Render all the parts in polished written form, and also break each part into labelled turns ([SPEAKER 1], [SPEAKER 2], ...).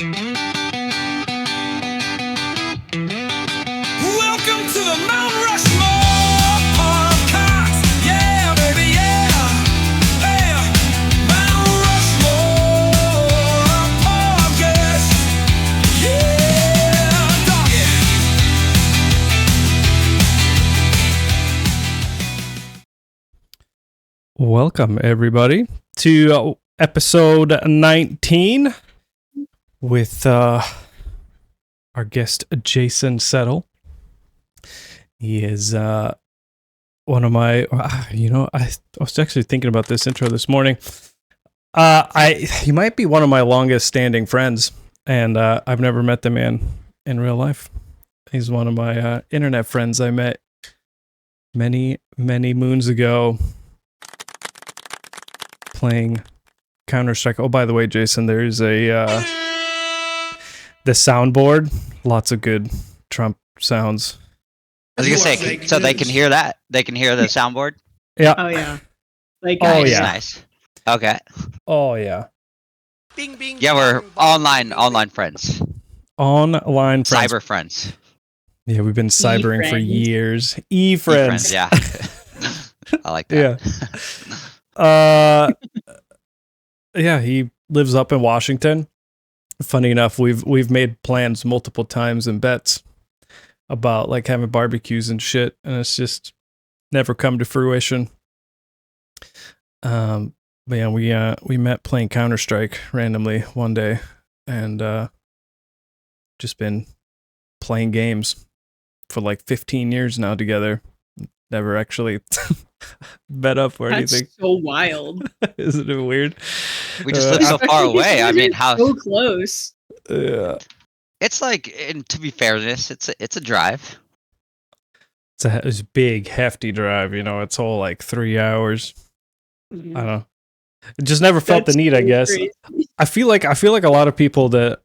[SPEAKER 1] Welcome to the Mount Rushmore podcast. Yeah, baby, yeah. Hey, Mount Rushmore podcast. Yeah, doggy.
[SPEAKER 2] Welcome, everybody, to episode 19 with our guest, Jason Settle. He is one of my, I was actually thinking about this intro this morning. He might be one of my longest standing friends, and I've never met the man in real life. He's one of my internet friends I met many, many moons ago playing Counter-Strike. Oh, by the way, Jason, there's the soundboard. Lots of good Trump sounds.
[SPEAKER 3] I was gonna say, so they can hear that. They can hear the soundboard.
[SPEAKER 2] Yeah.
[SPEAKER 4] Oh yeah. Like
[SPEAKER 2] Oh,
[SPEAKER 3] Nice,
[SPEAKER 2] yeah.
[SPEAKER 3] nice. Okay.
[SPEAKER 2] Oh yeah.
[SPEAKER 1] Bing, bing.
[SPEAKER 3] Yeah, we're online friends,
[SPEAKER 2] Online friends.
[SPEAKER 3] cyber friends,
[SPEAKER 2] Yeah, we've been cybering for
[SPEAKER 4] E-friends.
[SPEAKER 2] years.
[SPEAKER 3] E-friends,
[SPEAKER 2] E-friends.
[SPEAKER 3] yeah. I like that.
[SPEAKER 2] Yeah, he lives up in Washington. Funny enough, we've made plans multiple times and bets about like having barbecues and shit, and it's just never come to fruition. But yeah, we met playing Counter-Strike randomly one day, and just been playing games for like 15 years now together. Never actually met up or
[SPEAKER 4] that's
[SPEAKER 2] anything.
[SPEAKER 4] so wild.
[SPEAKER 2] Isn't it weird?
[SPEAKER 3] We just live so far away. I mean, how?
[SPEAKER 4] So close.
[SPEAKER 2] Yeah.
[SPEAKER 3] It's like, and to be fairness, it's a drive.
[SPEAKER 2] It's a big, hefty drive. You know, it's all like 3 hours. I don't know. It just never felt the
[SPEAKER 4] That's
[SPEAKER 2] need, I
[SPEAKER 4] so
[SPEAKER 2] guess.
[SPEAKER 4] crazy.
[SPEAKER 2] I feel like a lot of people that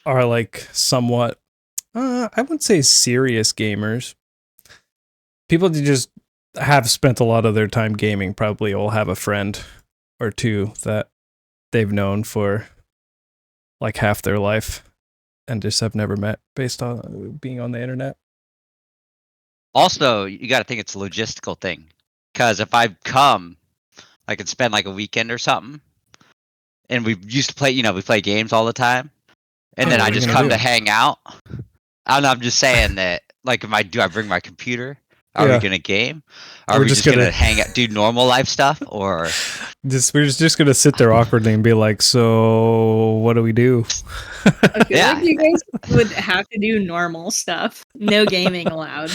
[SPEAKER 2] are like somewhat, I wouldn't say serious gamers. People that just have spent a lot of their time gaming probably will have a friend or two that they've known for like half their life and just have never met based on being on the internet.
[SPEAKER 3] Also, you got to think it's a logistical thing, because if I come, I could spend like a weekend or something, and we used to play. We play games all the time, and then
[SPEAKER 2] what
[SPEAKER 3] I
[SPEAKER 2] are you
[SPEAKER 3] just
[SPEAKER 2] gonna
[SPEAKER 3] come
[SPEAKER 2] do?
[SPEAKER 3] to hang out. I don't know. I'm just saying that, like, if I bring my computer? Are
[SPEAKER 2] Yeah.
[SPEAKER 3] we gonna game? Are
[SPEAKER 2] We're
[SPEAKER 3] we
[SPEAKER 2] just
[SPEAKER 3] just gonna
[SPEAKER 2] gonna-
[SPEAKER 3] hang out, do normal life stuff, or
[SPEAKER 2] We're just gonna sit there awkwardly and be like, "So, what do we do?"
[SPEAKER 4] I feel
[SPEAKER 3] Yeah.
[SPEAKER 4] like you guys would have to do normal stuff. No gaming allowed.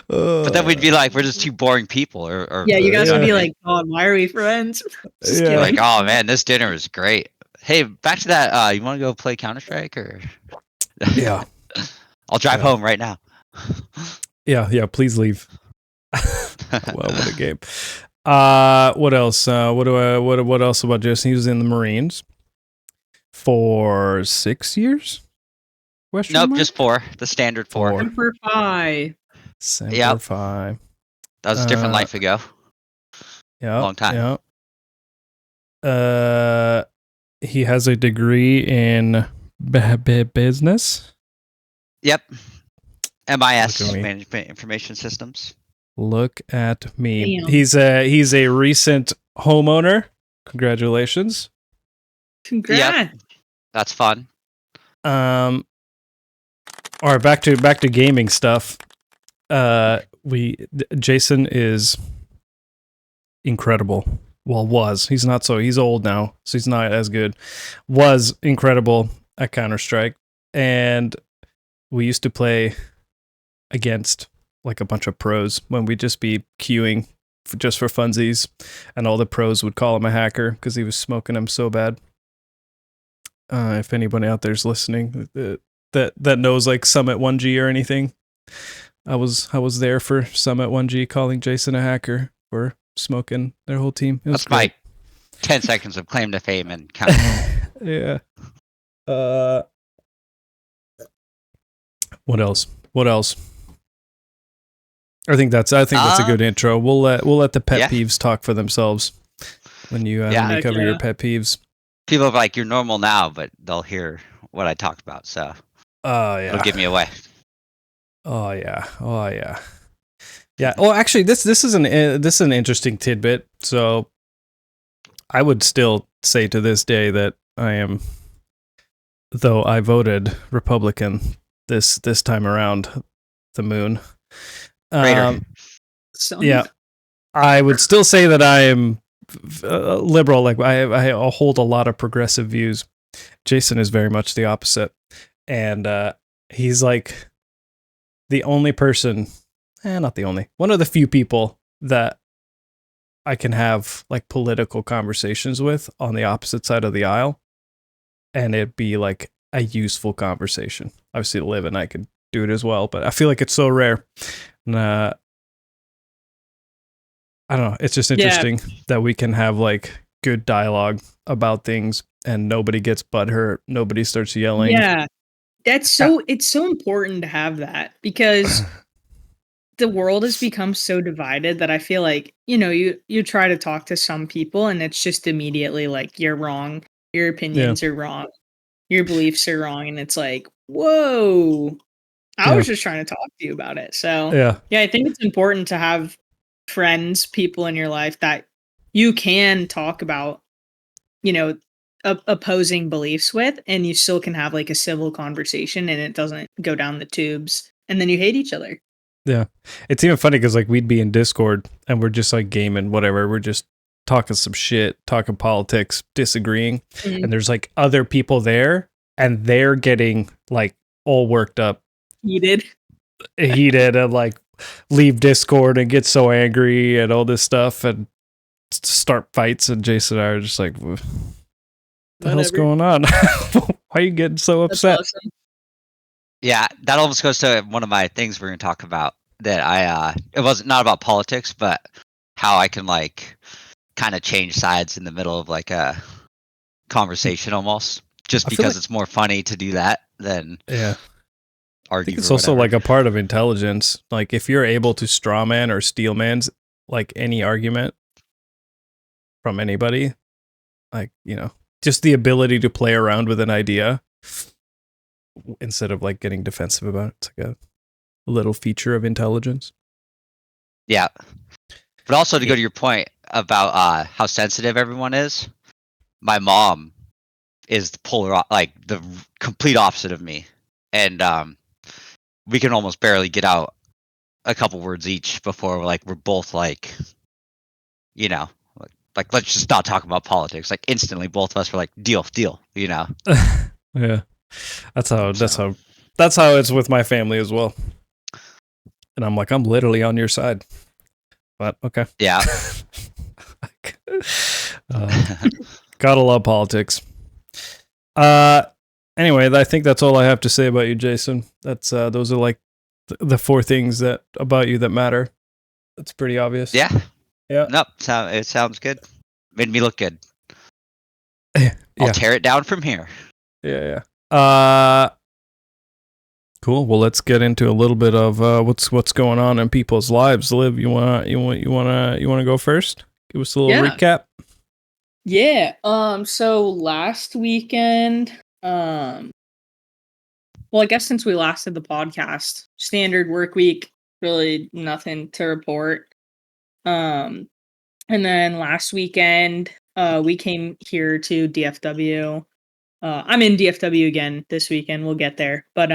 [SPEAKER 3] but then we'd be like, we're just two boring people, or
[SPEAKER 4] Yeah, you guys would be
[SPEAKER 2] Yeah.
[SPEAKER 4] like, God, why are we friends? Just
[SPEAKER 2] Yeah.
[SPEAKER 4] kidding.
[SPEAKER 3] like, oh man, this dinner is great. Hey, back to that. You want to go play Counter-Strike, or
[SPEAKER 2] yeah,
[SPEAKER 3] I'll drive
[SPEAKER 2] Yeah.
[SPEAKER 3] home right now.
[SPEAKER 2] yeah. Please leave. Well, what a game. What else? What else about Jason? He was in the Marines for 6 years. Question
[SPEAKER 3] Nope,
[SPEAKER 2] mark?
[SPEAKER 3] just 4. The standard 4.
[SPEAKER 2] Four.
[SPEAKER 4] Semper Fi.
[SPEAKER 2] Semper
[SPEAKER 3] Yep.
[SPEAKER 2] Fi.
[SPEAKER 3] That was a different
[SPEAKER 2] Uh,
[SPEAKER 3] life ago.
[SPEAKER 2] Yeah,
[SPEAKER 3] Long time.
[SPEAKER 2] Yeah. He has a degree in business.
[SPEAKER 3] Yep. MIS,
[SPEAKER 2] Look at me.
[SPEAKER 3] Management Information Systems.
[SPEAKER 2] Look at me.
[SPEAKER 4] Damn.
[SPEAKER 2] He's a recent homeowner. Congratulations.
[SPEAKER 4] Congrats.
[SPEAKER 3] That's fun.
[SPEAKER 2] All right, back to gaming stuff. Jason is incredible. Well, he's not so, he's old now, so he's not as good. Was incredible at Counter-Strike, and we used to play against like a bunch of pros when we'd just be queuing just for funsies, and all the pros would call him a hacker because he was smoking them so bad. If anybody out there's listening that knows like Summit 1G or anything, I was there for Summit 1G calling Jason a hacker for smoking their whole team. It was
[SPEAKER 3] That's my
[SPEAKER 2] great.
[SPEAKER 3] 10 seconds of claim to fame and Counter.
[SPEAKER 2] Yeah. What else? I think that's a good intro. We'll let the pet
[SPEAKER 3] Yeah.
[SPEAKER 2] peeves talk for themselves when you
[SPEAKER 3] Yeah.
[SPEAKER 2] when you cover
[SPEAKER 4] Yeah.
[SPEAKER 2] your pet peeves.
[SPEAKER 3] People are like, you're normal now, but they'll hear what I talk about, so
[SPEAKER 2] Oh
[SPEAKER 3] it'll
[SPEAKER 2] yeah.
[SPEAKER 3] give me away.
[SPEAKER 2] Oh yeah. Oh yeah. Yeah. Well, actually, this is an interesting tidbit. So, I would still say to this day that I am, though I voted Republican this time around, the moon.
[SPEAKER 3] Traitor.
[SPEAKER 4] Son.
[SPEAKER 2] Yeah, I would still say that I am liberal. Like I hold a lot of progressive views. Jason is very much the opposite, and he's like the only person, not the only, one of the few people that I can have like political conversations with on the opposite side of the aisle, and it'd be like a useful conversation. Obviously, Liv and I could do it as well, but I feel like it's so rare. And, I don't know. It's just interesting that we can have like good dialogue about things, and nobody gets butthurt. Nobody starts yelling.
[SPEAKER 4] Yeah. That's so it's so important to have that, because the world has become so divided that I feel like, you try to talk to some people and it's just immediately like, you're wrong, your opinions are wrong, your beliefs are wrong, and it's like, whoa, I was just trying to talk to you about it. So yeah, I think it's important to have friends, people in your life that you can talk about, opposing beliefs with, and you still can have like a civil conversation and it doesn't go down the tubes and then you hate each other.
[SPEAKER 2] Yeah. It's even funny because like we'd be in Discord and we're just like gaming, whatever. We're just talking some shit, talking politics, disagreeing.
[SPEAKER 4] Mhm.
[SPEAKER 2] And there's like other people there and they're getting like all worked up,
[SPEAKER 4] Heated.
[SPEAKER 2] and like leave Discord and get so angry and all this stuff and start fights. And Jason and I are just like, what the hell's going on? Why are you getting so upset?
[SPEAKER 4] That's awesome.
[SPEAKER 3] Yeah, that almost goes to one of my things we're gonna talk about. That it wasn't not about politics, but how I can like kind of change sides in the middle of like a conversation almost, just because it's more funny to do that than argue.
[SPEAKER 2] I think it's also like a part of intelligence. Like if you're able to straw man or steel man's like any argument from anybody, like, just the ability to play around with an idea instead of like getting defensive about it. It's like a little feature of intelligence.
[SPEAKER 3] Yeah. But also to go to your point about how sensitive everyone is, my mom is the polar, like the complete opposite of me. And we can almost barely get out a couple words each before we're both like, like let's just not talk about politics. Like instantly both of us were like, deal,
[SPEAKER 2] Yeah. That's how it's with my family as well. And I'm like, I'm literally on your side. But okay.
[SPEAKER 3] Yeah.
[SPEAKER 2] Gotta love politics. Anyway, I think that's all I have to say about you, Jason. That's those are like the four things that about you that matter. That's pretty obvious.
[SPEAKER 3] Yeah.
[SPEAKER 2] Yeah.
[SPEAKER 3] Nope. It sounds good. Made me look good. I'll tear it down from here.
[SPEAKER 2] Yeah. Cool. Well, let's get into a little bit of what's going on in people's lives. Liv, you wanna go first? Give us a little recap.
[SPEAKER 4] Yeah. So last weekend, well, I guess since we last did the podcast, standard work week, really nothing to report. And then last weekend, we came here to DFW. I'm in DFW again this weekend. We'll get there, but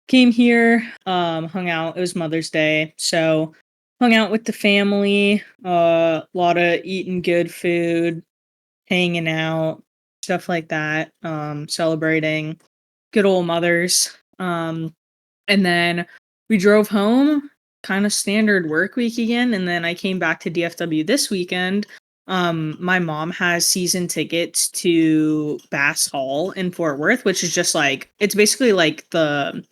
[SPEAKER 4] came here, hung out. It was Mother's Day, so hung out with the family. A lot of eating good food, hanging out, stuff like that. Celebrating good old mothers. And then we drove home, kind of standard work week again. And then I came back to DFW this weekend. My mom has season tickets to Bass Hall in Fort Worth, which is just like, it's basically like the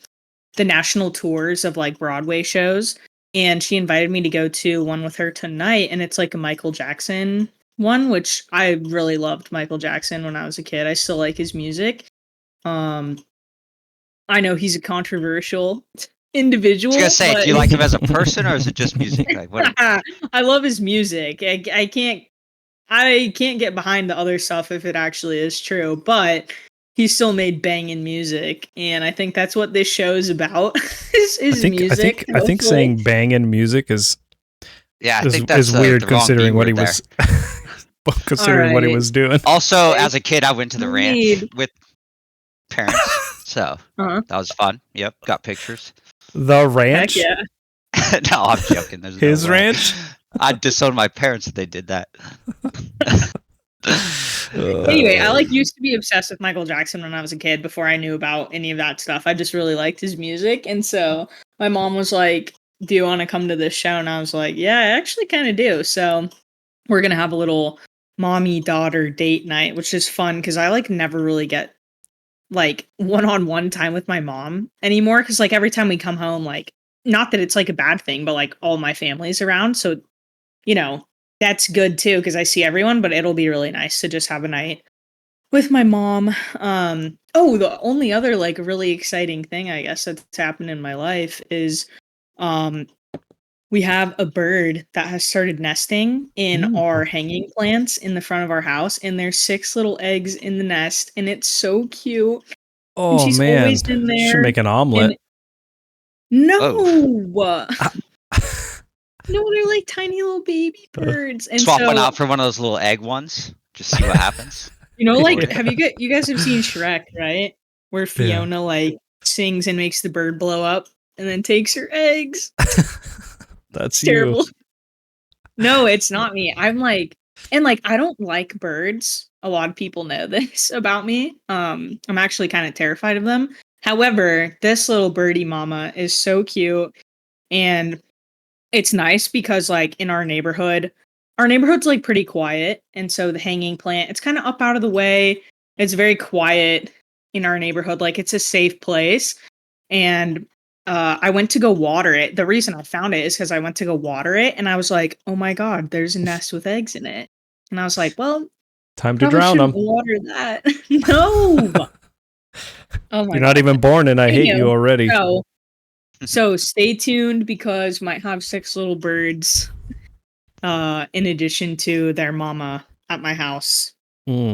[SPEAKER 4] national tours of like Broadway shows. And she invited me to go to one with her tonight. And it's like a Michael Jackson one, which I really loved Michael Jackson when I was a kid. I still like his music. I know he's a controversial individual.
[SPEAKER 3] I was gonna say, do you like him as a person or is it just music? Like, what?
[SPEAKER 4] I love his music. I can't get behind the other stuff if it actually is true, but he still made banging music, and I think that's what this show is about. is music.
[SPEAKER 2] I think
[SPEAKER 4] hopefully.
[SPEAKER 2] saying banging music is
[SPEAKER 3] Yeah, I think that's
[SPEAKER 2] is weird
[SPEAKER 3] the wrong
[SPEAKER 2] considering what he
[SPEAKER 3] B word
[SPEAKER 2] was considering what he
[SPEAKER 4] Alright.
[SPEAKER 2] was doing.
[SPEAKER 3] Also,
[SPEAKER 4] Okay.
[SPEAKER 3] as a kid, I went to the ranch
[SPEAKER 4] Need.
[SPEAKER 3] with parents, so
[SPEAKER 4] Uh-huh.
[SPEAKER 3] that was fun. Yep, got pictures.
[SPEAKER 2] The
[SPEAKER 4] Heck
[SPEAKER 2] ranch,
[SPEAKER 4] yeah.
[SPEAKER 3] No, I'm joking. There's
[SPEAKER 2] his
[SPEAKER 3] no way.
[SPEAKER 2] ranch.
[SPEAKER 3] I'd disown my parents if they did that.
[SPEAKER 4] Anyway, I used to be obsessed with Michael Jackson when I was a kid before I knew about any of that stuff. I just really liked his music, and so my mom was like, "Do you want to come to this show?" And I was like, "Yeah, I actually kind of do." So we're gonna have a little mommy-daughter date night, which is fun because I never really get one-on-one time with my mom anymore. Because every time we come home, not that it's a bad thing, but all my family's around, so that's good too because I see everyone. But it'll be really nice to just have a night with my mom. The only other really exciting thing I guess that's happened in my life is we have a bird that has started nesting in our hanging plants in the front of our house, and there's 6 little eggs in the nest, and it's so cute. And
[SPEAKER 2] Oh
[SPEAKER 4] she's
[SPEAKER 2] man,
[SPEAKER 4] always in
[SPEAKER 2] you should
[SPEAKER 4] there.
[SPEAKER 2] make an omelet.
[SPEAKER 4] No. No, they're tiny little baby birds. And
[SPEAKER 3] Swap one
[SPEAKER 4] so,
[SPEAKER 3] out for one of those little egg ones. Just see what happens.
[SPEAKER 4] have you guys have seen Shrek, right? Where Fiona sings and makes the bird blow up and then takes her eggs.
[SPEAKER 2] That's
[SPEAKER 4] Terrible.
[SPEAKER 2] you.
[SPEAKER 4] No, it's not me. I'm I don't like birds. A lot of people know this about me. I'm actually kind of terrified of them. However, this little birdie mama is so cute, and it's nice because in our neighborhood's pretty quiet, and so the hanging plant, it's kind of up out of the way. It's very quiet in our neighborhood. It's a safe place. And I went to go water it. The reason I found it is because I went to go water it, and I was like, "Oh my god, there's a nest with eggs in it." And I was like, "Well,
[SPEAKER 2] Time to
[SPEAKER 4] probably
[SPEAKER 2] drown them.
[SPEAKER 4] shouldn't water that." No. Oh my
[SPEAKER 2] You're not
[SPEAKER 4] god.
[SPEAKER 2] even born, and I hate
[SPEAKER 4] Anywho,
[SPEAKER 2] you already.
[SPEAKER 4] So stay tuned because might have 6 little birds in addition to their mama at my house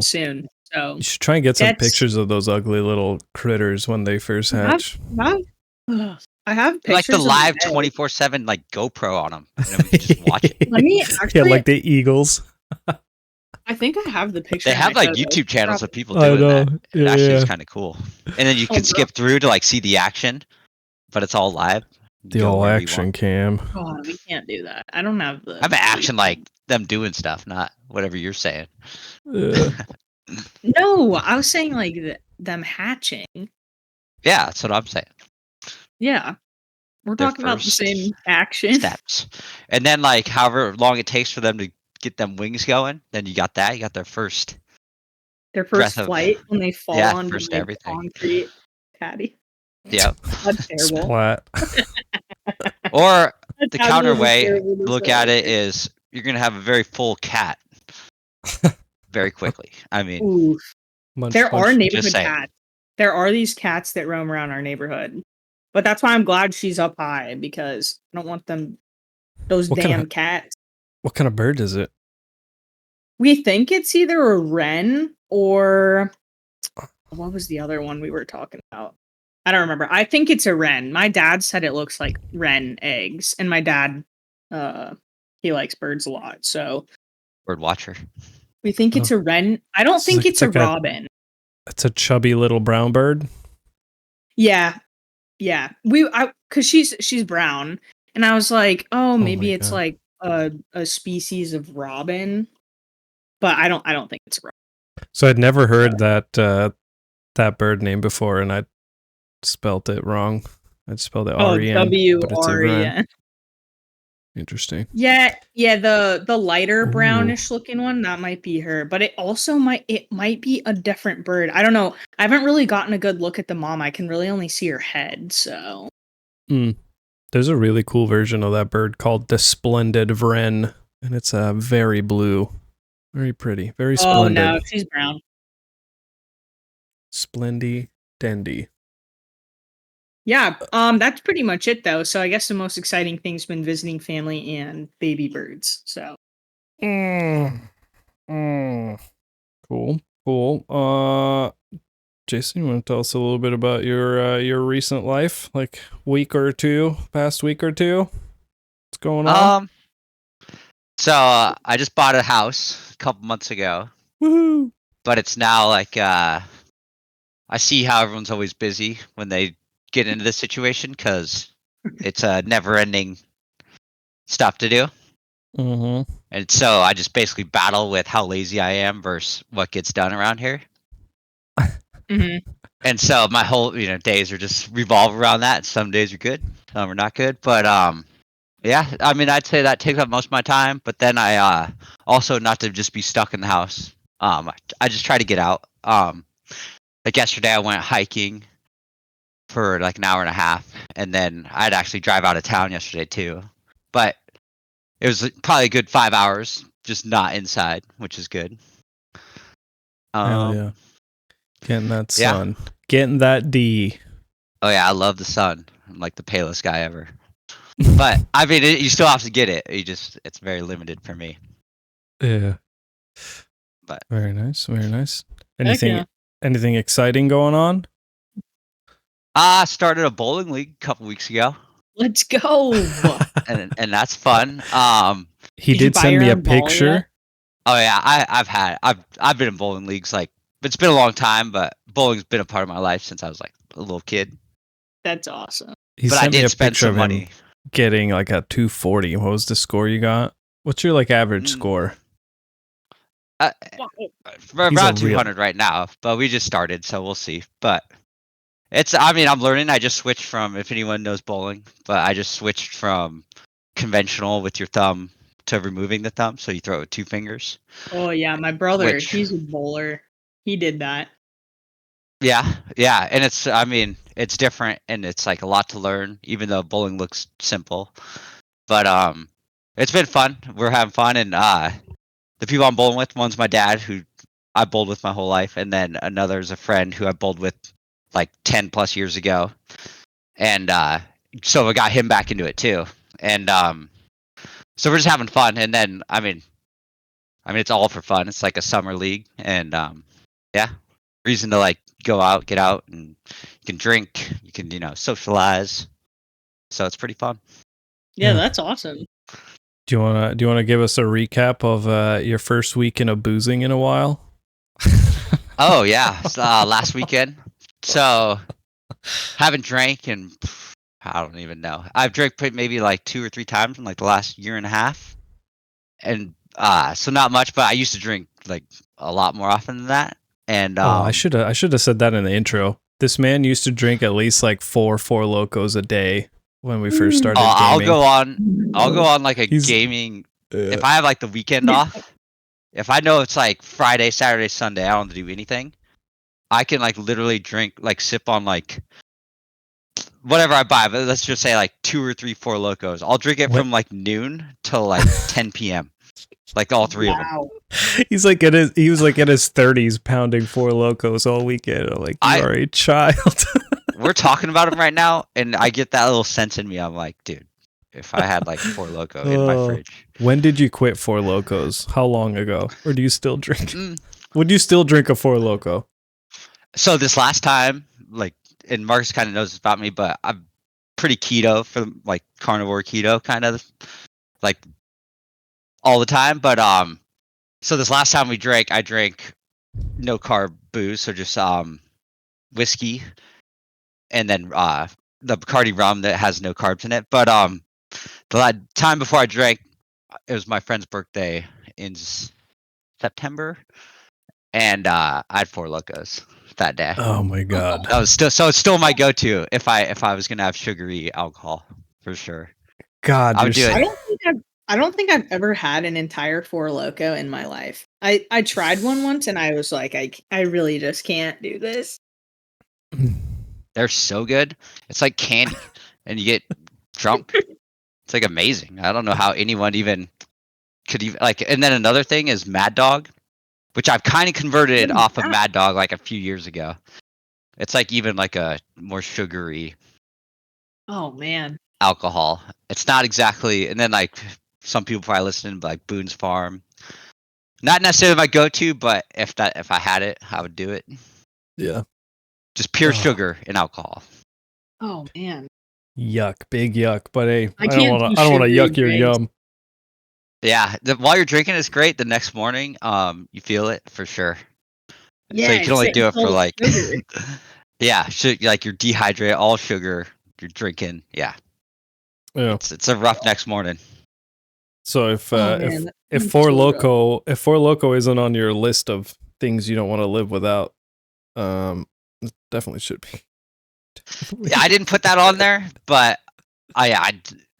[SPEAKER 4] soon. So
[SPEAKER 2] You should try and get some
[SPEAKER 4] that's-
[SPEAKER 2] pictures of those ugly little critters when they first hatch.
[SPEAKER 4] I have pictures
[SPEAKER 3] The
[SPEAKER 4] of
[SPEAKER 3] live
[SPEAKER 4] the eggs.
[SPEAKER 3] 24/7 GoPro on them, and then we can just watch it.
[SPEAKER 4] Let me actually.
[SPEAKER 2] Yeah, like the eagles.
[SPEAKER 4] I think I have the picture.
[SPEAKER 3] They have
[SPEAKER 4] in my photos.
[SPEAKER 3] YouTube channels of people
[SPEAKER 2] I
[SPEAKER 3] doing
[SPEAKER 2] know.
[SPEAKER 3] that. It
[SPEAKER 2] Yeah,
[SPEAKER 3] actually is
[SPEAKER 2] yeah.
[SPEAKER 3] kind of cool. And then you
[SPEAKER 4] Oh,
[SPEAKER 3] can
[SPEAKER 4] bro.
[SPEAKER 3] skip through to see the action, but it's all live.
[SPEAKER 2] The
[SPEAKER 3] Go
[SPEAKER 2] all
[SPEAKER 3] wherever you
[SPEAKER 2] action
[SPEAKER 3] want.
[SPEAKER 2] came.
[SPEAKER 4] God, we can't do that. I don't have the.
[SPEAKER 3] I have action them doing stuff, not whatever you're saying.
[SPEAKER 4] No, I was saying them hatching.
[SPEAKER 3] Yeah, that's what I'm saying.
[SPEAKER 4] Yeah, we're
[SPEAKER 3] Their
[SPEAKER 4] talking about the
[SPEAKER 3] first
[SPEAKER 4] same action.
[SPEAKER 3] Steps. And then however long it takes for them to get them wings going, then you got that. You got their first
[SPEAKER 4] Their first
[SPEAKER 3] breath of-
[SPEAKER 4] flight when they fall
[SPEAKER 3] yeah,
[SPEAKER 4] onto
[SPEAKER 3] first
[SPEAKER 4] the
[SPEAKER 3] everything.
[SPEAKER 4] concrete patty.
[SPEAKER 3] Yep.
[SPEAKER 4] That's terrible.
[SPEAKER 2] Splat.
[SPEAKER 3] Or the
[SPEAKER 4] That
[SPEAKER 3] counter
[SPEAKER 4] was a
[SPEAKER 3] way
[SPEAKER 4] terrible
[SPEAKER 3] to look at it is you're gonna have a very full cat very quickly. I mean,
[SPEAKER 4] Oof.
[SPEAKER 2] Munch,
[SPEAKER 4] There are
[SPEAKER 2] munch.
[SPEAKER 4] neighborhood
[SPEAKER 3] saying.
[SPEAKER 4] cats. There are these cats that roam around our neighborhood. But that's why I'm glad she's up high because I don't want those
[SPEAKER 2] What
[SPEAKER 4] damn
[SPEAKER 2] kinda-
[SPEAKER 4] cats.
[SPEAKER 2] What kind of bird is it?
[SPEAKER 4] We think it's either a wren or what was the other one we were talking about? I don't remember. I think it's a wren. My dad said it looks like wren eggs, and my dad, he likes birds a lot, so
[SPEAKER 3] bird watcher.
[SPEAKER 4] we think it's a wren. I don't think it's a robin.
[SPEAKER 2] It's a chubby little brown bird.
[SPEAKER 4] Yeah, because she's brown, and I was like, oh, maybe it's
[SPEAKER 2] God.
[SPEAKER 4] a species of robin, but I don't think it's a robin.
[SPEAKER 2] So I'd never heard that bird name before, and I spelt it wrong. I'd spelled it R-E-N, but it's a wren.
[SPEAKER 4] W-R-E-N.
[SPEAKER 2] Interesting.
[SPEAKER 4] Yeah, the lighter brownish looking one, that might be her, but it also might be a different bird. I don't know. I haven't really gotten a good look at the mom. I can really only see her head, so.
[SPEAKER 2] There's a really cool version of that bird called the Splendid Wren, and it's very blue. Very pretty. Very splendid.
[SPEAKER 4] Oh no, she's brown.
[SPEAKER 2] Splendy dandy.
[SPEAKER 4] Yeah, that's pretty much it though. So I guess the most exciting thing's been visiting family and baby birds. So
[SPEAKER 2] Cool. Jason, you want to tell us a little bit about your recent life, like past week or two? What's going on?
[SPEAKER 3] So I just bought a house a couple months ago,
[SPEAKER 2] Woohoo!
[SPEAKER 3] but it's now like I see how everyone's always busy when they get into this situation because it's a never-ending stuff to do.
[SPEAKER 2] Mm-hmm.
[SPEAKER 3] And so I just basically battle with how lazy I am versus what gets done around here.
[SPEAKER 4] hmm
[SPEAKER 3] And so my whole days are just revolve around that. Some days are good, some are not good. But yeah, I mean I'd say that takes up most of my time. But then I also not to just be stuck in the house. I just try to get out. Like yesterday I went hiking for like an hour and a half, and then I'd actually drive out of town yesterday too. But it was probably a good 5 hours just not inside, which is good.
[SPEAKER 2] Hell yeah. Getting that
[SPEAKER 3] yeah.
[SPEAKER 2] sun. Getting that D.
[SPEAKER 3] Oh yeah, I love the sun. I'm like the palest guy ever. But I mean, you still have to get it. It's very limited for me.
[SPEAKER 2] Yeah.
[SPEAKER 3] But
[SPEAKER 2] Very nice. Very nice.
[SPEAKER 4] Heck yeah.
[SPEAKER 2] Anything exciting going on?
[SPEAKER 3] I started a bowling league a couple weeks ago,
[SPEAKER 4] Let's go.
[SPEAKER 3] and that's fun.
[SPEAKER 2] He
[SPEAKER 4] Did you
[SPEAKER 2] did
[SPEAKER 4] buy
[SPEAKER 2] send
[SPEAKER 4] your
[SPEAKER 2] me a
[SPEAKER 4] own ball yet?
[SPEAKER 2] picture.
[SPEAKER 3] Oh yeah, I've been in bowling leagues like it's been a long time, but bowling's been a part of my life since I was like a little kid.
[SPEAKER 4] That's awesome.
[SPEAKER 2] He
[SPEAKER 3] But I
[SPEAKER 2] sent me
[SPEAKER 3] did
[SPEAKER 2] a
[SPEAKER 3] spend
[SPEAKER 2] picture
[SPEAKER 3] some
[SPEAKER 2] of
[SPEAKER 3] money.
[SPEAKER 2] him getting like a 240. What was the score you got? What's your like average score?
[SPEAKER 3] We're
[SPEAKER 2] He's a
[SPEAKER 3] around
[SPEAKER 2] real-
[SPEAKER 3] 200 right now, but we just started, so we'll see. But I mean, I'm learning. I just switched from, if anyone knows bowling, but I just switched from conventional with your thumb to removing the thumb, so you throw it with two fingers.
[SPEAKER 4] Oh yeah, my brother,
[SPEAKER 3] Which-
[SPEAKER 4] he's a bowler. He did that.
[SPEAKER 3] Yeah, and I mean, it's different, and it's like a lot to learn, even though bowling looks simple. But it's been fun. We're having fun, and the people I'm bowling with, one's my dad, who I bowled with my whole life, and then another is a friend who I bowled with like 10 plus years ago, and so I got him back into it too, and so we're just having fun. And then I mean it's all for fun. It's like a summer league, and yeah, reason to like go out, get out, and you can drink, you can socialize, so it's pretty fun.
[SPEAKER 4] Yeah,
[SPEAKER 2] Yeah.
[SPEAKER 4] that's awesome.
[SPEAKER 2] Do you wanna give us a recap of your first weekend of boozing in a while?
[SPEAKER 3] Oh yeah, last weekend. So haven't drank in I don't even know. I've drank maybe like 2 or 3 times in like the last year and a half, and so not much. But I used to drink like a lot more often than that. And
[SPEAKER 2] I should have said that in the intro. This man used to drink at least like four locos a day when we first started gaming.
[SPEAKER 3] I'll go on like a
[SPEAKER 2] He's-
[SPEAKER 3] gaming. If I have like the weekend off, if I know it's like Friday, Saturday, Sunday, I don't have to do anything. I can like literally drink, like sip on like whatever I buy, but let's just say like 2 or 3 Four Locos. I'll drink it
[SPEAKER 2] What?
[SPEAKER 3] from like noon till like 10 p.m. Like all 3 of them.
[SPEAKER 4] Wow.
[SPEAKER 2] he was like in his 30s pounding four locos all weekend. I'm like, you are a child.
[SPEAKER 3] We're talking about them right now, and I get that little sense in me. I'm like, dude, if I had like Four Loco in my fridge.
[SPEAKER 2] When did you quit Four Locos? How long ago? Or do you still drink?
[SPEAKER 3] Mm.
[SPEAKER 2] Would you still drink a Four Loco?
[SPEAKER 3] So this last time, like, and Marcus kind of knows this about me, but I'm pretty keto, for like carnivore keto kind of like all the time. But so this last time I drank no carb booze, so just whiskey, and then the Bacardi rum that has no carbs in it. But the time before I drank, it was my friend's birthday in September, and I had Four Locos that day.
[SPEAKER 2] Oh my god.
[SPEAKER 3] That was it's still my go-to if I was gonna have sugary alcohol for sure.
[SPEAKER 2] God,
[SPEAKER 3] I would do it.
[SPEAKER 4] I don't think I've ever had an entire Four Loco in my life. I tried one once and I was like, I really just can't do this.
[SPEAKER 3] They're so good. It's like candy, and you get drunk. It's like amazing. I don't know how anyone even could even like. And then another thing is Mad Dog, which I've kind of converted off of Mad Dog like a few years ago. It's like even like a more sugary
[SPEAKER 4] Oh man.
[SPEAKER 3] alcohol. It's not exactly. And then like some people probably listen to like Boone's Farm. Not necessarily my go-to, but if I had it, I would do it.
[SPEAKER 2] Yeah.
[SPEAKER 3] Just pure
[SPEAKER 2] Oh.
[SPEAKER 3] sugar and alcohol.
[SPEAKER 4] Oh man,
[SPEAKER 2] Yuck, big yuck. But hey,
[SPEAKER 4] I
[SPEAKER 2] I don't
[SPEAKER 4] can't
[SPEAKER 2] want
[SPEAKER 4] do
[SPEAKER 2] to. I don't want to
[SPEAKER 4] sugary
[SPEAKER 2] yuck your
[SPEAKER 4] drinks.
[SPEAKER 2] yum.
[SPEAKER 3] Yeah, while you're drinking is great. The next morning, you feel it for sure.
[SPEAKER 4] Yeah,
[SPEAKER 3] So you can
[SPEAKER 4] it's
[SPEAKER 3] only
[SPEAKER 4] like
[SPEAKER 3] do it for
[SPEAKER 4] all
[SPEAKER 3] like,
[SPEAKER 4] sugar.
[SPEAKER 3] yeah, like you're dehydrated, all sugar. You're drinking. Yeah,
[SPEAKER 2] Yeah.
[SPEAKER 3] it's a rough next morning.
[SPEAKER 2] So if
[SPEAKER 4] Oh, man, that
[SPEAKER 2] if
[SPEAKER 4] sounds
[SPEAKER 2] Four
[SPEAKER 4] so rough.
[SPEAKER 2] Loco isn't on your list of things you don't want to live without, it definitely should be.
[SPEAKER 3] Yeah, I didn't put that on there, but I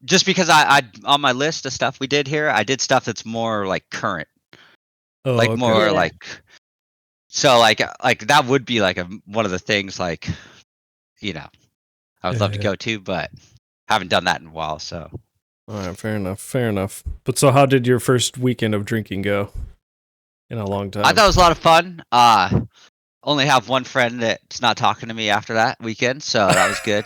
[SPEAKER 3] just because I on my list of stuff we did here, I did stuff that's more like current,
[SPEAKER 2] Oh,
[SPEAKER 3] like
[SPEAKER 2] okay.
[SPEAKER 3] more
[SPEAKER 4] Yeah.
[SPEAKER 3] like. So like that would be like one of the things like, you know, I would love to
[SPEAKER 2] Yeah.
[SPEAKER 3] go to, but haven't done that in a while. So
[SPEAKER 2] All right, fair enough, fair enough. But so, how did your first weekend of drinking go? In a long time.
[SPEAKER 3] I thought it was a lot of fun. Only have one friend that's not talking to me after that weekend, so that was good.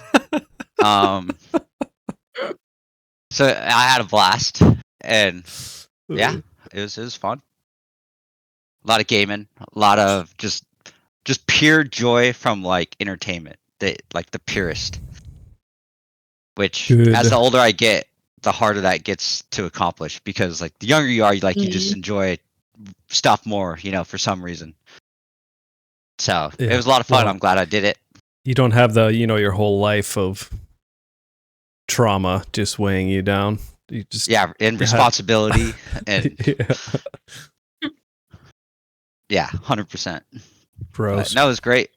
[SPEAKER 3] So I had a blast, and yeah, it was fun. A lot of gaming, a lot of just pure joy from like entertainment, like the purest. Which,
[SPEAKER 2] Good.
[SPEAKER 3] as the older I get, the harder that gets to accomplish, because like the younger you are, you just enjoy stuff more, for some reason. So it
[SPEAKER 2] Yeah.
[SPEAKER 3] was a lot of fun.
[SPEAKER 2] Well,
[SPEAKER 3] I'm glad I did it.
[SPEAKER 2] You don't have the, your whole life of trauma just weighing you down. You just
[SPEAKER 3] And responsibility and
[SPEAKER 2] yeah.
[SPEAKER 3] 100%.
[SPEAKER 2] Gross.
[SPEAKER 3] No, it was great.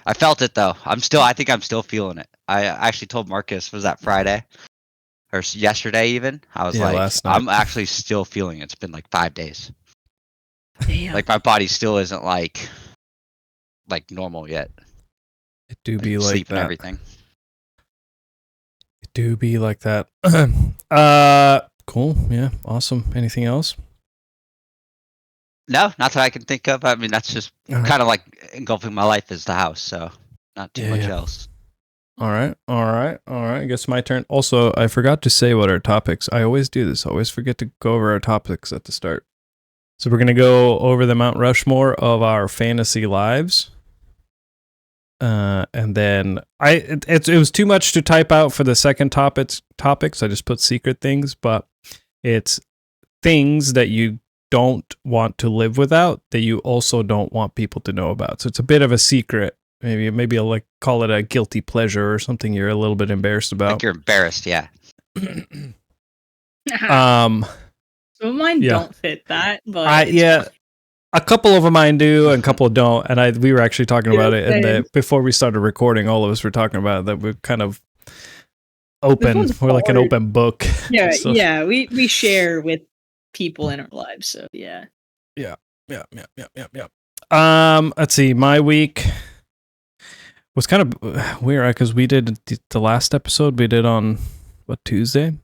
[SPEAKER 3] I felt it though. I think I'm still feeling it. I actually told Marcus, was that Friday or yesterday even? I was like,
[SPEAKER 2] last night.
[SPEAKER 3] I'm actually still feeling it. It's been like 5 days.
[SPEAKER 4] Damn.
[SPEAKER 3] Like my body still isn't like normal yet.
[SPEAKER 2] It do be like
[SPEAKER 3] Sleep
[SPEAKER 2] that.
[SPEAKER 3] and everything.
[SPEAKER 2] It do be like that. Cool. Yeah. Awesome. Anything else?
[SPEAKER 3] No, not that I can think of. I mean, that's just
[SPEAKER 2] All
[SPEAKER 3] kind of like engulfing my life as the house, so not too
[SPEAKER 2] Yeah,
[SPEAKER 3] much
[SPEAKER 2] yeah.
[SPEAKER 3] else.
[SPEAKER 2] right. I guess my turn. Also, I forgot to say what our topics. I always do this. I always forget to go over our topics at the start. So we're gonna go over the Mount Rushmore of our fantasy lives. And then it was too much to type out for the second topics. I just put secret things, but it's things that you don't want to live without that you also don't want people to know about. So it's a bit of a secret. Maybe I'll call it a guilty pleasure or something you're a little bit embarrassed about.
[SPEAKER 3] Like you're embarrassed, yeah.
[SPEAKER 2] Um,
[SPEAKER 4] Some of mine
[SPEAKER 2] yeah.
[SPEAKER 4] don't fit that, but it's
[SPEAKER 2] yeah.
[SPEAKER 4] fine.
[SPEAKER 2] A couple of them mine do, and a couple don't. And we were actually talking about it, and before we started recording, all of us were talking about it, that we're kind of open.
[SPEAKER 4] one's
[SPEAKER 2] We're like an
[SPEAKER 4] hard.
[SPEAKER 2] open book.
[SPEAKER 4] Yeah,
[SPEAKER 2] So-
[SPEAKER 4] yeah. We share with people in our lives, so yeah.
[SPEAKER 2] Yeah. Let's see. My week was kind of weird because we did the last episode. We did on Tuesday,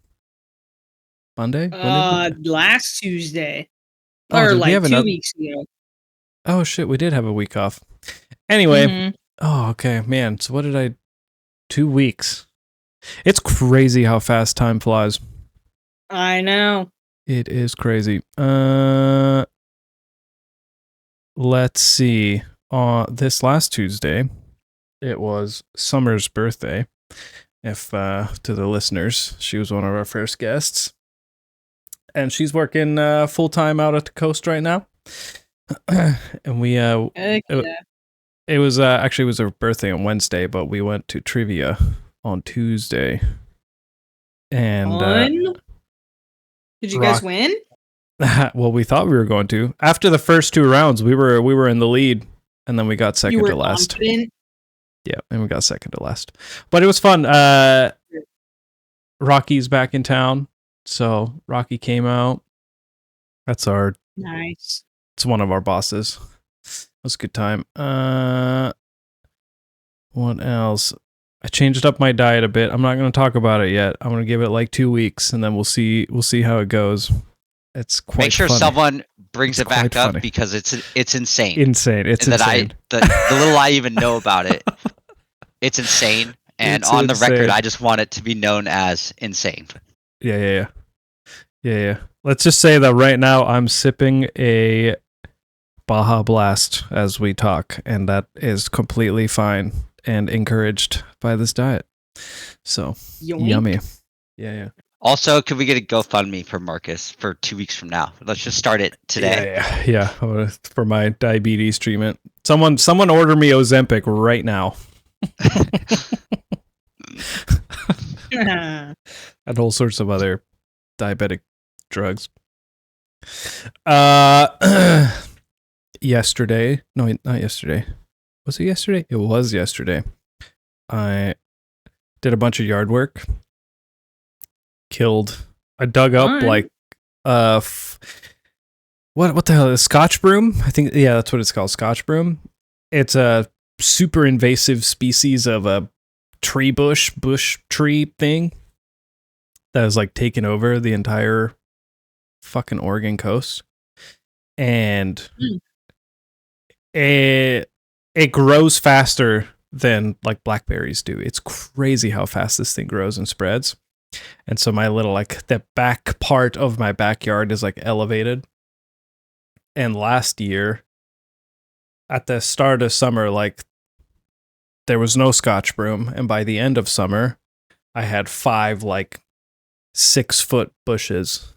[SPEAKER 2] Monday. When did we-
[SPEAKER 4] Last Tuesday,
[SPEAKER 2] Oh,
[SPEAKER 4] or
[SPEAKER 2] did we
[SPEAKER 4] like
[SPEAKER 2] have
[SPEAKER 4] 2
[SPEAKER 2] another-
[SPEAKER 4] weeks ago.
[SPEAKER 2] Oh shit, we did have a week off. Anyway.
[SPEAKER 4] Mhm.
[SPEAKER 2] Oh, okay, man. So what did I? 2 weeks. It's crazy how fast time flies.
[SPEAKER 4] I know.
[SPEAKER 2] It is crazy. Let's see. This last Tuesday, it was Summer's birthday. If to the listeners, she was one of our first guests, and she's working full time out at the coast right now. And we
[SPEAKER 4] Heck yeah.
[SPEAKER 2] it was actually it was her birthday on Wednesday, but we went to trivia on Tuesday. And
[SPEAKER 4] Fun. Did you guys win?
[SPEAKER 2] well, we thought we were going to. After the first 2 rounds, we were in the lead, and then we got second
[SPEAKER 4] You were
[SPEAKER 2] to last.
[SPEAKER 4] confident?
[SPEAKER 2] Yeah, and we got second to last. But it was fun. Rocky's back in town, so Rocky came out. That's
[SPEAKER 4] Nice.
[SPEAKER 2] it's one of our bosses. It was a good time. What else? I changed up my diet a bit. I'm not going to talk about it yet. I'm going to give it like 2 weeks, and then we'll see how it goes. It's quite
[SPEAKER 3] Make sure
[SPEAKER 2] funny.
[SPEAKER 3] someone brings
[SPEAKER 2] It's
[SPEAKER 3] it back
[SPEAKER 2] quite
[SPEAKER 3] up
[SPEAKER 2] funny.
[SPEAKER 3] because it's insane.
[SPEAKER 2] Insane. It's
[SPEAKER 3] And that
[SPEAKER 2] insane.
[SPEAKER 3] the little I even know about it, it's insane. And
[SPEAKER 2] It's
[SPEAKER 3] on the record,
[SPEAKER 2] insane.
[SPEAKER 3] I just want it to be known as insane.
[SPEAKER 2] Yeah. Let's just say that right now I'm sipping a Baja Blast as we talk, and that is completely fine. and encouraged by this diet. So
[SPEAKER 4] Yoink.
[SPEAKER 2] yummy. Yeah.
[SPEAKER 3] Also, could we get a GoFundMe for Marcus for 2 weeks from now? Let's just start it today.
[SPEAKER 2] Yeah. For my diabetes treatment. Someone order me Ozempic right now. And all sorts of other diabetic drugs. Yesterday. No, not yesterday. Was it yesterday? It was yesterday. I did a bunch of yard work. I dug up
[SPEAKER 4] Fun.
[SPEAKER 2] what the hell is Scotch broom? I think that's what it's called, Scotch broom. It's a super invasive species of a bush tree thing that has like taken over the entire fucking Oregon coast. And it grows faster than like blackberries do. It's crazy how fast this thing grows and spreads. And so my little the back part of my backyard is like elevated. And last year at the start of summer, like there was no Scotch broom, and by the end of summer I had 5 like 6-foot bushes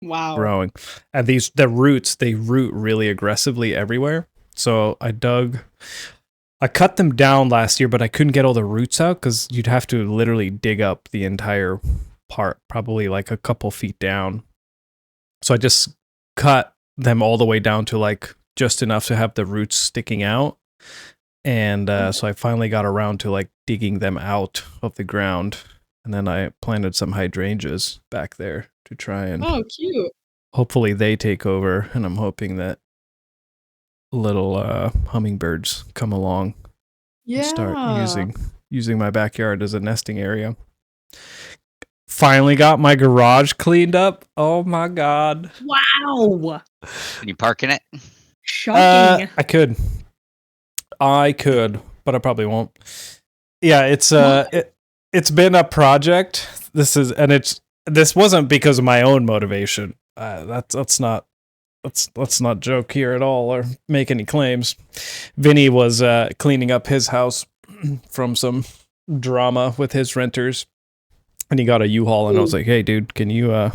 [SPEAKER 4] Wow.
[SPEAKER 2] growing. And the roots, they root really aggressively everywhere. So I cut them down last year, but I couldn't get all the roots out because you'd have to literally dig up the entire part, probably like a couple feet down. So I just cut them all the way down to like just enough to have the roots sticking out. And so I finally got around to like digging them out of the ground. And then I planted some hydrangeas back there to try and
[SPEAKER 4] cute.
[SPEAKER 2] hopefully they take over. And I'm hoping that little hummingbirds come along and start using my backyard as a nesting area. Finally got my garage cleaned up. Oh my god.
[SPEAKER 4] Wow.
[SPEAKER 3] Can you park in it?
[SPEAKER 4] Shocking.
[SPEAKER 2] I could, but I probably won't. Yeah, it's been a project. This wasn't because of my own motivation. Let's not joke here at all or make any claims. Vinny was cleaning up his house from some drama with his renters, and he got a U-Haul, and I was like, "Hey, dude, can you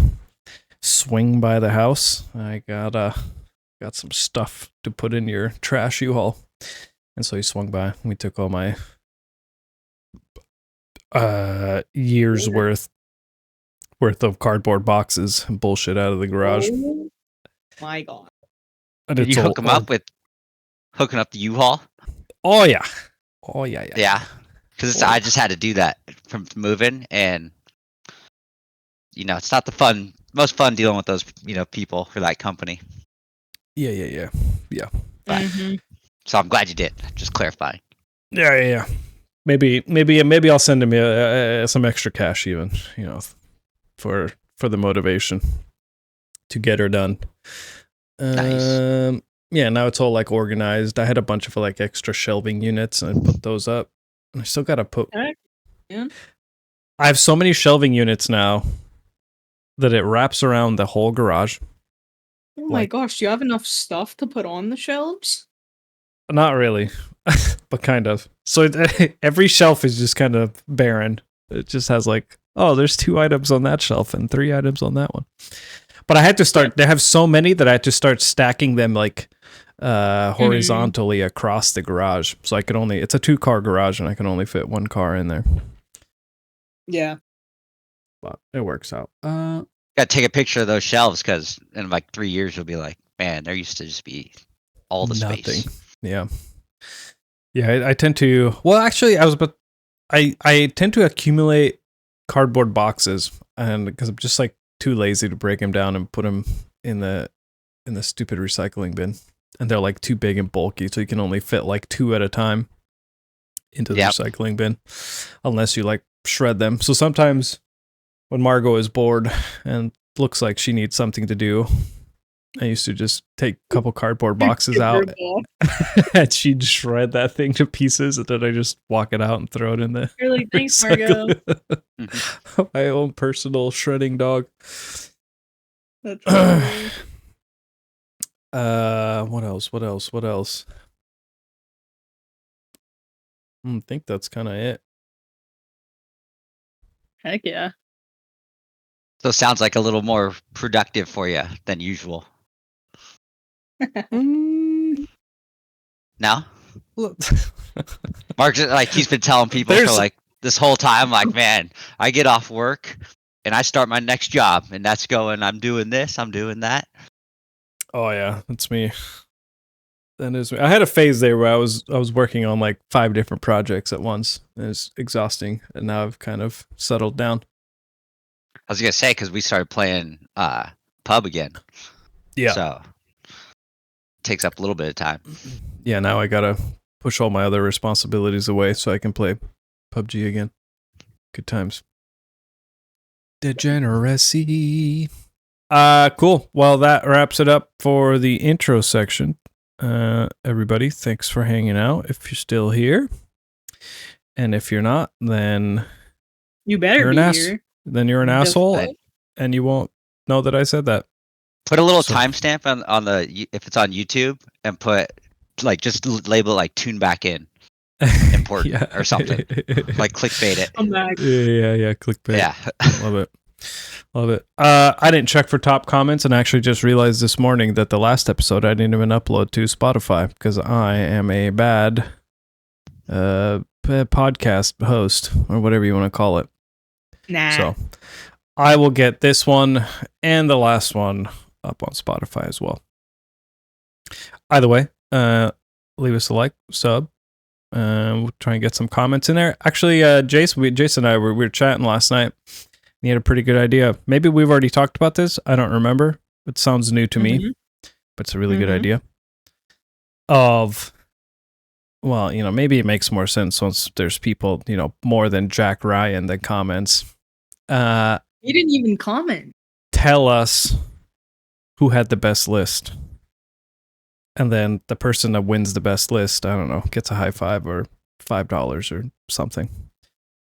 [SPEAKER 2] swing by the house? I got some stuff to put in your trash U-Haul." And so he swung by. We took all my years worth of cardboard boxes and bullshit out of the garage.
[SPEAKER 4] Oh my god.
[SPEAKER 2] And
[SPEAKER 3] Did
[SPEAKER 2] it's
[SPEAKER 3] you hook
[SPEAKER 2] all-
[SPEAKER 3] him up with hooking up the U-Haul?
[SPEAKER 2] Oh yeah.
[SPEAKER 3] Yeah. Because I just had to do that from moving, and it's not the most fun dealing with those people for that company.
[SPEAKER 2] Yeah.
[SPEAKER 4] Mm-hmm.
[SPEAKER 3] So I'm glad you did. Just clarifying.
[SPEAKER 2] Yeah. Maybe I'll send him some extra cash even, for the motivation to get her done.
[SPEAKER 3] Nice.
[SPEAKER 2] Yeah, now it's all like organized. I had a bunch of like extra shelving units and I put those up. And I still gotta put.
[SPEAKER 4] Yeah.
[SPEAKER 2] I have so many shelving units now that it wraps around the whole garage.
[SPEAKER 4] Oh my
[SPEAKER 2] Like-
[SPEAKER 4] gosh, do you have enough stuff to put on the shelves?
[SPEAKER 2] Not really, but kind of. So every shelf is just kind of barren. It just has like, oh, there's 2 items on that shelf and 3 items on that one. But I had to start. They have so many that I had to start stacking them like horizontally across the garage. So I could only. It's a 2-car garage, and I can only fit 1 car in there.
[SPEAKER 4] Yeah.
[SPEAKER 2] But it works out.
[SPEAKER 3] Got to take a picture of those shelves because in like 3 years you'll be like, man, there used to just be all the space.
[SPEAKER 2] Yeah. I tend to. Well, actually, I tend to accumulate cardboard boxes, and because I'm just like too lazy to break them down and put them in the stupid recycling bin, and they're like too big and bulky, so you can only fit like 2 at a time into the recycling bin, unless you like shred them. So sometimes when Margot is bored and looks like she needs something to do, I used to just take a couple cardboard boxes out and she'd shred that thing to pieces, and then I just walk it out and throw it in the
[SPEAKER 4] You're like, thanks, Margo.
[SPEAKER 2] My own personal shredding dog.
[SPEAKER 4] That's funny.
[SPEAKER 2] What else? I think that's kind of it.
[SPEAKER 4] Heck yeah.
[SPEAKER 3] So it sounds like a little more productive for you than usual. No?
[SPEAKER 2] Look.
[SPEAKER 3] Mark's like he's been telling people for like this whole time, like, man, I get off work and I start my next job, and that's going. I'm doing this. I'm doing that.
[SPEAKER 2] Oh yeah, that's me. That is me. I had a phase there where I was working on like 5 different projects at once. It was exhausting, and now I've kind of settled down.
[SPEAKER 3] I was gonna say because we started playing pub again.
[SPEAKER 2] Yeah.
[SPEAKER 3] So it takes up a little bit of time.
[SPEAKER 2] Yeah, now I gotta push all my other responsibilities away so I can play PUBG again. Good times. Degeneracy. Cool. Well, that wraps it up for the intro section. Everybody, thanks for hanging out. If you're still here, and if you're not, then
[SPEAKER 4] You better
[SPEAKER 2] you're
[SPEAKER 4] be
[SPEAKER 2] an
[SPEAKER 4] here.
[SPEAKER 2] then you're an
[SPEAKER 4] Just
[SPEAKER 2] asshole,
[SPEAKER 4] like-
[SPEAKER 2] and you won't know that I said that.
[SPEAKER 3] Put a little
[SPEAKER 2] So-
[SPEAKER 3] timestamp on the if it's on YouTube, and put like just label it like tune back in important or something. Like clickbait it.
[SPEAKER 4] I'm back.
[SPEAKER 2] Yeah. Clickbait.
[SPEAKER 3] Yeah.
[SPEAKER 2] Love it. I didn't check for top comments, and actually just realized this morning that the last episode I didn't even upload to Spotify because I am a bad podcast host, or whatever you want to call it.
[SPEAKER 4] Nah.
[SPEAKER 2] So I will get this one and the last one up on Spotify as well. Either way, leave us a like, sub. We'll try and get some comments in there. Actually, Jason and I we were chatting last night. He had a pretty good idea. Maybe we've already talked about this. I don't remember. It sounds new to me, but it's a really good idea. Well, maybe it makes more sense once there's people, more than Jack Ryan that comments.
[SPEAKER 4] He didn't even comment.
[SPEAKER 2] Tell us who had the best list. And then the person that wins the best list, I don't know, gets a high five or $5 or something.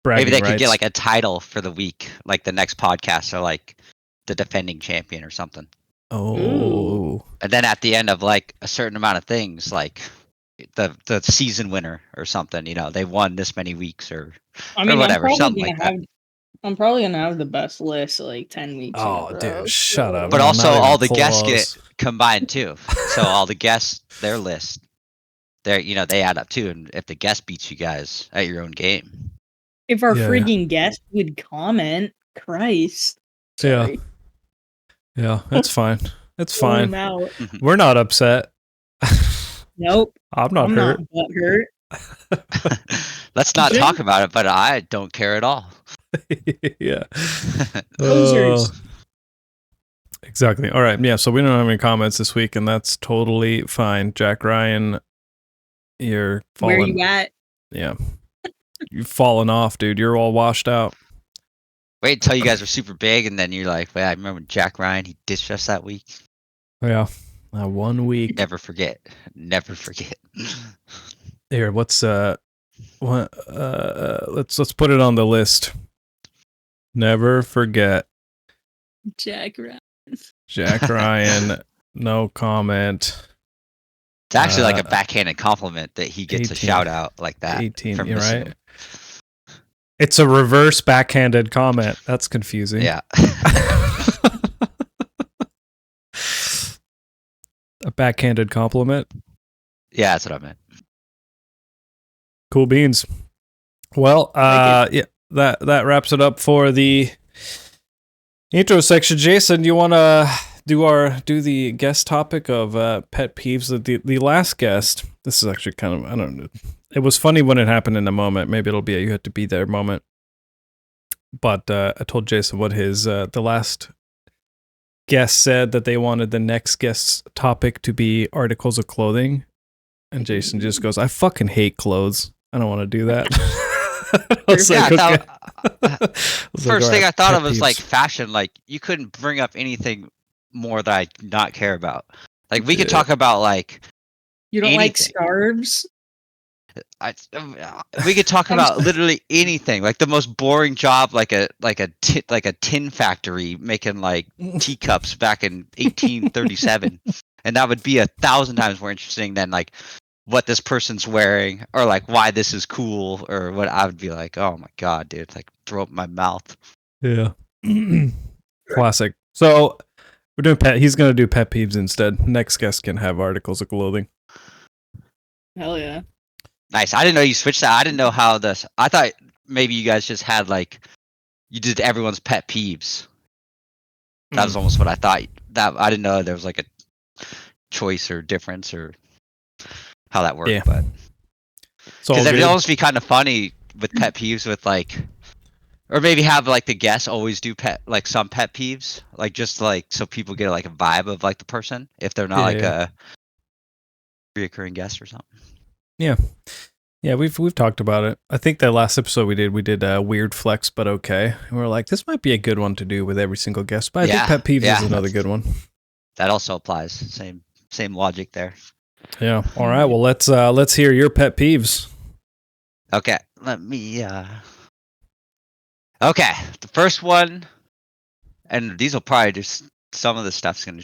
[SPEAKER 2] Bragging
[SPEAKER 3] Maybe they could
[SPEAKER 2] rights.
[SPEAKER 3] get like a title for the week, like the next podcast, or like the defending champion or something.
[SPEAKER 2] Oh.
[SPEAKER 3] And then at the end of like a certain amount of things, like the season winner or something, they won this many weeks or whatever, something like that.
[SPEAKER 4] I'm probably gonna have the best list like 10 weeks. in a
[SPEAKER 2] Oh,
[SPEAKER 4] row,
[SPEAKER 2] dude, shut up.
[SPEAKER 3] But
[SPEAKER 2] No,
[SPEAKER 3] also
[SPEAKER 2] not even
[SPEAKER 3] all the guests
[SPEAKER 2] close.
[SPEAKER 3] get combined too. So all the guests, their list, they add up too. And if the guest beats you guys at your own game.
[SPEAKER 4] If our
[SPEAKER 2] Yeah.
[SPEAKER 4] frigging guest would comment, Christ.
[SPEAKER 2] Yeah.
[SPEAKER 4] Sorry.
[SPEAKER 2] Yeah, that's fine. It's
[SPEAKER 4] Throwing him
[SPEAKER 2] fine.
[SPEAKER 4] out.
[SPEAKER 2] We're not upset.
[SPEAKER 4] Nope.
[SPEAKER 2] I'm not
[SPEAKER 4] I'm
[SPEAKER 2] hurt.
[SPEAKER 4] not butthurt.
[SPEAKER 3] Let's not
[SPEAKER 4] Jim-
[SPEAKER 3] talk about it, but I don't care at all.
[SPEAKER 2] Yeah.
[SPEAKER 4] Posers.
[SPEAKER 2] Exactly. All right. Yeah. So we don't have any comments this week, and that's totally fine. Jack Ryan, you're falling.
[SPEAKER 4] Where you at?
[SPEAKER 2] Yeah. You've fallen off, dude. You're all washed out.
[SPEAKER 3] Wait until you guys are super big, and then you're like, "Wait, I remember Jack Ryan. He ditched us that week.
[SPEAKER 2] Yeah. 1 week.
[SPEAKER 3] Never forget. Never forget."
[SPEAKER 2] Here, let's put it on the list. Never forget
[SPEAKER 4] Jack Ryan.
[SPEAKER 2] Jack Ryan. No comment.
[SPEAKER 3] It's actually like a
[SPEAKER 2] Uh,
[SPEAKER 3] backhanded compliment that he gets
[SPEAKER 2] 18.
[SPEAKER 3] a shout out like that.
[SPEAKER 2] 18.
[SPEAKER 3] from
[SPEAKER 2] You're
[SPEAKER 3] missing
[SPEAKER 2] right. It's a reverse backhanded comment. That's confusing.
[SPEAKER 3] him. Yeah.
[SPEAKER 2] A backhanded compliment.
[SPEAKER 3] Yeah, that's what I meant.
[SPEAKER 2] Cool beans. Well, yeah, that wraps it up for the intro section. Jason, do you want to do the guest topic of pet peeves? The last guest. This is actually kind of, I don't know. It was funny when it happened in the moment. Maybe it'll be a you had to be there moment. But I told Jason what his the last guest said that they wanted the next guest's topic to be articles of clothing, and Jason just goes, "I fucking hate clothes. I don't want to do that." I was
[SPEAKER 3] Yeah,
[SPEAKER 2] like,
[SPEAKER 3] I
[SPEAKER 2] okay.
[SPEAKER 3] thought-
[SPEAKER 2] I was like,
[SPEAKER 3] First
[SPEAKER 2] all
[SPEAKER 3] thing
[SPEAKER 2] right,
[SPEAKER 3] I thought
[SPEAKER 2] pet
[SPEAKER 3] of was
[SPEAKER 2] peeves.
[SPEAKER 3] like fashion. Like you couldn't bring up anything more that I do not care about. Like we could
[SPEAKER 2] Yeah.
[SPEAKER 3] talk about like
[SPEAKER 4] You don't like
[SPEAKER 3] Anything.
[SPEAKER 4] scarves?
[SPEAKER 3] we could talk
[SPEAKER 4] I'm
[SPEAKER 3] about literally anything. Like the most boring job, like a tin factory making like teacups back in 1837, and that would be 1,000 times more interesting than like what this person's wearing or like why this is cool or what, I would be like, oh my god, dude, like throw up my mouth.
[SPEAKER 2] Yeah. Classic. So we're doing pet. He's gonna do pet peeves instead. Next guest can have articles of clothing.
[SPEAKER 4] Hell yeah.
[SPEAKER 3] Nice. I didn't know you switched that. I didn't know how this. I thought maybe you guys just had like you did everyone's pet peeves. That was almost what I thought. That I didn't know there was like a choice or difference or how that worked.
[SPEAKER 2] Yeah.
[SPEAKER 3] But
[SPEAKER 2] It's all
[SPEAKER 3] because it'd
[SPEAKER 2] good.
[SPEAKER 3] almost be kind of funny with pet peeves with like, or maybe have like the guests always do some pet peeves, like just like so people get like a vibe of like the person if they're not a reoccurring guest or something.
[SPEAKER 2] Yeah, we've talked about it. I think the last episode we did weird flex, but okay. And we're like, this might be a good one to do with every single guest. But I think pet peeves is another good one.
[SPEAKER 3] That also applies. Same logic there.
[SPEAKER 2] Yeah. All right. Well, let's hear your pet peeves.
[SPEAKER 3] Okay, let me. Okay, the first one, and these will probably just some of the stuff's gonna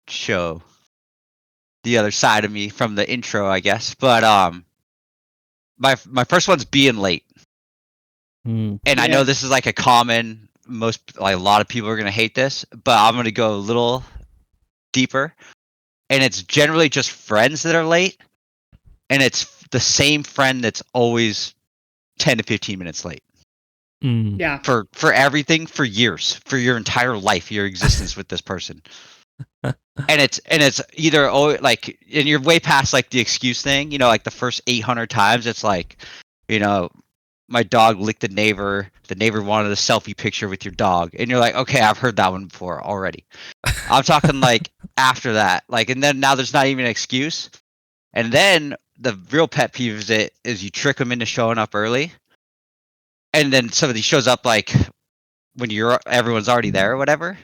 [SPEAKER 3] show the other side of me from the intro, I guess. But my first one's being late. And I know this is like a common, a lot of people are gonna hate this, but I'm gonna go a little deeper. And it's generally just friends that are late, and it's the same friend that's always 10 to 15 minutes late.
[SPEAKER 4] Yeah.
[SPEAKER 3] For everything, for years, for your entire life, your existence with this person. And it's either like, and you're way past like the excuse thing, you know, like the first 800 times it's like, you know, my dog licked the neighbor wanted a selfie picture with your dog, and you're like, okay, I've heard that one before already. I'm talking like after that, like, and then now there's not even an excuse. And then the real pet peeve is you trick them into showing up early, and then somebody shows up like when everyone's already there or whatever,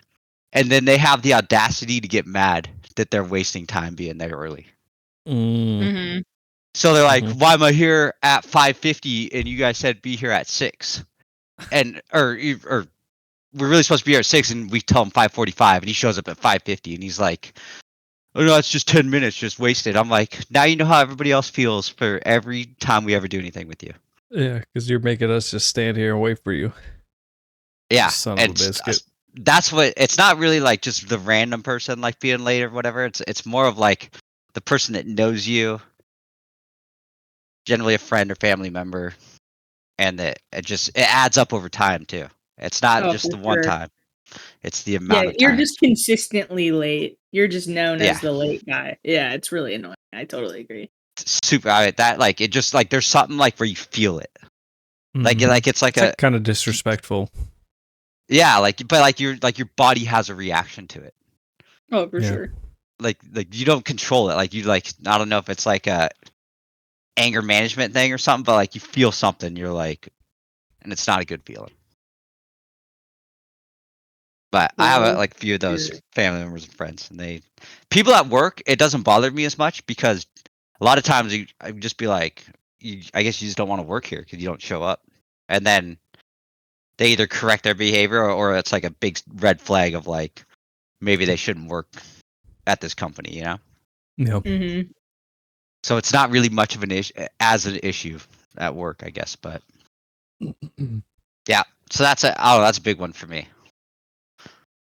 [SPEAKER 3] and then they have the audacity to get mad that they're wasting time being there early.
[SPEAKER 4] Mm-hmm.
[SPEAKER 3] So they're like, why am I here at 5:50 and you guys said be here at 6? And or we're really supposed to be here at 6, and we tell him 5:45, and he shows up at 5:50 and he's like, oh no, it's just 10 minutes just wasted. I'm like, now you know how everybody else feels for every time we ever do anything with you.
[SPEAKER 2] Yeah, because you're making us just stand here and wait for you.
[SPEAKER 3] Yeah,
[SPEAKER 2] Son of a biscuit.
[SPEAKER 3] That's what it's not really like just the random person like being late or whatever. It's more of like the person that knows you, generally a friend or family member, and that it adds up over time too. It's not just the one time; it's the amount of time.
[SPEAKER 4] You're just consistently late. You're just known as the late guy. Yeah, it's really annoying. I totally agree.
[SPEAKER 3] It's super. That like it just like there's something like where you feel it, like it's like
[SPEAKER 2] kind of disrespectful.
[SPEAKER 3] Yeah, but your body has a reaction to it.
[SPEAKER 4] Oh, for sure.
[SPEAKER 3] Like you don't control it. Like you I don't know if it's like a anger management thing or something, but like you feel something, you're like, and it's not a good feeling. But I have like a few of those family members and friends, and people at work, it doesn't bother me as much because a lot of times I would just be like, I guess you just don't want to work here because you don't show up, and then they either correct their behavior or it's like a big red flag of like maybe they shouldn't work at this company, you know?
[SPEAKER 2] Yep.
[SPEAKER 4] Mm-hmm.
[SPEAKER 3] So it's not really much of an issue at work, I guess. But yeah, so that's a big one for me.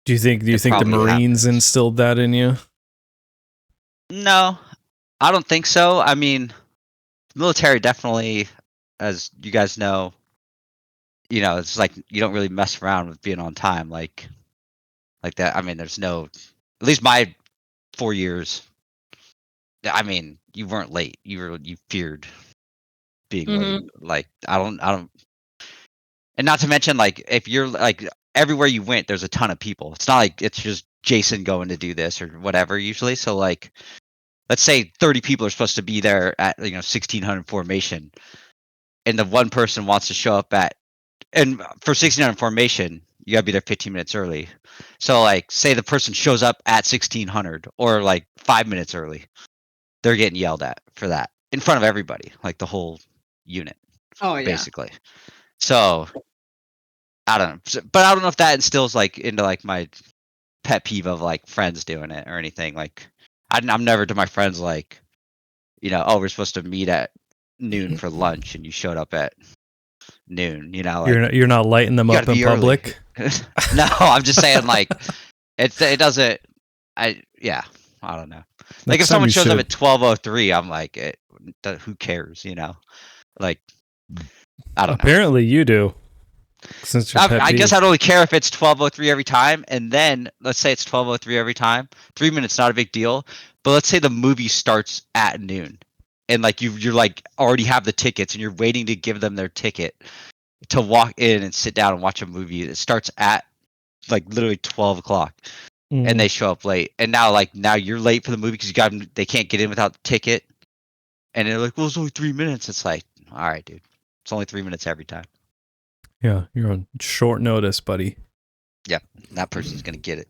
[SPEAKER 2] Do you think the Marines instilled that in you?
[SPEAKER 3] No, I don't think so. I mean, military definitely, as you guys know, you know, it's like you don't really mess around with being on time like that. I mean, there's no, at least my 4 years. I mean, you weren't late. You feared being late. Like I don't, and not to mention like if you're like everywhere you went, there's a ton of people. It's not like it's just Jason going to do this or whatever usually. So like, let's say 30 people are supposed to be there at 1600 formation, and the one person wants to show up and for 1600 formation, you gotta be there 15 minutes early. So like, say the person shows up at 1600 or like 5 minutes early, they're getting yelled at for that in front of everybody, like the whole unit.
[SPEAKER 4] Oh yeah,
[SPEAKER 3] basically. So I don't know, but I don't know if that instills like into like my pet peeve of like friends doing it or anything. Like I'm never to my friends like, oh, we're supposed to meet at noon for lunch, and you showed up at noon.
[SPEAKER 2] You're not lighting them
[SPEAKER 3] you
[SPEAKER 2] up
[SPEAKER 3] gotta
[SPEAKER 2] in
[SPEAKER 3] be early.
[SPEAKER 2] public.
[SPEAKER 3] No, I'm just saying, like, it doesn't. I don't know. Like,
[SPEAKER 2] Next
[SPEAKER 3] if
[SPEAKER 2] time
[SPEAKER 3] someone
[SPEAKER 2] you
[SPEAKER 3] shows up
[SPEAKER 2] should.
[SPEAKER 3] at 12:03, I'm like, who cares? Like, I don't know.
[SPEAKER 2] Apparently you do. Since your pet
[SPEAKER 3] I guess
[SPEAKER 2] peeve.
[SPEAKER 3] I'd only care if it's 12:03 every time, and then let's say it's 12:03 every time. 3 minutes, not a big deal. But let's say the movie starts at noon, and like you're like already have the tickets, and you're waiting to give them their ticket to walk in and sit down and watch a movie. It starts at like literally 12 o'clock,
[SPEAKER 2] Mhm.
[SPEAKER 3] and they show up late, and now you're late for the movie because they can't get in without the ticket, and they're like, well, it's only 3 minutes. It's like, all right, dude, it's only 3 minutes every time.
[SPEAKER 2] Yeah, you're on short notice, buddy.
[SPEAKER 3] That person's gonna get it.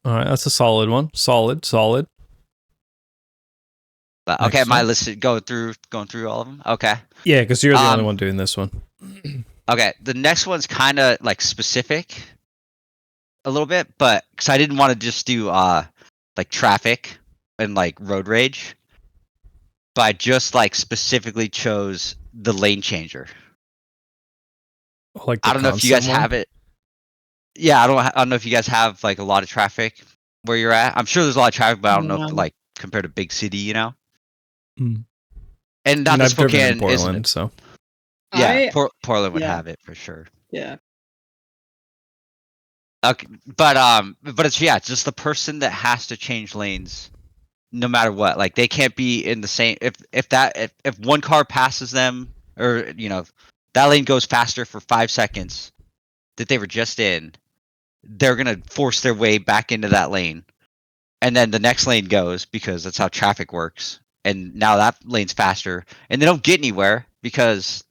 [SPEAKER 2] All right, that's a solid one. Solid.
[SPEAKER 3] But
[SPEAKER 2] Next
[SPEAKER 3] okay, my
[SPEAKER 2] one.
[SPEAKER 3] list going through all of them. Okay.
[SPEAKER 2] Yeah, because you're the only
[SPEAKER 3] Um,
[SPEAKER 2] one doing this one.
[SPEAKER 3] Okay, the next one's kind of like specific a little bit, but because I didn't want to just do like traffic and like road rage, but I just like specifically chose the lane changer.
[SPEAKER 2] Like the
[SPEAKER 3] I don't know if you guys
[SPEAKER 2] constant one?
[SPEAKER 3] have it. Yeah, I don't know if you guys have like a lot of traffic where you're at. I'm sure there's a lot of traffic, but I don't know if
[SPEAKER 4] No.
[SPEAKER 3] like compared to big city,
[SPEAKER 2] Mm.
[SPEAKER 3] And
[SPEAKER 2] I
[SPEAKER 3] not
[SPEAKER 2] mean,
[SPEAKER 3] that
[SPEAKER 2] I've driven in
[SPEAKER 3] Spokane isn't.
[SPEAKER 2] Portland, so
[SPEAKER 3] Yeah,
[SPEAKER 4] I
[SPEAKER 3] Portland would
[SPEAKER 4] yeah.
[SPEAKER 3] have it for sure.
[SPEAKER 4] yeah.
[SPEAKER 3] Okay, but it's it's just the person that has to change lanes, no matter what. Like they can't be in the same. If one car passes them, or that lane goes faster for 5 seconds that they were just in, they're gonna force their way back into that lane, and then the next lane goes because that's how traffic works. And now that lane's faster, and they don't get anywhere because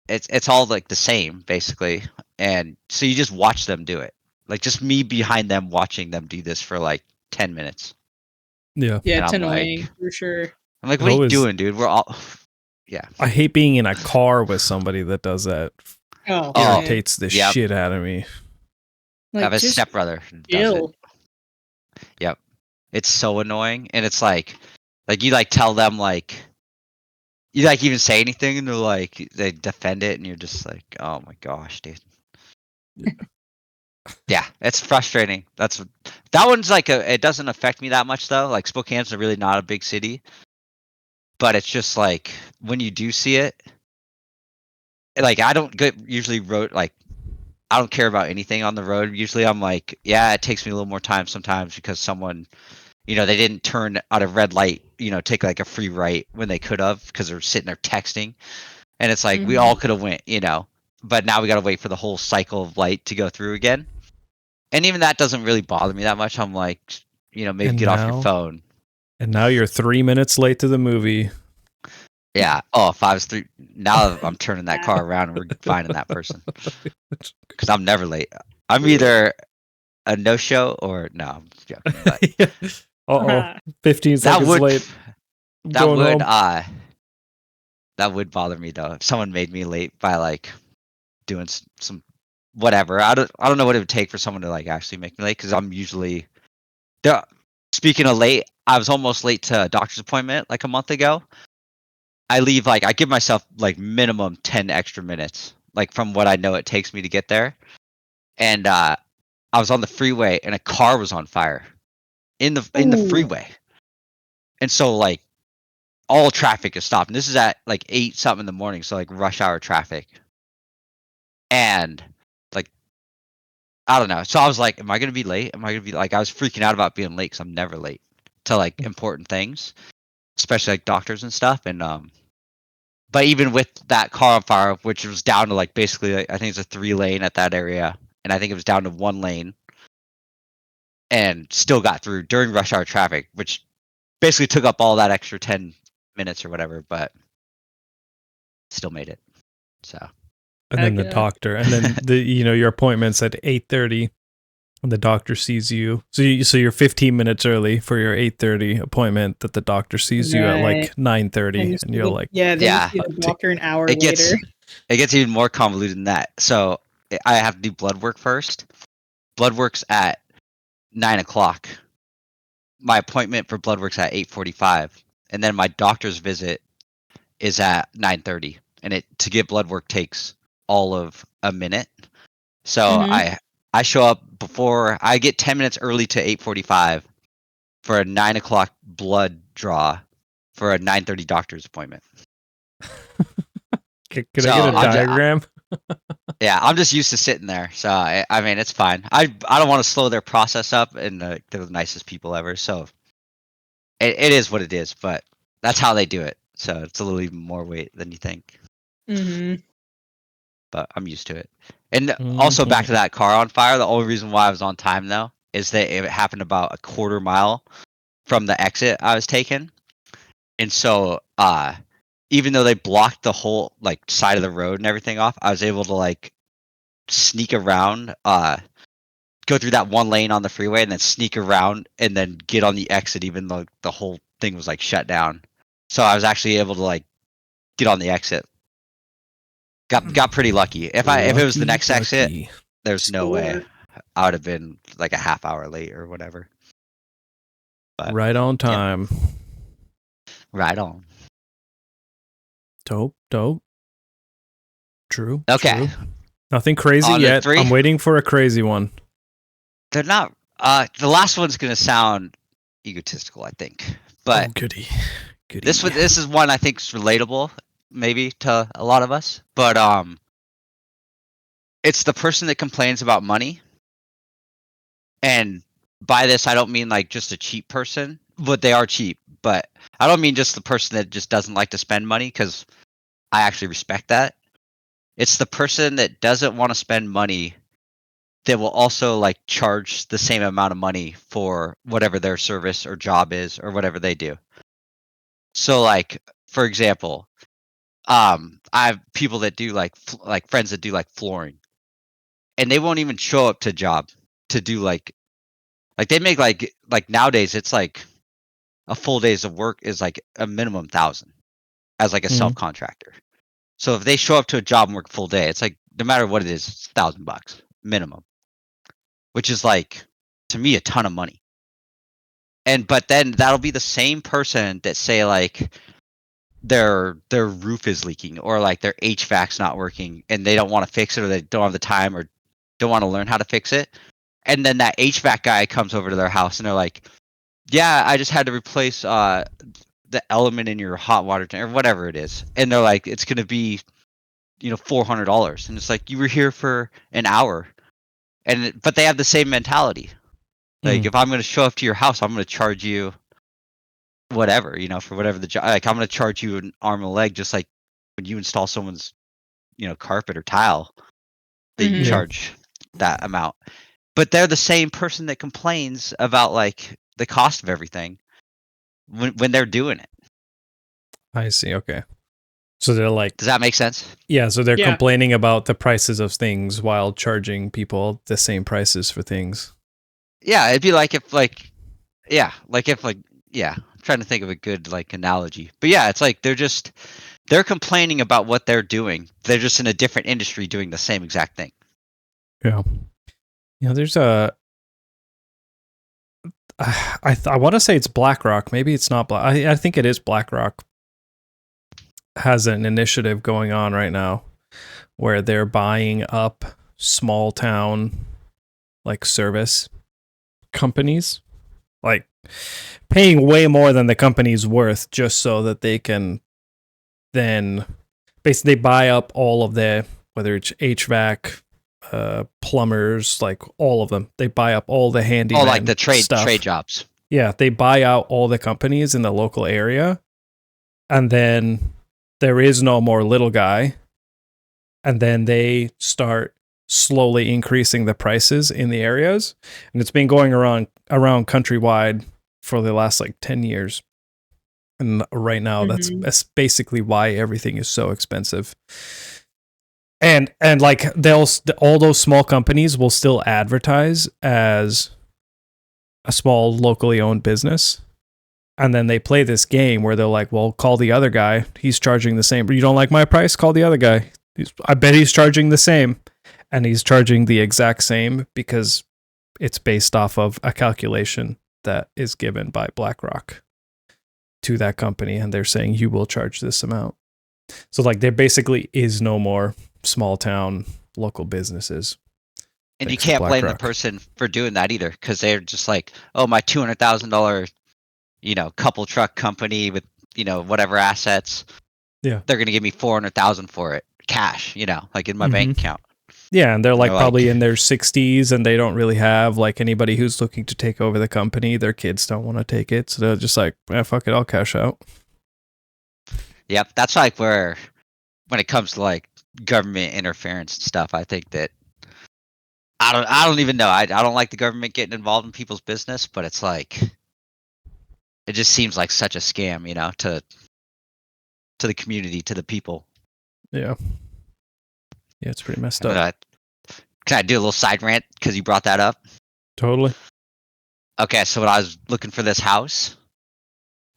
[SPEAKER 3] it's all like the same basically, and so you just watch them do it, like just me behind them watching them do this for like 10 minutes.
[SPEAKER 2] yeah.
[SPEAKER 4] Yeah,
[SPEAKER 3] And
[SPEAKER 4] it's
[SPEAKER 3] I'm
[SPEAKER 4] annoying
[SPEAKER 3] like-
[SPEAKER 4] for sure.
[SPEAKER 3] I'm like,
[SPEAKER 2] It
[SPEAKER 3] what are you
[SPEAKER 2] always-
[SPEAKER 3] doing, dude? We're all
[SPEAKER 2] I hate being in a car with somebody that does that.
[SPEAKER 4] Oh,
[SPEAKER 3] Oh,
[SPEAKER 2] Irritates the
[SPEAKER 3] yep.
[SPEAKER 2] shit out of me.
[SPEAKER 3] I have a
[SPEAKER 4] just
[SPEAKER 3] stepbrother who does it.
[SPEAKER 4] chill.
[SPEAKER 3] It's so annoying, and it's like you like tell them, like you like even say anything, and they're like they defend it, and you're just like, oh my gosh, dude. Yeah, it's frustrating. That one's like it doesn't affect me that much though. Like Spokane's really not a big city, but it's just like when you do see it, like I don't get usually road like I don't care about anything on the road. Usually I'm like, yeah, it takes me a little more time sometimes because someone, they didn't turn at a red light, take like a free right when they could have because they're sitting there texting. And it's like, we
[SPEAKER 4] Mhm.
[SPEAKER 3] all could have went, but now we got to wait for the whole cycle of light to go through again. And even that doesn't really bother me that much. I'm like, maybe
[SPEAKER 2] And
[SPEAKER 3] get off
[SPEAKER 2] now-
[SPEAKER 3] your phone.
[SPEAKER 2] And now you're 3 minutes late to the movie.
[SPEAKER 3] Yeah. Oh, if I was now I'm turning that car around and we're finding that person. Because I'm never late. I'm either a no-show or no. I'm joking. But
[SPEAKER 2] Uh-oh. 15
[SPEAKER 3] that
[SPEAKER 2] seconds
[SPEAKER 3] would
[SPEAKER 2] late. I'm
[SPEAKER 3] that
[SPEAKER 2] going
[SPEAKER 3] would
[SPEAKER 2] home.
[SPEAKER 3] that would bother me though. If someone made me late by like doing some whatever. I don't know what it would take for someone to like actually make me late because I'm usually there. Speaking of late, I was almost late to a doctor's appointment like a month ago. I leave I give myself like minimum 10 extra minutes, like from what I know it takes me to get there. And I was on the freeway and a car was on fire in the
[SPEAKER 4] Ooh.
[SPEAKER 3] freeway. And so like all traffic is stopped. And this is at like 8 something in the morning, so like rush hour traffic. And like I don't know. So I was like, am I going to be late? Am I going to be like I was freaking out about being late cuz I'm never late to like important things, especially like doctors and stuff. And but even with that car on fire, which was down to like basically like, I think it's a 3 lane at that area, and I think it was down to 1 lane, and still got through during rush hour traffic, which basically took up all that extra 10 minutes or whatever, but still made it. So
[SPEAKER 2] And then
[SPEAKER 4] Heck
[SPEAKER 2] the
[SPEAKER 4] yeah.
[SPEAKER 2] doctor. And then your appointment's at 8:30. And the doctor sees you. So you're 15 minutes early for your 8:30 appointment that the doctor sees you at like 9:30. And you're like,
[SPEAKER 4] then
[SPEAKER 3] Yeah.
[SPEAKER 4] you see the doctor an hour
[SPEAKER 3] it gets
[SPEAKER 4] later.
[SPEAKER 3] it gets even more convoluted than that. So I have to do blood work first. Blood work's at 9 o'clock. My appointment for blood work's at 8:45. and then my doctor's visit is at 9:30, and it to get blood work takes all of a minute. So
[SPEAKER 4] Mhm.
[SPEAKER 3] I show up before I get 10 minutes early to 8:45 for a 9 o'clock blood draw for a 9:30 doctor's appointment.
[SPEAKER 2] Could
[SPEAKER 3] So
[SPEAKER 2] I get a
[SPEAKER 3] I'm just,
[SPEAKER 2] diagram?
[SPEAKER 3] yeah, I'm just used to sitting there. So I mean, it's fine. I don't want to slow their process up, and they're the nicest people ever. So it is what it is. But that's how they do it. So it's a little even more weight than you think.
[SPEAKER 4] Mhm.
[SPEAKER 3] But I'm used to it. And also back to that car on fire. The only reason why I was on time though is that it happened about a quarter mile from the exit I was taking. And so even though they blocked the whole like side of the road and everything off, I was able to like sneak around, go through that one lane on the freeway and then sneak around and then get on the exit even though the whole thing was like shut down. So I was actually able to like get on the exit. Got pretty lucky. If it was the next exit, there's no way
[SPEAKER 4] Score.
[SPEAKER 3] I would have been like a half hour late or whatever. But
[SPEAKER 2] Right on time.
[SPEAKER 3] right on.
[SPEAKER 2] Dope. True.
[SPEAKER 3] Okay.
[SPEAKER 2] True. Nothing crazy
[SPEAKER 3] On to
[SPEAKER 2] yet.
[SPEAKER 3] 3.
[SPEAKER 2] I'm waiting for a crazy one.
[SPEAKER 3] They're not. The last one's gonna sound egotistical, I think. But
[SPEAKER 2] goody.
[SPEAKER 3] this is one I think is relatable, maybe to a lot of us. But it's the person that complains about money. And by this, I don't mean like just a cheap person, but they are cheap. But I don't mean just the person that just doesn't like to spend money, because I actually respect that. It's the person that doesn't want to spend money that will also like charge the same amount of money for whatever their service or job is or whatever they do. So like, for example, I have people that do like friends that do like flooring, and they won't even show up to job to do like they make like nowadays it's like a full days of work is like a minimum 1,000 as like a
[SPEAKER 2] Mhm.
[SPEAKER 3] subcontractor. So if they show up to a job and work full day, it's like no matter what it is, it's $1,000 minimum, which is like to me a ton of money. But then that'll be the same person that say like their roof is leaking or like their HVAC's not working and they don't want to fix it, or they don't have the time or don't want to learn how to fix it. And then that HVAC guy comes over to their house and they're like, yeah, I just had to replace the element in your hot water tank or whatever it is. And they're like, it's going to be, $400. And it's like, you were here for an hour. But they have the same mentality. Like, if I'm going to show up to your house, I'm going to charge you whatever, for whatever the job. Like, I'm going to charge you an arm and a leg, just like when you install someone's, carpet or tile, that you
[SPEAKER 4] Mhm.
[SPEAKER 3] charge that amount. But they're the same person that complains about like the cost of everything when they're doing it.
[SPEAKER 2] I see. Okay. So they're like,
[SPEAKER 3] Does that make sense?
[SPEAKER 2] yeah, so they're
[SPEAKER 4] Yeah.
[SPEAKER 2] complaining about the prices of things while charging people the same prices for things.
[SPEAKER 3] Yeah, it'd be like I'm trying to think of a good like analogy. But yeah, it's like they're complaining about what they're doing. They're just in a different industry doing the same exact thing.
[SPEAKER 2] Yeah. There's a I want to say it's BlackRock. Maybe it's not Black. I think it is BlackRock. Has an initiative going on right now where they're buying up small town like service companies, like paying way more than the company's worth just so that they can then basically buy up all of the, whether it's HVAC, plumbers, like all of them. They buy up all the handyman
[SPEAKER 3] like the trade jobs.
[SPEAKER 2] Yeah, they buy out all the companies in the local area, and then there is no more little guy, and then they start slowly increasing the prices in the areas, and it's been going around countrywide for the last like 10 years. And right now that's basically why everything is so expensive. And like all those small companies will still advertise as a small locally owned business. And then they play this game where they're like, well, call the other guy. He's charging the same. You don't like my price? Call the other guy. I bet he's charging the same. And he's charging the exact same because it's based off of a calculation that is given by BlackRock to that company, and they're saying you will charge this amount. So like there basically is no more small town local businesses.
[SPEAKER 3] And
[SPEAKER 2] Thanks,
[SPEAKER 3] you can't blame the
[SPEAKER 2] BlackRock.
[SPEAKER 3] person for doing that either, because they're just like, oh, my $200,000, couple truck company with, whatever assets.
[SPEAKER 2] Yeah.
[SPEAKER 3] They're gonna give me $400,000 for it, cash, like in my bank account.
[SPEAKER 2] Yeah, and they're
[SPEAKER 3] And
[SPEAKER 2] like
[SPEAKER 3] they're
[SPEAKER 2] probably
[SPEAKER 3] like-
[SPEAKER 2] in their 60s, and they don't really have like anybody who's looking to take over the company. Their kids don't want to take it, so they're just like, fuck it, I'll cash out.
[SPEAKER 3] Yep, that's like where, when it comes to like government interference and stuff, I think that I don't even know. I don't like the government getting involved in people's business, but it's like it just seems like such a scam, to the community, to the people.
[SPEAKER 2] Yeah. Yeah, it's pretty messed
[SPEAKER 3] But,
[SPEAKER 2] up.
[SPEAKER 3] can I do a little side rant because you brought that up?
[SPEAKER 2] Totally.
[SPEAKER 3] Okay, so when I was looking for this house,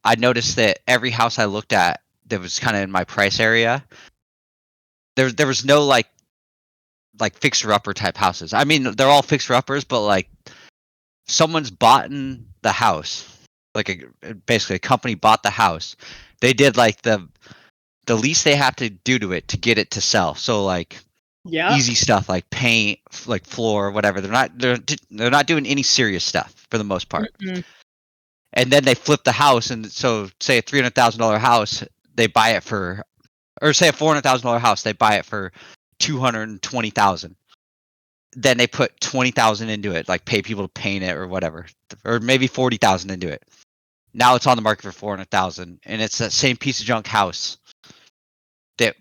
[SPEAKER 3] I noticed that every house I looked at that was kind of in my price area, there was no like fixer upper type houses. I mean, they're all fixer uppers, but like someone's bought in the house, like basically a company bought the house. They did like the least they have to do to it to get it to sell. So like
[SPEAKER 4] Yeah.
[SPEAKER 3] easy stuff like paint, like floor, whatever. They're not doing any serious stuff for the most part.
[SPEAKER 4] Mm-mm.
[SPEAKER 3] And then they flip the house, and so say a $300,000 house, they buy it for, or say a $400,000 house, they buy it for $220,000. Then they put $20,000 into it, like pay people to paint it or whatever, or maybe $40,000 into it. Now it's on the market for $400,000, and it's that same piece of junk house that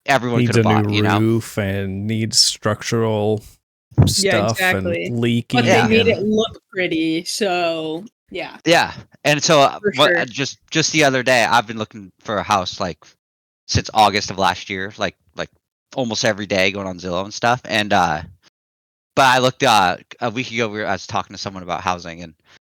[SPEAKER 3] everyone
[SPEAKER 2] Needs
[SPEAKER 3] could
[SPEAKER 2] a
[SPEAKER 3] have
[SPEAKER 2] new
[SPEAKER 3] bought.
[SPEAKER 2] roof and needs structural
[SPEAKER 4] Yeah,
[SPEAKER 2] stuff
[SPEAKER 4] exactly.
[SPEAKER 2] and leaking.
[SPEAKER 4] But
[SPEAKER 3] Yeah.
[SPEAKER 4] they made
[SPEAKER 2] and-
[SPEAKER 4] it look pretty, so yeah.
[SPEAKER 3] Yeah, and so
[SPEAKER 4] For sure.
[SPEAKER 3] just the other day, I've been looking for a house like since August of last year, like almost every day, going on Zillow and stuff. And but I looked a week ago. I was talking to someone about housing, and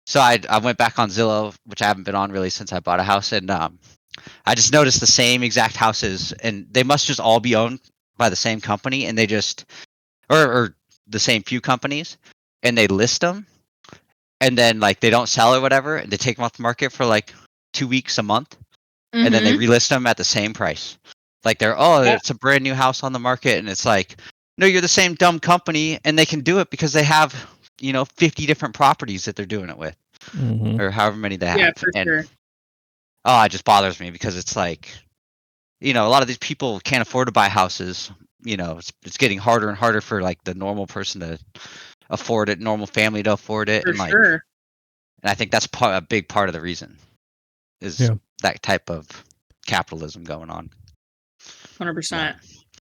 [SPEAKER 3] so I went back on Zillow, which I haven't been on really since I bought a house, and I just noticed the same exact houses, and they must just all be owned by the same company, and they just or the same few companies, and they list them, and then like they don't sell or whatever, and they take them off the market for like 2 weeks, a month, and then they
[SPEAKER 4] Mhm.
[SPEAKER 3] relist them at the same price. Like
[SPEAKER 4] Yeah.
[SPEAKER 3] it's a brand new house on the market, and it's like, no, you're the same dumb company, and they can do it because they have 50 different properties that they're doing it with,
[SPEAKER 2] Mhm.
[SPEAKER 3] or however many they have.
[SPEAKER 4] Yeah, for
[SPEAKER 3] And
[SPEAKER 4] sure.
[SPEAKER 3] oh, it just bothers me because it's like, a lot of these people can't afford to buy houses. It's getting harder and harder for like the normal person to afford it, normal family to afford it,
[SPEAKER 4] For
[SPEAKER 3] and like,
[SPEAKER 4] sure.
[SPEAKER 3] and I think that's a big part of the reason is
[SPEAKER 2] Yeah.
[SPEAKER 3] that type of capitalism going on.
[SPEAKER 4] 100%.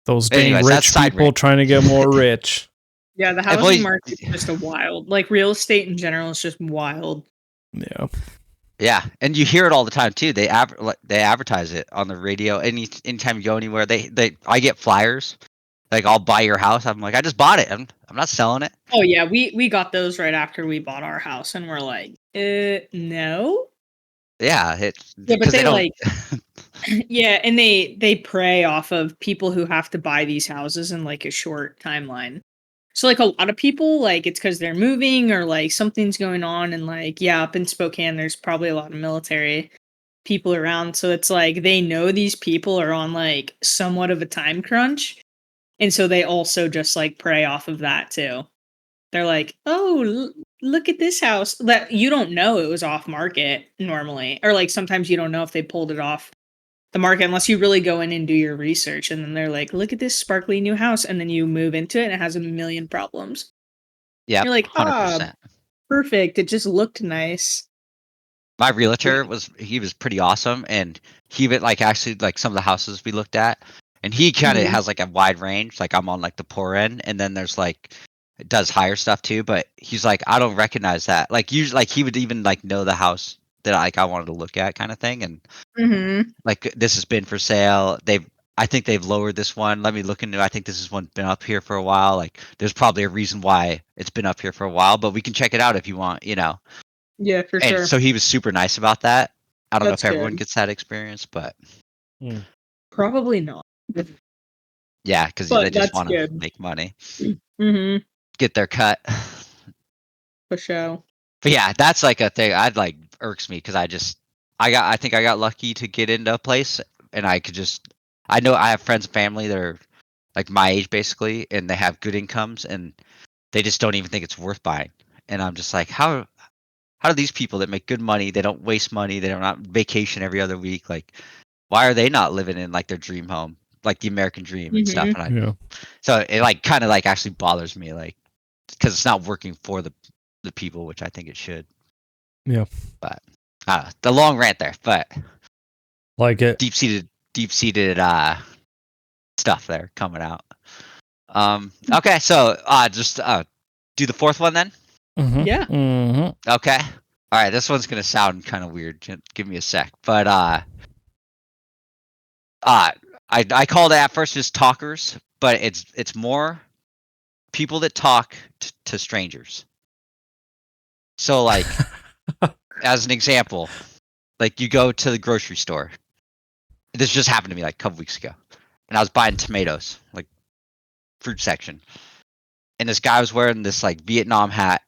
[SPEAKER 2] Those dang
[SPEAKER 3] Anyways, that's
[SPEAKER 2] rich
[SPEAKER 3] side
[SPEAKER 2] people
[SPEAKER 3] rant.
[SPEAKER 2] trying to get more rich.
[SPEAKER 4] Yeah, the
[SPEAKER 3] And
[SPEAKER 4] housing
[SPEAKER 3] boy-
[SPEAKER 4] market is just a wild. Like real estate in general is just wild.
[SPEAKER 2] Yeah.
[SPEAKER 3] Yeah, and you hear it all the time too. They advertise it on the radio. Anytime you go anywhere, I get flyers. Like, I'll buy your house. I'm like, I just bought it. I'm not selling it.
[SPEAKER 4] Oh yeah, we got those right after we bought our house, and we're like, no.
[SPEAKER 3] Yeah,
[SPEAKER 4] Yeah, but
[SPEAKER 3] because
[SPEAKER 4] they
[SPEAKER 3] don't.
[SPEAKER 4] like, yeah, and they prey off of people who have to buy these houses in like a short timeline. So like a lot of people, like it's because they're moving or like something's going on, and like yeah, up in Spokane, there's probably a lot of military people around, so it's like they know these people are on like somewhat of a time crunch, and so they also just like prey off of that too. They're like, oh, look at this house that you don't know it was off market normally, or like sometimes you don't know if they pulled it off the market unless you really go in and do your research, and then they're like, look at this sparkly new house, and then you move into it and it has a million problems.
[SPEAKER 3] Yeah,
[SPEAKER 4] You're like,
[SPEAKER 3] 100%.
[SPEAKER 4] perfect, it just looked nice.
[SPEAKER 3] My realtor was pretty awesome, and he would like actually like some of the houses we looked at, and he kind of
[SPEAKER 4] Mhm.
[SPEAKER 3] has like a wide range. Like, I'm on like the poor end, and then there's like it does higher stuff too. But he's like, I don't recognize that. Like, usually, like he would even like know the house that like I wanted to look at, kind of thing, and
[SPEAKER 4] Mm-hmm.
[SPEAKER 3] like, this has been for sale. I think they've lowered this one. Let me look into. I think this is one been up here for a while. Like, there's probably a reason why it's been up here for a while, but we can check it out if you want.
[SPEAKER 4] Yeah, for
[SPEAKER 3] And
[SPEAKER 4] sure.
[SPEAKER 3] so he was super nice about that. I don't
[SPEAKER 4] That's
[SPEAKER 3] know if everyone
[SPEAKER 4] good.
[SPEAKER 3] gets that experience, but
[SPEAKER 4] Probably not.
[SPEAKER 3] yeah, because
[SPEAKER 4] But
[SPEAKER 3] they just
[SPEAKER 4] that's
[SPEAKER 3] want to
[SPEAKER 4] good.
[SPEAKER 3] make money,
[SPEAKER 4] Mm-hmm.
[SPEAKER 3] get their cut.
[SPEAKER 4] For sure.
[SPEAKER 3] But yeah, that's like a thing. I'd like irks me because I think I got lucky to get into a place, and I know I have friends and family that are like my age basically, and they have good incomes, and they just don't even think it's worth buying. And I'm just like, how do these people that make good money, they don't waste money, they don't not vacation every other week, like why are they not living in like their dream home, like the American dream and stuff?
[SPEAKER 4] Mhm.
[SPEAKER 3] And
[SPEAKER 2] Yeah.
[SPEAKER 3] so it like kind of like actually bothers me, like because it's not working for the people, which I think it should.
[SPEAKER 2] Yeah.
[SPEAKER 3] But the long rant there, but
[SPEAKER 2] Like it.
[SPEAKER 3] deep seated stuff there coming out. Okay, so just do the fourth one then.
[SPEAKER 4] Yeah.
[SPEAKER 3] Okay. All right, this one's gonna sound kind of weird. Give me a sec. But I called it at first just talkers, but it's more people that talk to strangers. So like, as an example, like you go to the grocery store. This just happened to me like a couple weeks ago, and I was buying tomatoes, like fruit section, and this guy was wearing this like Vietnam hat.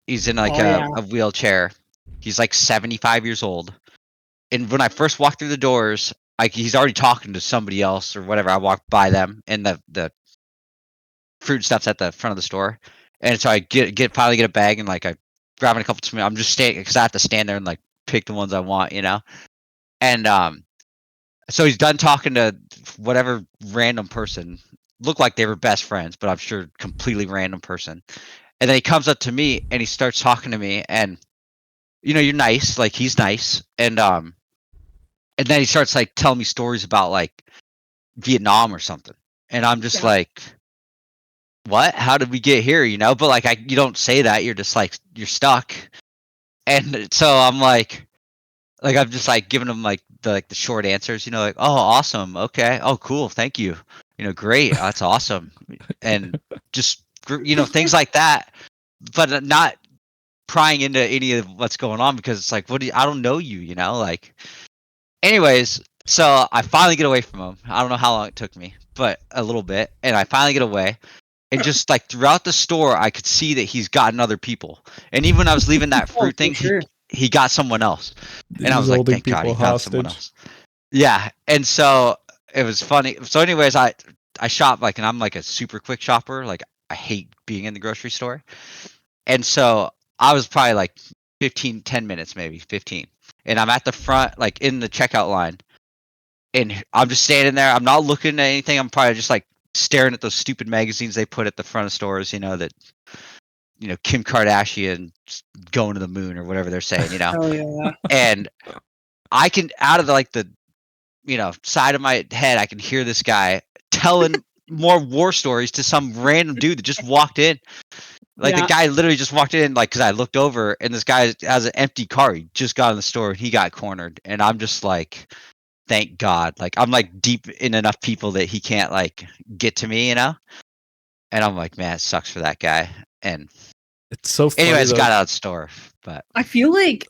[SPEAKER 3] He's in like
[SPEAKER 4] Oh, yeah.
[SPEAKER 3] a wheelchair. He's like 75 years old. And when I first walked through the doors, like he's already talking to somebody else or whatever. I walked by them, and the fruit stuff's at the front of the store. And so I finally get a bag, and like I grabbing a couple tomatoes. I'm just standing because I have to stand there and like pick the ones I want, you know. And so he's done talking to whatever random person. Looked like they were best friends, but I'm sure completely random person. And then he comes up to me and he starts talking to me, and you know, you're nice, like he's nice, and then he starts like telling me stories about like Vietnam or something, and I'm just
[SPEAKER 4] Yeah.
[SPEAKER 3] like, what? How did we get here? You know, but like you don't say that. You're just like you're stuck, and so I'm like I'm just like giving him like the short answers. You know, like oh awesome, okay, oh cool, thank you. You know, great, that's awesome, and just things like that, but not prying into any of what's going on because it's like I don't know you, you know, like anyways, so I finally get away from him. I don't know how long it took me, but a little bit, and I finally get away. And just like throughout the store, I could see that he's gotten other people. And even when I was leaving that
[SPEAKER 4] Oh,
[SPEAKER 3] fruit
[SPEAKER 4] for
[SPEAKER 3] thing,
[SPEAKER 4] sure.
[SPEAKER 3] he got someone else. And I
[SPEAKER 2] He's
[SPEAKER 3] was like,
[SPEAKER 2] holding
[SPEAKER 3] thank God he
[SPEAKER 2] people
[SPEAKER 3] found someone
[SPEAKER 2] hostage.
[SPEAKER 3] else. Yeah. And so it was funny. So anyways, I shop like, and I'm like a super quick shopper. Like I hate being in the grocery store. And so I was probably like 10 minutes, maybe 15. And I'm at the front, like in the checkout line. And I'm just standing there. I'm not looking at anything. I'm probably just like staring at those stupid magazines they put at the front of stores, you know, that, you know, Kim Kardashian going to the moon or whatever they're saying, you know.
[SPEAKER 4] Oh yeah.
[SPEAKER 3] And I can, out of the you know, side of my head, I can hear this guy telling more war stories to some random dude that just walked in. Like the
[SPEAKER 4] Yeah.
[SPEAKER 3] guy literally just walked in, like, because I looked over and this guy has an empty car. He just got in the store and he got cornered. And I'm just like, thank God. Like, I'm like deep in enough people that he can't like get to me, you know? And I'm like, man, it sucks for that guy. And
[SPEAKER 2] It's so funny
[SPEAKER 3] anyways,
[SPEAKER 2] though.
[SPEAKER 3] got out of the store. But
[SPEAKER 4] I feel like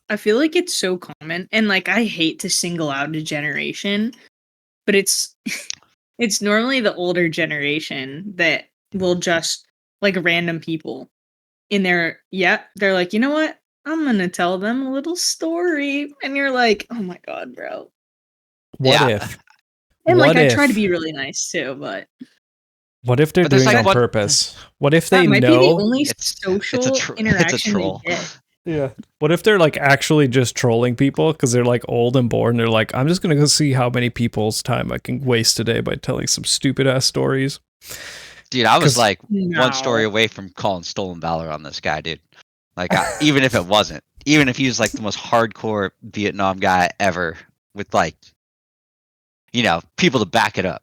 [SPEAKER 4] it's so common, and like I hate to single out a generation, but it's it's normally the older generation that will just like random people in their they're like, you know what? I'm gonna tell them a little story. And you're like, oh my god, bro.
[SPEAKER 2] What
[SPEAKER 3] yeah.
[SPEAKER 2] if?
[SPEAKER 4] And like
[SPEAKER 2] What
[SPEAKER 4] I try to
[SPEAKER 2] if?
[SPEAKER 4] be really nice too, but
[SPEAKER 2] What if they're
[SPEAKER 3] But there's
[SPEAKER 2] doing it
[SPEAKER 3] like
[SPEAKER 2] on
[SPEAKER 3] one.
[SPEAKER 2] purpose? What if they
[SPEAKER 4] that might be the
[SPEAKER 2] know?
[SPEAKER 4] only
[SPEAKER 3] It's
[SPEAKER 4] social
[SPEAKER 3] it's a
[SPEAKER 4] interaction they
[SPEAKER 3] troll.
[SPEAKER 4] get.
[SPEAKER 2] Yeah. What if they're like actually just trolling people because they're like old and bored and they're like, I'm just gonna go see how many people's time I can waste today by telling some stupid ass stories.
[SPEAKER 3] Dude, I was
[SPEAKER 2] 'Cause-
[SPEAKER 3] like one story
[SPEAKER 4] No.
[SPEAKER 3] away from calling stolen valor on this guy, dude. Like, even if it wasn't, even if he was like the most hardcore Vietnam guy ever, with like, you know, people to back it up,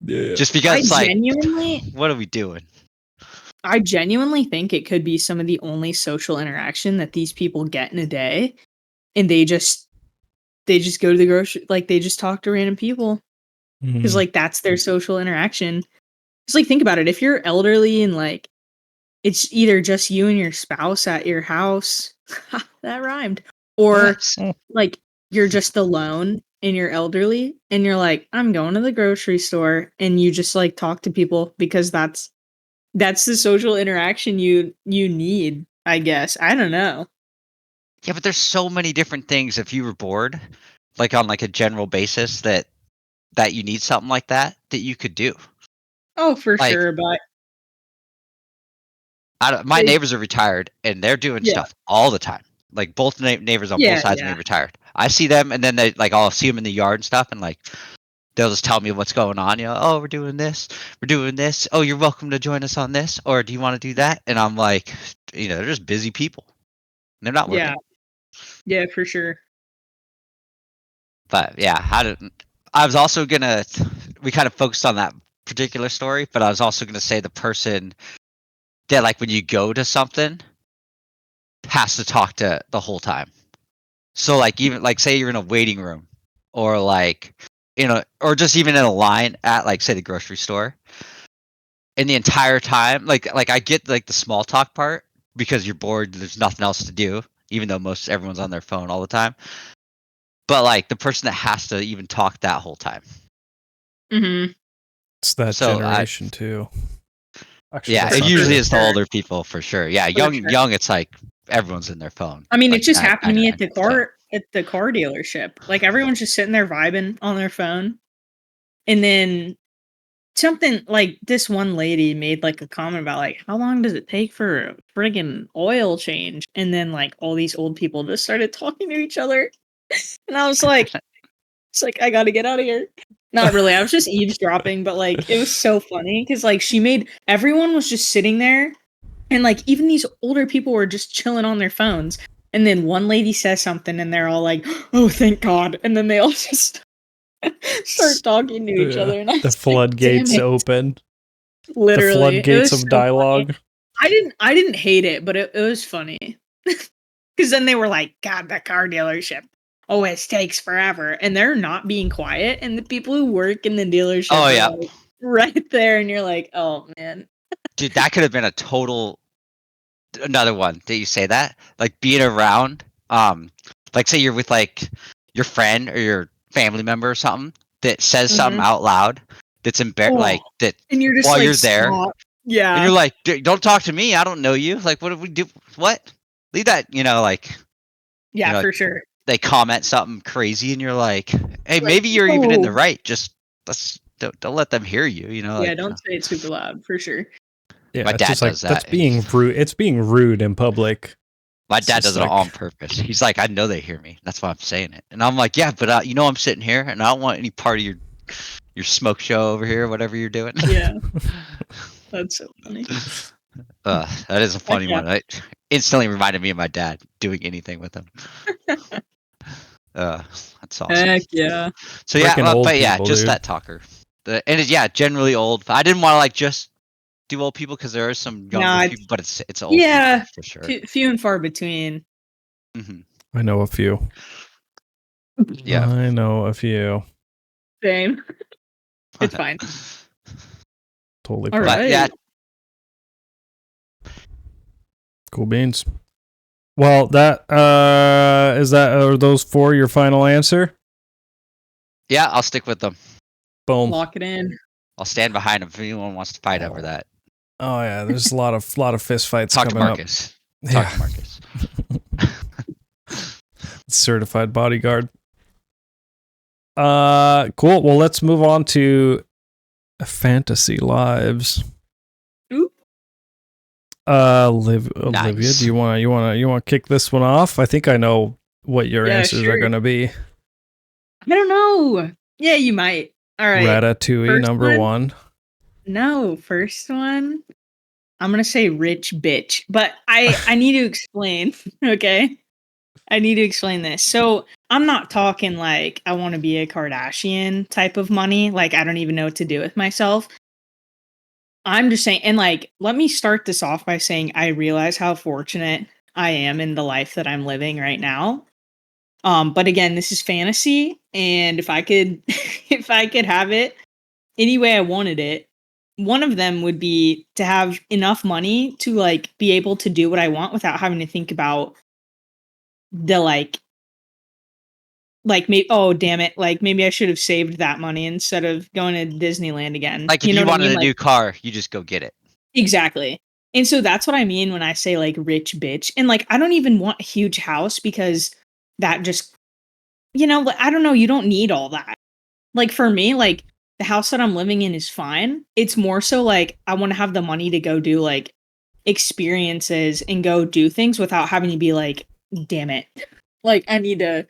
[SPEAKER 2] Yeah.
[SPEAKER 3] just because it's like,
[SPEAKER 4] genuinely
[SPEAKER 3] what are we doing?
[SPEAKER 4] I genuinely think it could be some of the only social interaction that these people get in a day, and they just go to the grocery, like they just talk to random people because
[SPEAKER 2] Mhm.
[SPEAKER 4] like that's their social interaction. It's like think about it, if you're elderly and like it's either just you and your spouse at your house, that rhymed, or
[SPEAKER 3] What?
[SPEAKER 4] like you're just alone and you're elderly and you're like I'm going to the grocery store, and you just like talk to people because that's the social interaction you need, I guess. I don't know.
[SPEAKER 3] Yeah, but there's so many different things if you were bored, like on like a general basis that you need something like that you could do.
[SPEAKER 4] Oh, for
[SPEAKER 3] Like
[SPEAKER 4] sure, but
[SPEAKER 3] my
[SPEAKER 4] it,
[SPEAKER 3] neighbors are retired and they're doing
[SPEAKER 4] yeah,
[SPEAKER 3] stuff all the time. Like both neighbors on both
[SPEAKER 4] yeah,
[SPEAKER 3] sides of me
[SPEAKER 4] yeah,
[SPEAKER 3] are retired. I see them and then they like I'll see them in the yard and stuff and like they'll just tell me what's going on. You know, oh, we're doing this, we're doing this. Oh, you're welcome to join us on this, or do you want to do that? And I'm like, they're just busy people. They're not
[SPEAKER 4] yeah,
[SPEAKER 3] working.
[SPEAKER 4] yeah, for sure.
[SPEAKER 3] But yeah, I was also gonna. We kind of focused on that particular story, but I was also gonna say the person that like when you go to something has to talk to the whole time. So like even like say you're in a waiting room, or like or just even in a line at like say the grocery store, and the entire time like I get like the small talk part because you're bored, there's nothing else to do, even though everyone's on their phone all the time. But like the person that has to even talk that whole time.
[SPEAKER 4] Mm-hmm.
[SPEAKER 2] It's that
[SPEAKER 3] So
[SPEAKER 2] generation too. Actually,
[SPEAKER 3] yeah,
[SPEAKER 2] that's
[SPEAKER 3] it
[SPEAKER 2] not
[SPEAKER 3] usually
[SPEAKER 2] true.
[SPEAKER 3] is the older people for sure. Yeah,
[SPEAKER 4] For sure.
[SPEAKER 3] young. It's like everyone's in their phone.
[SPEAKER 4] I mean,
[SPEAKER 3] like
[SPEAKER 4] it just happened to me at the
[SPEAKER 3] 99%.
[SPEAKER 4] car dealership. Like everyone's just sitting there vibing on their phone, and then something like this one lady made like a comment about like how long does it take for a friggin' oil change, and then like all these old people just started talking to each other, and I was like, it's like I got to get out of here. Not really. I was just eavesdropping, but like it was so funny because like everyone was just sitting there, and like even these older people were just chilling on their phones. And then one lady says something, and they're all like, "Oh, thank God!" And then they all just start talking to each other. And I
[SPEAKER 2] The
[SPEAKER 4] was
[SPEAKER 2] floodgates
[SPEAKER 4] like, "Damn it!"
[SPEAKER 2] open.
[SPEAKER 4] Literally,
[SPEAKER 2] The floodgates
[SPEAKER 4] it was
[SPEAKER 2] of
[SPEAKER 4] so funny.
[SPEAKER 2] dialogue.
[SPEAKER 4] I didn't hate it, but it was funny because then they were like, "God, that car dealership always takes forever," and they're not being quiet, and the people who work in the dealership
[SPEAKER 3] Oh
[SPEAKER 4] are
[SPEAKER 3] yeah,
[SPEAKER 4] like right there, and you're like, "Oh man."
[SPEAKER 3] dude, that could have been another one that you say that like being around like say you're with like your friend or your family member or something that says something
[SPEAKER 4] Mhm.
[SPEAKER 3] out loud that's
[SPEAKER 4] Oh,
[SPEAKER 3] like that
[SPEAKER 4] and you're just
[SPEAKER 3] while
[SPEAKER 4] like,
[SPEAKER 3] you're there
[SPEAKER 4] "Stop."
[SPEAKER 3] and
[SPEAKER 4] Yeah.
[SPEAKER 3] you're like, don't talk to me, I don't know you, like what did we do, what, leave that, like
[SPEAKER 4] Yeah,
[SPEAKER 3] like
[SPEAKER 4] for sure.
[SPEAKER 3] they comment something crazy and you're like, hey,
[SPEAKER 4] Like,
[SPEAKER 3] maybe you're even in the
[SPEAKER 4] "No."
[SPEAKER 3] right, just don't let them hear you,
[SPEAKER 4] Yeah,
[SPEAKER 3] like
[SPEAKER 4] don't say it super loud, for sure.
[SPEAKER 2] Yeah,
[SPEAKER 3] my
[SPEAKER 2] it's
[SPEAKER 3] dad
[SPEAKER 2] just like
[SPEAKER 3] does
[SPEAKER 2] that's
[SPEAKER 3] that.
[SPEAKER 2] being rude. It's being rude in public.
[SPEAKER 3] My
[SPEAKER 2] It's
[SPEAKER 3] dad
[SPEAKER 2] just
[SPEAKER 3] does it
[SPEAKER 2] like,
[SPEAKER 3] on purpose. He's like, I know they hear me. That's why I'm saying it. And I'm like, yeah, but I'm sitting here and I don't want any part of your smoke show over here, whatever you're doing.
[SPEAKER 4] Yeah, that's so funny.
[SPEAKER 3] That is a
[SPEAKER 4] Heck
[SPEAKER 3] funny
[SPEAKER 4] yeah.
[SPEAKER 3] one. It instantly reminded me of my dad doing anything with him. That's awesome.
[SPEAKER 4] Heck yeah.
[SPEAKER 3] So yeah,
[SPEAKER 2] freaking old
[SPEAKER 3] but yeah,
[SPEAKER 2] people,
[SPEAKER 3] just
[SPEAKER 2] dude.
[SPEAKER 3] that talker. And it's generally old. I didn't want to like just do old people because there are some younger
[SPEAKER 4] Nah,
[SPEAKER 3] people, but it's old people
[SPEAKER 4] yeah,
[SPEAKER 3] for sure.
[SPEAKER 4] few and far between.
[SPEAKER 3] Hmm.
[SPEAKER 2] I know a few.
[SPEAKER 3] Yeah.
[SPEAKER 2] I know a few.
[SPEAKER 4] Same. It's fine.
[SPEAKER 2] Totally
[SPEAKER 4] All
[SPEAKER 2] fine.
[SPEAKER 3] But yeah,
[SPEAKER 4] right.
[SPEAKER 2] Cool beans. Well, that are those four your final answer?
[SPEAKER 3] yeah, I'll stick with them.
[SPEAKER 2] Boom.
[SPEAKER 4] Lock it in.
[SPEAKER 3] I'll stand behind him if anyone wants to fight over that.
[SPEAKER 2] Oh yeah, there's a lot of fist fights
[SPEAKER 3] Talk to
[SPEAKER 2] coming up.
[SPEAKER 3] Marcus.
[SPEAKER 2] Yeah.
[SPEAKER 3] Talk to Marcus.
[SPEAKER 2] Certified bodyguard. Cool. Well, let's move on to fantasy lives.
[SPEAKER 4] Ooh.
[SPEAKER 2] Olivia,
[SPEAKER 3] Nice.
[SPEAKER 2] do you want to kick this one off? I think I know what your
[SPEAKER 4] Yeah,
[SPEAKER 2] answers are
[SPEAKER 4] sure.
[SPEAKER 2] going to be.
[SPEAKER 4] I don't know. Yeah, you might. All right.
[SPEAKER 2] Ratatouille,
[SPEAKER 4] First
[SPEAKER 2] number one.
[SPEAKER 4] No, first one. I'm gonna say rich bitch, but I need to explain. Okay, I need to explain this. So I'm not talking like I want to be a Kardashian type of money. Like I don't even know what to do with myself. I'm just saying, and like, let me start this off by saying I realize how fortunate I am in the life that I'm living right now. But again, this is fantasy, and if I could, if I could have it any way I wanted it, one of them would be to have enough money to like be able to do what I want without having to think about the like maybe, oh damn it, like maybe I should have saved that money instead of going to Disneyland again.
[SPEAKER 3] Like if
[SPEAKER 4] You know
[SPEAKER 3] you
[SPEAKER 4] what I
[SPEAKER 3] wanted
[SPEAKER 4] mean?
[SPEAKER 3] a
[SPEAKER 4] Like
[SPEAKER 3] new car, you just go get it.
[SPEAKER 4] exactly. And so that's what I mean when I say like rich bitch. And like I don't even want a huge house because that just, I don't know, you don't need all that. Like for me, like the house that I'm living in is fine. It's more so like I want to have the money to go do like experiences and go do things without having to be like, damn it. Like I need to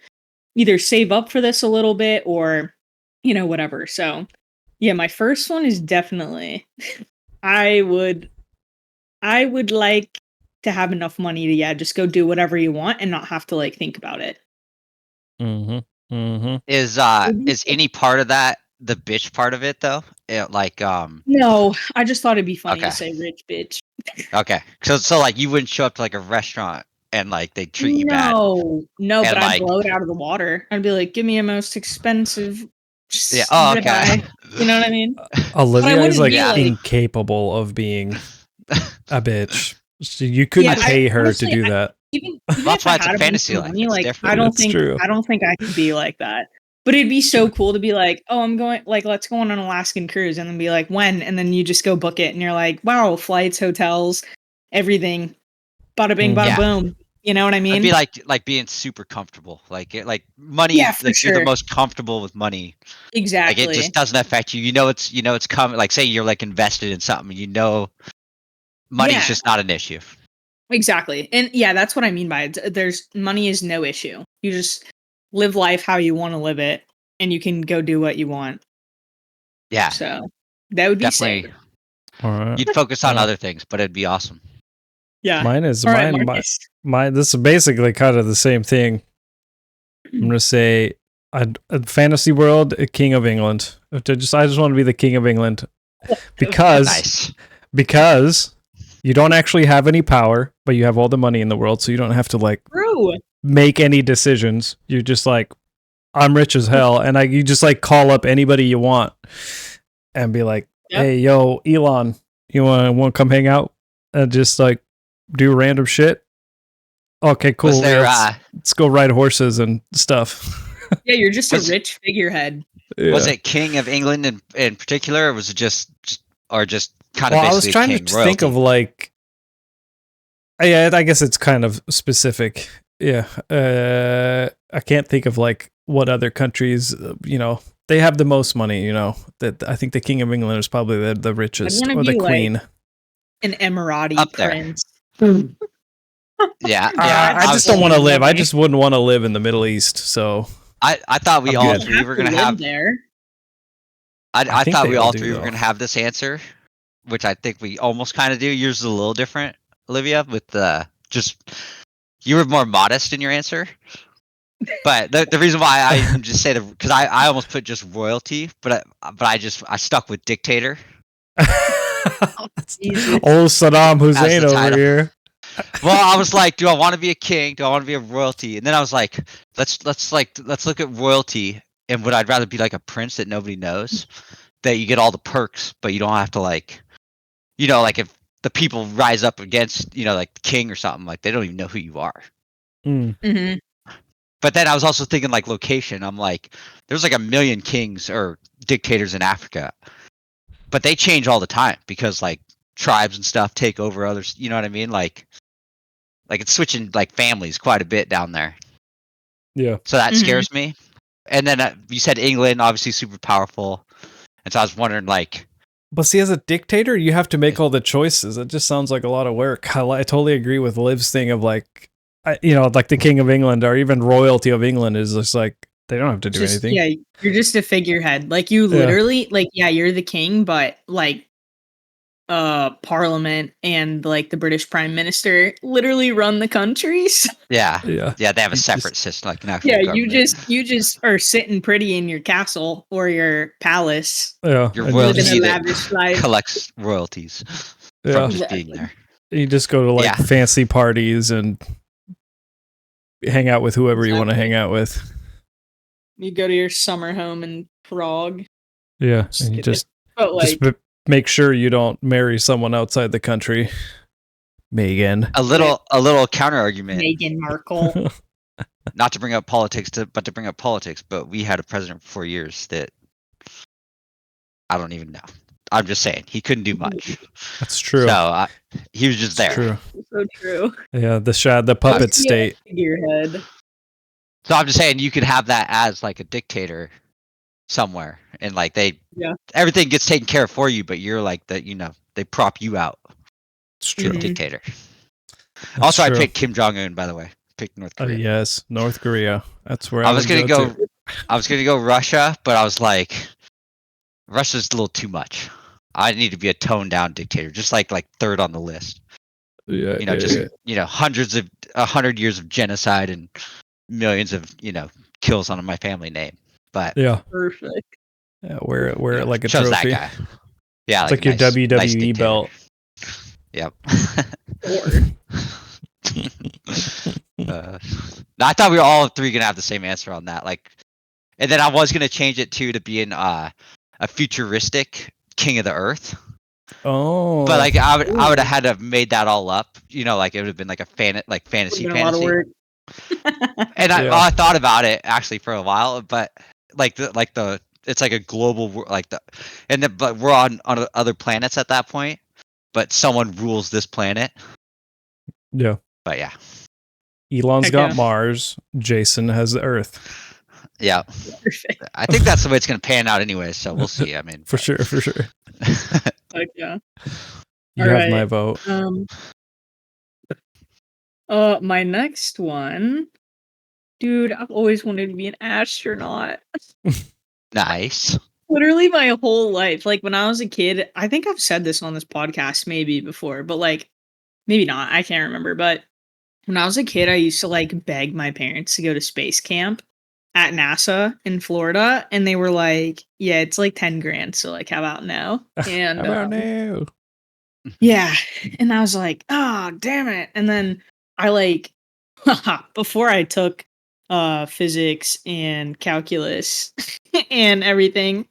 [SPEAKER 4] either save up for this a little bit or, whatever. So yeah, my first one is definitely I would like to have enough money to just go do whatever you want and not have to like think about it.
[SPEAKER 2] Mm-hmm. Mm-hmm.
[SPEAKER 3] Is any part of that the bitch part of it though?
[SPEAKER 4] No, I just thought it'd be funny
[SPEAKER 3] Okay.
[SPEAKER 4] to say rich bitch.
[SPEAKER 3] Okay. So like you wouldn't show up to like a restaurant and like they treat you bad.
[SPEAKER 4] No,
[SPEAKER 3] And,
[SPEAKER 4] but I'd
[SPEAKER 3] like-
[SPEAKER 4] blow it out of the water. I'd be like, give me a most expensive.
[SPEAKER 3] Yeah. Oh, okay.
[SPEAKER 4] ribeye." You know what I mean?
[SPEAKER 2] Olivia is
[SPEAKER 4] wouldn't
[SPEAKER 2] like
[SPEAKER 4] be, like-
[SPEAKER 2] incapable of being a bitch. So you couldn't
[SPEAKER 4] Yeah,
[SPEAKER 2] pay her
[SPEAKER 4] honestly,
[SPEAKER 2] to do that.
[SPEAKER 4] Even
[SPEAKER 3] That's
[SPEAKER 4] if
[SPEAKER 3] why
[SPEAKER 4] I
[SPEAKER 3] it's a
[SPEAKER 4] had bunch
[SPEAKER 3] fantasy
[SPEAKER 4] of
[SPEAKER 3] life.
[SPEAKER 4] money,
[SPEAKER 3] It's
[SPEAKER 4] like
[SPEAKER 3] different.
[SPEAKER 4] I don't
[SPEAKER 2] It's
[SPEAKER 4] think
[SPEAKER 2] true.
[SPEAKER 4] I could be like that. But it'd be so cool to be like, oh, I'm going, like, let's go on an Alaskan cruise, and then be like, when? And then you just go book it, and you're like, wow, flights, hotels, everything, bada bing, bada
[SPEAKER 3] Yeah.
[SPEAKER 4] boom. You know what I mean?
[SPEAKER 3] It'd be like being super comfortable. Like money.
[SPEAKER 4] Yeah, for
[SPEAKER 3] like you're the
[SPEAKER 4] sure.
[SPEAKER 3] most comfortable with money.
[SPEAKER 4] Exactly.
[SPEAKER 3] Like it just doesn't affect you. It's coming. Like say you're like invested in something. Money's
[SPEAKER 4] Yeah.
[SPEAKER 3] just not an issue.
[SPEAKER 4] Exactly. And yeah, that's what I mean by it. There's money is no issue. You just live life how you want to live it, and you can go do what you want.
[SPEAKER 3] Yeah.
[SPEAKER 4] So that would be
[SPEAKER 3] Definitely.
[SPEAKER 4] safe.
[SPEAKER 2] All right.
[SPEAKER 3] You'd focus on
[SPEAKER 2] Yeah.
[SPEAKER 3] other things, but it'd be awesome.
[SPEAKER 4] Yeah.
[SPEAKER 2] Mine is
[SPEAKER 4] All right,
[SPEAKER 2] mine.
[SPEAKER 4] Marcus.
[SPEAKER 2] This is basically kind of the same thing. I'm gonna say a fantasy world, a king of England. I just want to be the king of England because
[SPEAKER 3] Nice.
[SPEAKER 2] you don't actually have any power, but you have all the money in the world, so you don't have to like
[SPEAKER 4] True.
[SPEAKER 2] make any decisions. You're just like, I'm rich as hell, and you just like call up anybody you want and be like,
[SPEAKER 4] Yep.
[SPEAKER 2] hey, yo, Elon, you want to come hang out and just like do random shit? Okay, cool.
[SPEAKER 3] Was there
[SPEAKER 2] Let's go ride horses and stuff.
[SPEAKER 4] Yeah, you're just
[SPEAKER 3] Was-
[SPEAKER 4] a rich figurehead.
[SPEAKER 3] was
[SPEAKER 2] Yeah.
[SPEAKER 3] it King of England in particular, or was it just kind of
[SPEAKER 2] Well, I
[SPEAKER 3] basically
[SPEAKER 2] was trying
[SPEAKER 3] king,
[SPEAKER 2] to think of
[SPEAKER 3] royalty?
[SPEAKER 2] like, yeah, I guess it's kind of specific. Yeah, I can't think of like what other countries, they have the most money. That I think the King of England is probably the richest,
[SPEAKER 4] wanna
[SPEAKER 2] or the
[SPEAKER 4] be, like,
[SPEAKER 2] Queen.
[SPEAKER 4] An Emirati
[SPEAKER 3] Up there.
[SPEAKER 4] prince.
[SPEAKER 3] Yeah.
[SPEAKER 2] I just don't want to live. I just wouldn't want to live in the Middle East. So
[SPEAKER 3] I thought we
[SPEAKER 2] I'm
[SPEAKER 3] all
[SPEAKER 2] good.
[SPEAKER 3] three were gonna have.
[SPEAKER 4] there.
[SPEAKER 3] I
[SPEAKER 2] think
[SPEAKER 3] thought
[SPEAKER 2] they
[SPEAKER 3] we
[SPEAKER 2] all
[SPEAKER 3] all
[SPEAKER 2] do,
[SPEAKER 3] three were
[SPEAKER 2] though.
[SPEAKER 3] gonna have this answer, which I think we almost kind of do. Yours is a little different, Olivia, with just you were more modest in your answer. But the reason why I even just say because I almost put just royalty, but I stuck with dictator.
[SPEAKER 4] Jesus.
[SPEAKER 2] Old Saddam Hussein
[SPEAKER 3] the
[SPEAKER 2] over
[SPEAKER 3] title.
[SPEAKER 2] here.
[SPEAKER 3] Well, I was like, do I want to be a king? Do I want to be a royalty? And then I was like, let's look at royalty, and would I'd rather be like a prince that nobody knows, that you get all the perks, but you don't have to like if the people rise up against like the king or something, like they don't even know who you are.
[SPEAKER 2] Mm.
[SPEAKER 4] Mhm.
[SPEAKER 3] But then I was also thinking like location. I'm like, there's like a million kings or dictators in Africa, but they change all the time because like tribes and stuff take over others. You know what I mean? Like it's switching like families quite a bit down there.
[SPEAKER 2] Yeah.
[SPEAKER 3] So that
[SPEAKER 4] Mhm.
[SPEAKER 3] scares me. And then you said England, obviously super powerful, and so I was wondering like,
[SPEAKER 2] But see, as a dictator, you have to make all the choices. It just sounds like a lot of work. I totally agree with Liv's thing of like, like the King of England or even royalty of England is just like, they don't have to do
[SPEAKER 4] Just,
[SPEAKER 2] anything.
[SPEAKER 4] yeah, you're just a figurehead. Like you
[SPEAKER 2] Yeah.
[SPEAKER 4] literally, like, yeah, you're the king, but like Parliament and like the British Prime Minister literally run the countries.
[SPEAKER 3] yeah,
[SPEAKER 2] Yeah.
[SPEAKER 3] they have a
[SPEAKER 2] You
[SPEAKER 3] separate
[SPEAKER 2] just-
[SPEAKER 3] system, like an actual
[SPEAKER 4] Yeah,
[SPEAKER 3] government.
[SPEAKER 4] you just are sitting pretty in your castle or your palace.
[SPEAKER 2] Yeah.
[SPEAKER 3] Your
[SPEAKER 2] and
[SPEAKER 3] royalty
[SPEAKER 4] Living a
[SPEAKER 3] that
[SPEAKER 4] lavish life.
[SPEAKER 3] collects royalties
[SPEAKER 2] Yeah.
[SPEAKER 3] from just being
[SPEAKER 4] Exactly.
[SPEAKER 3] there.
[SPEAKER 2] You just go to like
[SPEAKER 3] Yeah.
[SPEAKER 2] fancy parties and hang out with whoever you want to
[SPEAKER 4] Exactly.
[SPEAKER 2] hang out with.
[SPEAKER 4] You go to your summer home in Prague.
[SPEAKER 2] Yeah.
[SPEAKER 4] Just
[SPEAKER 2] And you
[SPEAKER 4] kidding.
[SPEAKER 2] just
[SPEAKER 4] But like,
[SPEAKER 2] make sure you don't marry someone outside the country. Megan.
[SPEAKER 3] A little counter argument,
[SPEAKER 4] Meghan Markle.
[SPEAKER 3] not to bring up politics, but to bring up politics. But we had a president for 4 years that I don't even know. I'm just saying he couldn't do much.
[SPEAKER 2] That's true.
[SPEAKER 3] So He was just there.
[SPEAKER 2] True.
[SPEAKER 4] So true.
[SPEAKER 2] Yeah, the puppet state.
[SPEAKER 4] Figurehead.
[SPEAKER 3] So I'm just saying you could have that as like a dictator somewhere, and like everything gets taken care of for you, but you're like they prop you out.
[SPEAKER 2] It's
[SPEAKER 3] You're
[SPEAKER 2] true.
[SPEAKER 3] a dictator.
[SPEAKER 2] That's
[SPEAKER 3] Also,
[SPEAKER 2] true.
[SPEAKER 3] I picked Kim Jong Un, by the way. Picked North Korea.
[SPEAKER 2] Yes, North Korea. That's where
[SPEAKER 3] I was gonna go.
[SPEAKER 2] to.
[SPEAKER 3] I was gonna go Russia, but I was like, Russia's a little too much. I need to be a toned down dictator, just like third on the list.
[SPEAKER 2] Yeah,
[SPEAKER 3] Hundreds of 100 years of genocide and millions of kills on my family name. But
[SPEAKER 2] yeah,
[SPEAKER 4] Perfect.
[SPEAKER 2] yeah. Wear it like a
[SPEAKER 3] chose
[SPEAKER 2] trophy.
[SPEAKER 3] that guy. Yeah,
[SPEAKER 2] It's like
[SPEAKER 3] a
[SPEAKER 2] your
[SPEAKER 3] nice
[SPEAKER 2] WWE
[SPEAKER 3] dictator.
[SPEAKER 2] belt.
[SPEAKER 3] Yep.
[SPEAKER 2] Uh,
[SPEAKER 3] I thought we were all three gonna have the same answer on that. And then I was gonna change it to being a futuristic king of the earth.
[SPEAKER 2] Oh,
[SPEAKER 3] But I would have had to have made that all up. It would have been like a fantasy.
[SPEAKER 4] Been a lot of work.
[SPEAKER 3] And
[SPEAKER 2] Yeah.
[SPEAKER 3] I thought about it actually for a while, but it's like a global but we're on other planets at that point. But someone rules this planet.
[SPEAKER 2] yeah.
[SPEAKER 3] But yeah.
[SPEAKER 2] Elon's
[SPEAKER 4] Heck
[SPEAKER 2] got
[SPEAKER 4] yeah.
[SPEAKER 2] Mars. Jason has the Earth.
[SPEAKER 3] Yeah.
[SPEAKER 4] Perfect.
[SPEAKER 3] I think that's the way it's gonna pan out anyway, so we'll see. I mean
[SPEAKER 2] For sure.
[SPEAKER 4] Heck yeah.
[SPEAKER 2] You
[SPEAKER 4] All
[SPEAKER 2] have
[SPEAKER 4] right.
[SPEAKER 2] my vote.
[SPEAKER 4] My next one, dude. I've always wanted to be an astronaut.
[SPEAKER 3] Nice.
[SPEAKER 4] Literally my whole life. Like when I was a kid, I think I've said this on this podcast maybe before, but like maybe not. I can't remember. But when I was a kid, I used to like beg my parents to go to space camp at NASA in Florida, and they were like, "Yeah, it's like 10 grand, so like, how about no?" And
[SPEAKER 2] How about now?
[SPEAKER 4] yeah, and I was like, "Oh, damn it!" And then I like before I took physics and calculus and everything.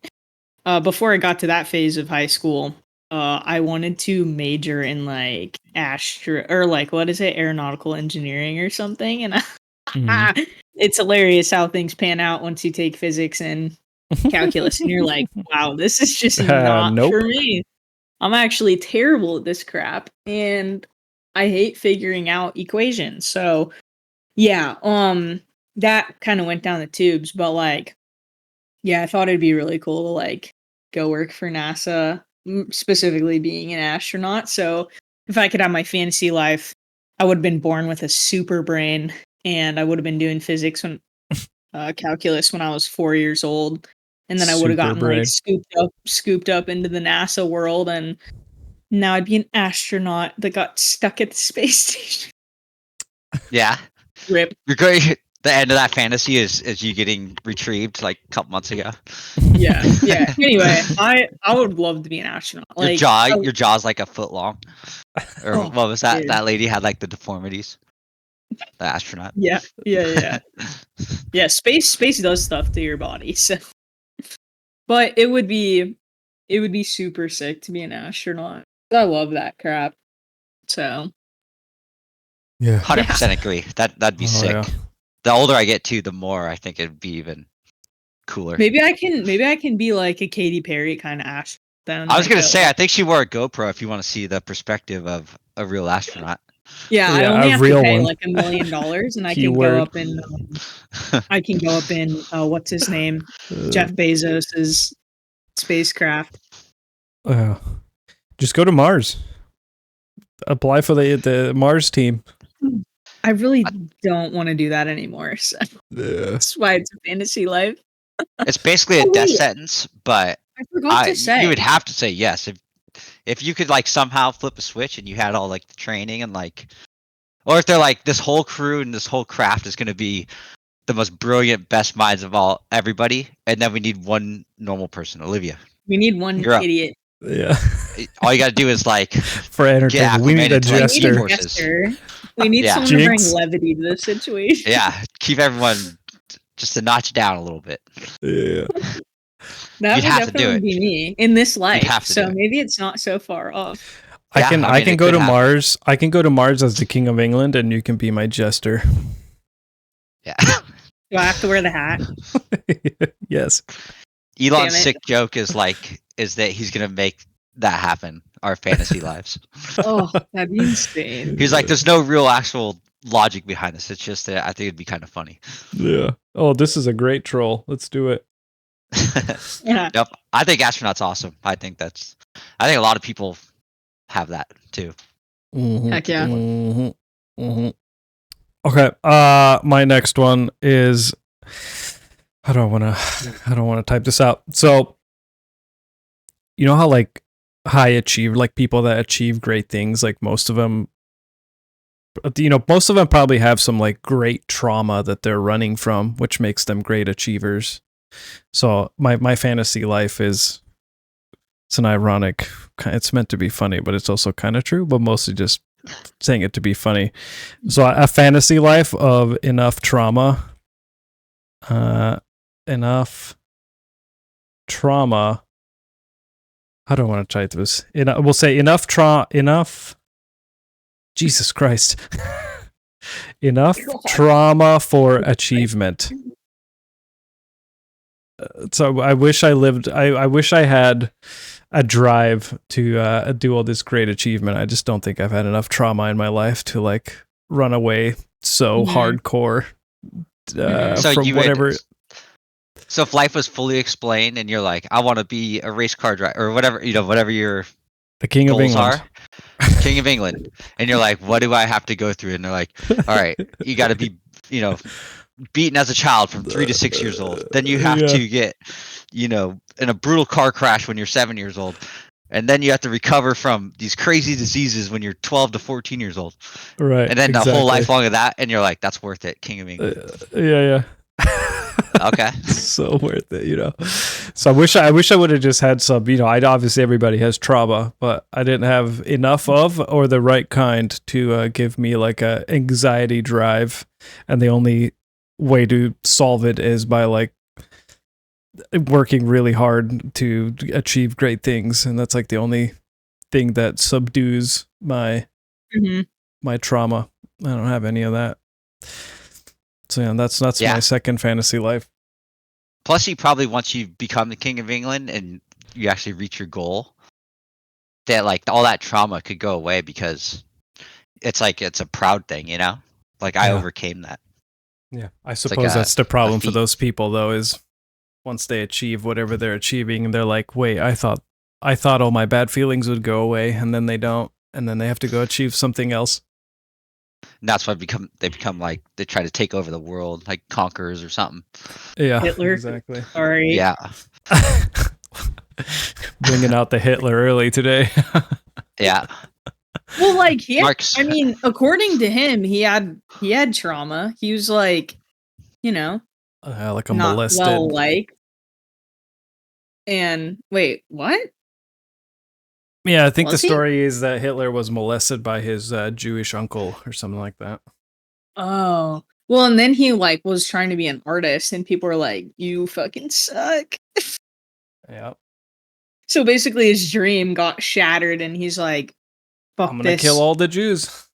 [SPEAKER 4] Before I got to that phase of high school, I wanted to major in like aeronautical engineering or something. And
[SPEAKER 2] Mhm.
[SPEAKER 4] it's hilarious how things pan out once you take physics and calculus, and you're like, wow, this is just not
[SPEAKER 2] Nope.
[SPEAKER 4] for me. I'm actually terrible at this crap, and I hate figuring out equations. So yeah, that kind of went down the tubes, but like, yeah, I thought it'd be really cool to like go work for NASA, specifically being an astronaut. So if I could have my fantasy life, I would have been born with a super brain, and I would have been doing physics calculus when I was 4 years old, and then I would have
[SPEAKER 2] Super
[SPEAKER 4] gotten
[SPEAKER 2] brain.
[SPEAKER 4] like scooped up into the NASA world, and now I'd be an astronaut that got stuck at the space station.
[SPEAKER 3] Yeah.
[SPEAKER 4] Rip.
[SPEAKER 3] You're going. The end of that fantasy is you getting retrieved like a couple months ago.
[SPEAKER 4] Yeah. Anyway, I would love to be an astronaut. Like
[SPEAKER 3] Your jaw's like a foot long. Or
[SPEAKER 4] Oh,
[SPEAKER 3] what was that?
[SPEAKER 4] dude.
[SPEAKER 3] That lady had like the deformities. The astronaut.
[SPEAKER 4] Yeah. Yeah, space does stuff to your body. So, but it would be super sick to be an astronaut. I love that crap. So,
[SPEAKER 2] Yeah.
[SPEAKER 3] 100% agree. That'd be
[SPEAKER 2] Oh,
[SPEAKER 3] sick.
[SPEAKER 2] yeah.
[SPEAKER 3] The older I get too, the more I think it'd be even cooler.
[SPEAKER 4] maybe I can be like a Katy Perry kind of astronaut. Then
[SPEAKER 3] I was
[SPEAKER 4] like
[SPEAKER 3] gonna
[SPEAKER 4] a-
[SPEAKER 3] say I think she wore a GoPro if you want to see the perspective of a real astronaut.
[SPEAKER 4] Yeah, I
[SPEAKER 2] Yeah,
[SPEAKER 4] only
[SPEAKER 2] a
[SPEAKER 4] have to
[SPEAKER 2] real
[SPEAKER 4] pay
[SPEAKER 2] one.
[SPEAKER 4] like $1 million, and I can
[SPEAKER 2] Keyword.
[SPEAKER 4] go up in what's his name, Jeff Bezos's spacecraft.
[SPEAKER 2] Just go to Mars. Apply for the Mars team.
[SPEAKER 4] I really don't want to do that anymore. So that's why it's a fantasy life.
[SPEAKER 3] It's basically a
[SPEAKER 4] Oh,
[SPEAKER 3] death
[SPEAKER 4] wait.
[SPEAKER 3] sentence, but
[SPEAKER 4] I forgot to say.
[SPEAKER 3] you would have to say yes if you could like somehow flip a switch and you had all like the training and like, or if they're like this whole crew and this whole craft is going to be the most brilliant, best minds of everybody, and then we need one normal person, Olivia.
[SPEAKER 4] We need one
[SPEAKER 3] You're up.
[SPEAKER 4] idiot.
[SPEAKER 2] Yeah.
[SPEAKER 3] All you got to do is like
[SPEAKER 2] For entertainment, we need a
[SPEAKER 3] acclimated to, like,
[SPEAKER 2] jester.
[SPEAKER 4] We need a
[SPEAKER 3] forces.
[SPEAKER 4] jester. We need
[SPEAKER 3] Yeah.
[SPEAKER 4] someone to bring
[SPEAKER 2] Jinx.
[SPEAKER 4] levity to the situation.
[SPEAKER 3] yeah, keep everyone just to notch it down a little bit.
[SPEAKER 2] Yeah.
[SPEAKER 4] That
[SPEAKER 3] You'd
[SPEAKER 4] would
[SPEAKER 3] have to do
[SPEAKER 4] definitely
[SPEAKER 3] it.
[SPEAKER 4] be me in this life.
[SPEAKER 3] have to
[SPEAKER 4] So
[SPEAKER 3] do it.
[SPEAKER 4] maybe it's not so far off.
[SPEAKER 3] Yeah,
[SPEAKER 2] I can
[SPEAKER 3] I mean,
[SPEAKER 2] can
[SPEAKER 3] it
[SPEAKER 2] go
[SPEAKER 3] could
[SPEAKER 2] to
[SPEAKER 3] happen.
[SPEAKER 2] Mars. I can go to Mars as the King of England, and you can be my jester.
[SPEAKER 3] Yeah.
[SPEAKER 4] Do I have to wear the hat?
[SPEAKER 2] Yes.
[SPEAKER 3] Elon's
[SPEAKER 4] Damn it.
[SPEAKER 3] sick joke is that he's gonna make that happen, our fantasy lives.
[SPEAKER 4] Oh, that'd be insane.
[SPEAKER 3] He's like, there's no real actual logic behind this. It's just that I think it'd be kind of funny.
[SPEAKER 2] Yeah. Oh, this is a great troll. Let's do it.
[SPEAKER 4] Yeah.
[SPEAKER 3] Yep. I think astronaut's awesome. I think a lot of people have that too.
[SPEAKER 4] Heck yeah.
[SPEAKER 2] Okay. My next one is I don't want to type this out. So, you know how like high achieve, like people that achieve great things, like most of them probably have some like great trauma that they're running from, which makes them great achievers. So my fantasy life it's an ironic, it's meant to be funny, but it's also kind of true, but mostly just saying it to be funny. So a fantasy life of enough trauma how do I want to type this? We'll say enough. Jesus Christ. Enough trauma for achievement. So I wish I lived. I wish I had a drive to do all this great achievement. I just don't think I've had enough trauma in my life to like run away so hardcore from whatever.
[SPEAKER 3] So if life was fully explained and you're like, I want to be a race car driver or whatever, whatever your
[SPEAKER 2] The King of
[SPEAKER 3] goals
[SPEAKER 2] England.
[SPEAKER 3] are, King of England, and you're like, what do I have to go through? And they're like, all right, you got to be, beaten as a child from 3 to 6 years old. Then you have to get, in a brutal car crash when you're 7 years old. And then you have to recover from these crazy diseases when you're 12 to 14 years old.
[SPEAKER 2] Right.
[SPEAKER 3] And then the whole life long of that, and you're like, that's worth it, King of England.
[SPEAKER 2] Yeah.
[SPEAKER 3] Okay.
[SPEAKER 2] So worth it, So I wish I would have just had some, I'd obviously everybody has trauma, but I didn't have enough of or the right kind to give me like a anxiety drive, and the only way to solve it is by like working really hard to achieve great things, and that's like the only thing that subdues my my trauma. I don't have any of that. So yeah, that's my second fantasy life.
[SPEAKER 3] Plus, you probably, once you become the King of England and you actually reach your goal, that like all that trauma could go away because it's a proud thing, Like I overcame that.
[SPEAKER 2] Yeah, I suppose that's the problem for those people though, is once they achieve whatever they're achieving, and they're like, wait, I thought all my bad feelings would go away, and then they don't, and then they have to go achieve something else.
[SPEAKER 3] And that's why they become like, they try to take over the world, like conquerors or something.
[SPEAKER 2] Yeah,
[SPEAKER 4] Hitler.
[SPEAKER 2] Exactly.
[SPEAKER 4] Sorry.
[SPEAKER 3] Yeah.
[SPEAKER 2] Bringing out the Hitler early today.
[SPEAKER 3] Yeah.
[SPEAKER 4] Well, like according to him, he had trauma. He was like,
[SPEAKER 2] like a
[SPEAKER 4] not
[SPEAKER 2] molested.
[SPEAKER 4] well liked. And wait, what?
[SPEAKER 2] Yeah, I think the story is that Hitler was molested by his Jewish uncle or something like that.
[SPEAKER 4] Oh. Well, and then he like was trying to be an artist, and people were like, "You fucking suck."
[SPEAKER 2] Yeah.
[SPEAKER 4] So basically, his dream got shattered, and he's like, "Fuck
[SPEAKER 2] I'm gonna kill all the Jews."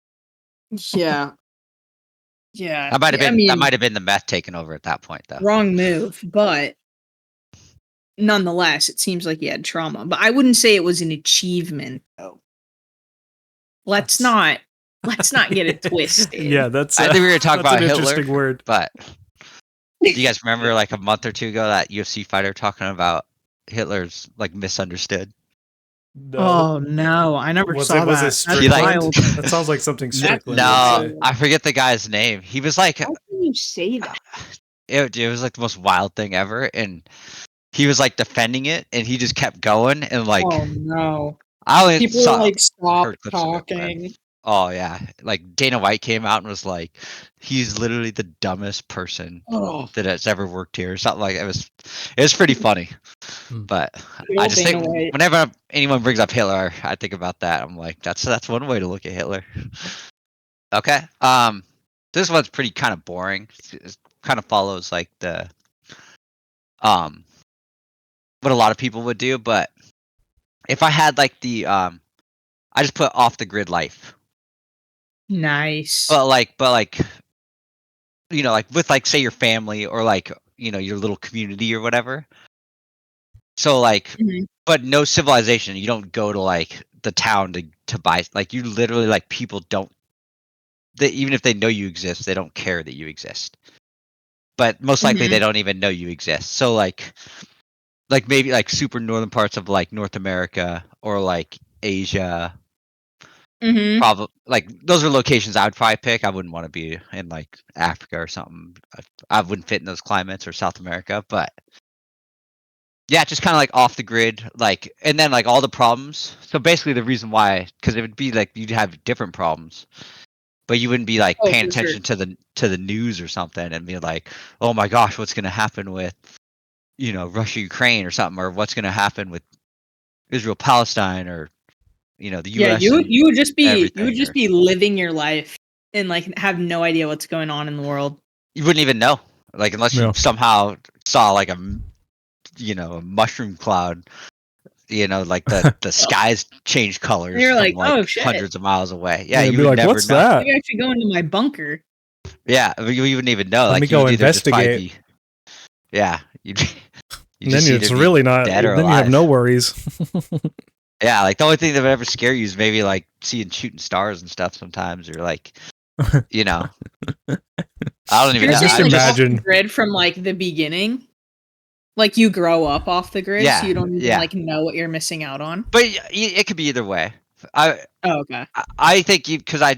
[SPEAKER 4] Yeah. Yeah.
[SPEAKER 3] That might have been the meth taking over at that point, though.
[SPEAKER 4] Wrong move, but nonetheless, it seems like he had trauma. But I wouldn't say it was an achievement, though. Let's not get it twisted.
[SPEAKER 2] Yeah, that's.
[SPEAKER 3] I think we were going to talk about Hitler.
[SPEAKER 2] Interesting word.
[SPEAKER 3] But do you guys remember like a month or two ago that UFC fighter talking about Hitler's like misunderstood?
[SPEAKER 2] No.
[SPEAKER 4] Oh no, I never saw that.
[SPEAKER 2] That's
[SPEAKER 3] wild.
[SPEAKER 2] That sounds like something Strickland.
[SPEAKER 3] No, I forget the guy's name. He was like,
[SPEAKER 4] how can you say that?
[SPEAKER 3] It was like the most wild thing ever, and he was like defending it, and he just kept going, and like,
[SPEAKER 4] oh no,
[SPEAKER 3] people
[SPEAKER 4] were like, stop talking.
[SPEAKER 3] Oh yeah, like Dana White came out and was like, he's literally the dumbest person that has ever worked here, or something like that. It was pretty funny. But I just think whenever anyone brings up Hitler, I think about that. I'm like, that's one way to look at Hitler. Okay. This one's pretty kind of boring. It kind of follows like the what a lot of people would do, but if I had like the I just put off the grid life.
[SPEAKER 4] Nice.
[SPEAKER 3] But like like with like say your family or like your little community or whatever. So like,
[SPEAKER 4] Mhm.
[SPEAKER 3] but no civilization. You don't go to like the town to buy. Like you literally like people don't. They, even if they know you exist, they don't care that you exist. But most likely they don't even know you exist. So like maybe like super northern parts of like North America or like Asia.
[SPEAKER 4] Mhm.
[SPEAKER 3] Probably like those are locations I would probably pick. I wouldn't want to be in like Africa or something. I wouldn't fit in those climates or South America, but yeah, just kind of like off the grid, like, and then like all the problems. So basically, the reason why, because it would be like you'd have different problems, but you wouldn't be like
[SPEAKER 4] Oh,
[SPEAKER 3] paying
[SPEAKER 4] for sure.
[SPEAKER 3] attention to the news or something and be like, oh my gosh, what's gonna happen with Russia Ukraine or something, or what's gonna happen with Israel Palestine or the
[SPEAKER 4] Yeah,
[SPEAKER 3] U.S. and
[SPEAKER 4] you would just
[SPEAKER 3] everything, or
[SPEAKER 4] be living your life and like have no idea what's going on in the world.
[SPEAKER 3] you wouldn't even know, like unless you
[SPEAKER 2] Yeah.
[SPEAKER 3] somehow saw like a mushroom cloud. Like the skies change colors
[SPEAKER 4] You're
[SPEAKER 3] from
[SPEAKER 4] like,
[SPEAKER 3] like
[SPEAKER 4] oh shit!
[SPEAKER 3] hundreds of miles away. Yeah,
[SPEAKER 2] Yeah,
[SPEAKER 3] you
[SPEAKER 2] be
[SPEAKER 3] would
[SPEAKER 2] like,
[SPEAKER 3] never
[SPEAKER 2] what's
[SPEAKER 3] know.
[SPEAKER 2] that?
[SPEAKER 4] Maybe I should go into my bunker.
[SPEAKER 3] Yeah, you wouldn't even know.
[SPEAKER 2] Let
[SPEAKER 3] Like
[SPEAKER 2] me go
[SPEAKER 3] you'd either just probably
[SPEAKER 2] investigate.
[SPEAKER 3] be, yeah, you'd
[SPEAKER 2] And
[SPEAKER 3] just
[SPEAKER 2] then
[SPEAKER 3] either
[SPEAKER 2] it's
[SPEAKER 3] be
[SPEAKER 2] really not.
[SPEAKER 3] dead or
[SPEAKER 2] Then you have
[SPEAKER 3] alive.
[SPEAKER 2] no worries.
[SPEAKER 3] Yeah, like the only thing that would ever scare you is maybe like seeing shooting stars and stuff sometimes, or like, I don't
[SPEAKER 4] If
[SPEAKER 3] even
[SPEAKER 4] you're
[SPEAKER 3] know.
[SPEAKER 2] just
[SPEAKER 4] saying
[SPEAKER 3] I
[SPEAKER 4] like
[SPEAKER 3] just
[SPEAKER 4] off the
[SPEAKER 2] imagine.
[SPEAKER 4] grid from like the beginning, like you grow up off the grid, so
[SPEAKER 3] yeah,
[SPEAKER 4] you don't even
[SPEAKER 3] yeah,
[SPEAKER 4] like know what you're missing out on.
[SPEAKER 3] but it could be either way. I
[SPEAKER 4] Oh, okay.
[SPEAKER 3] I think you because I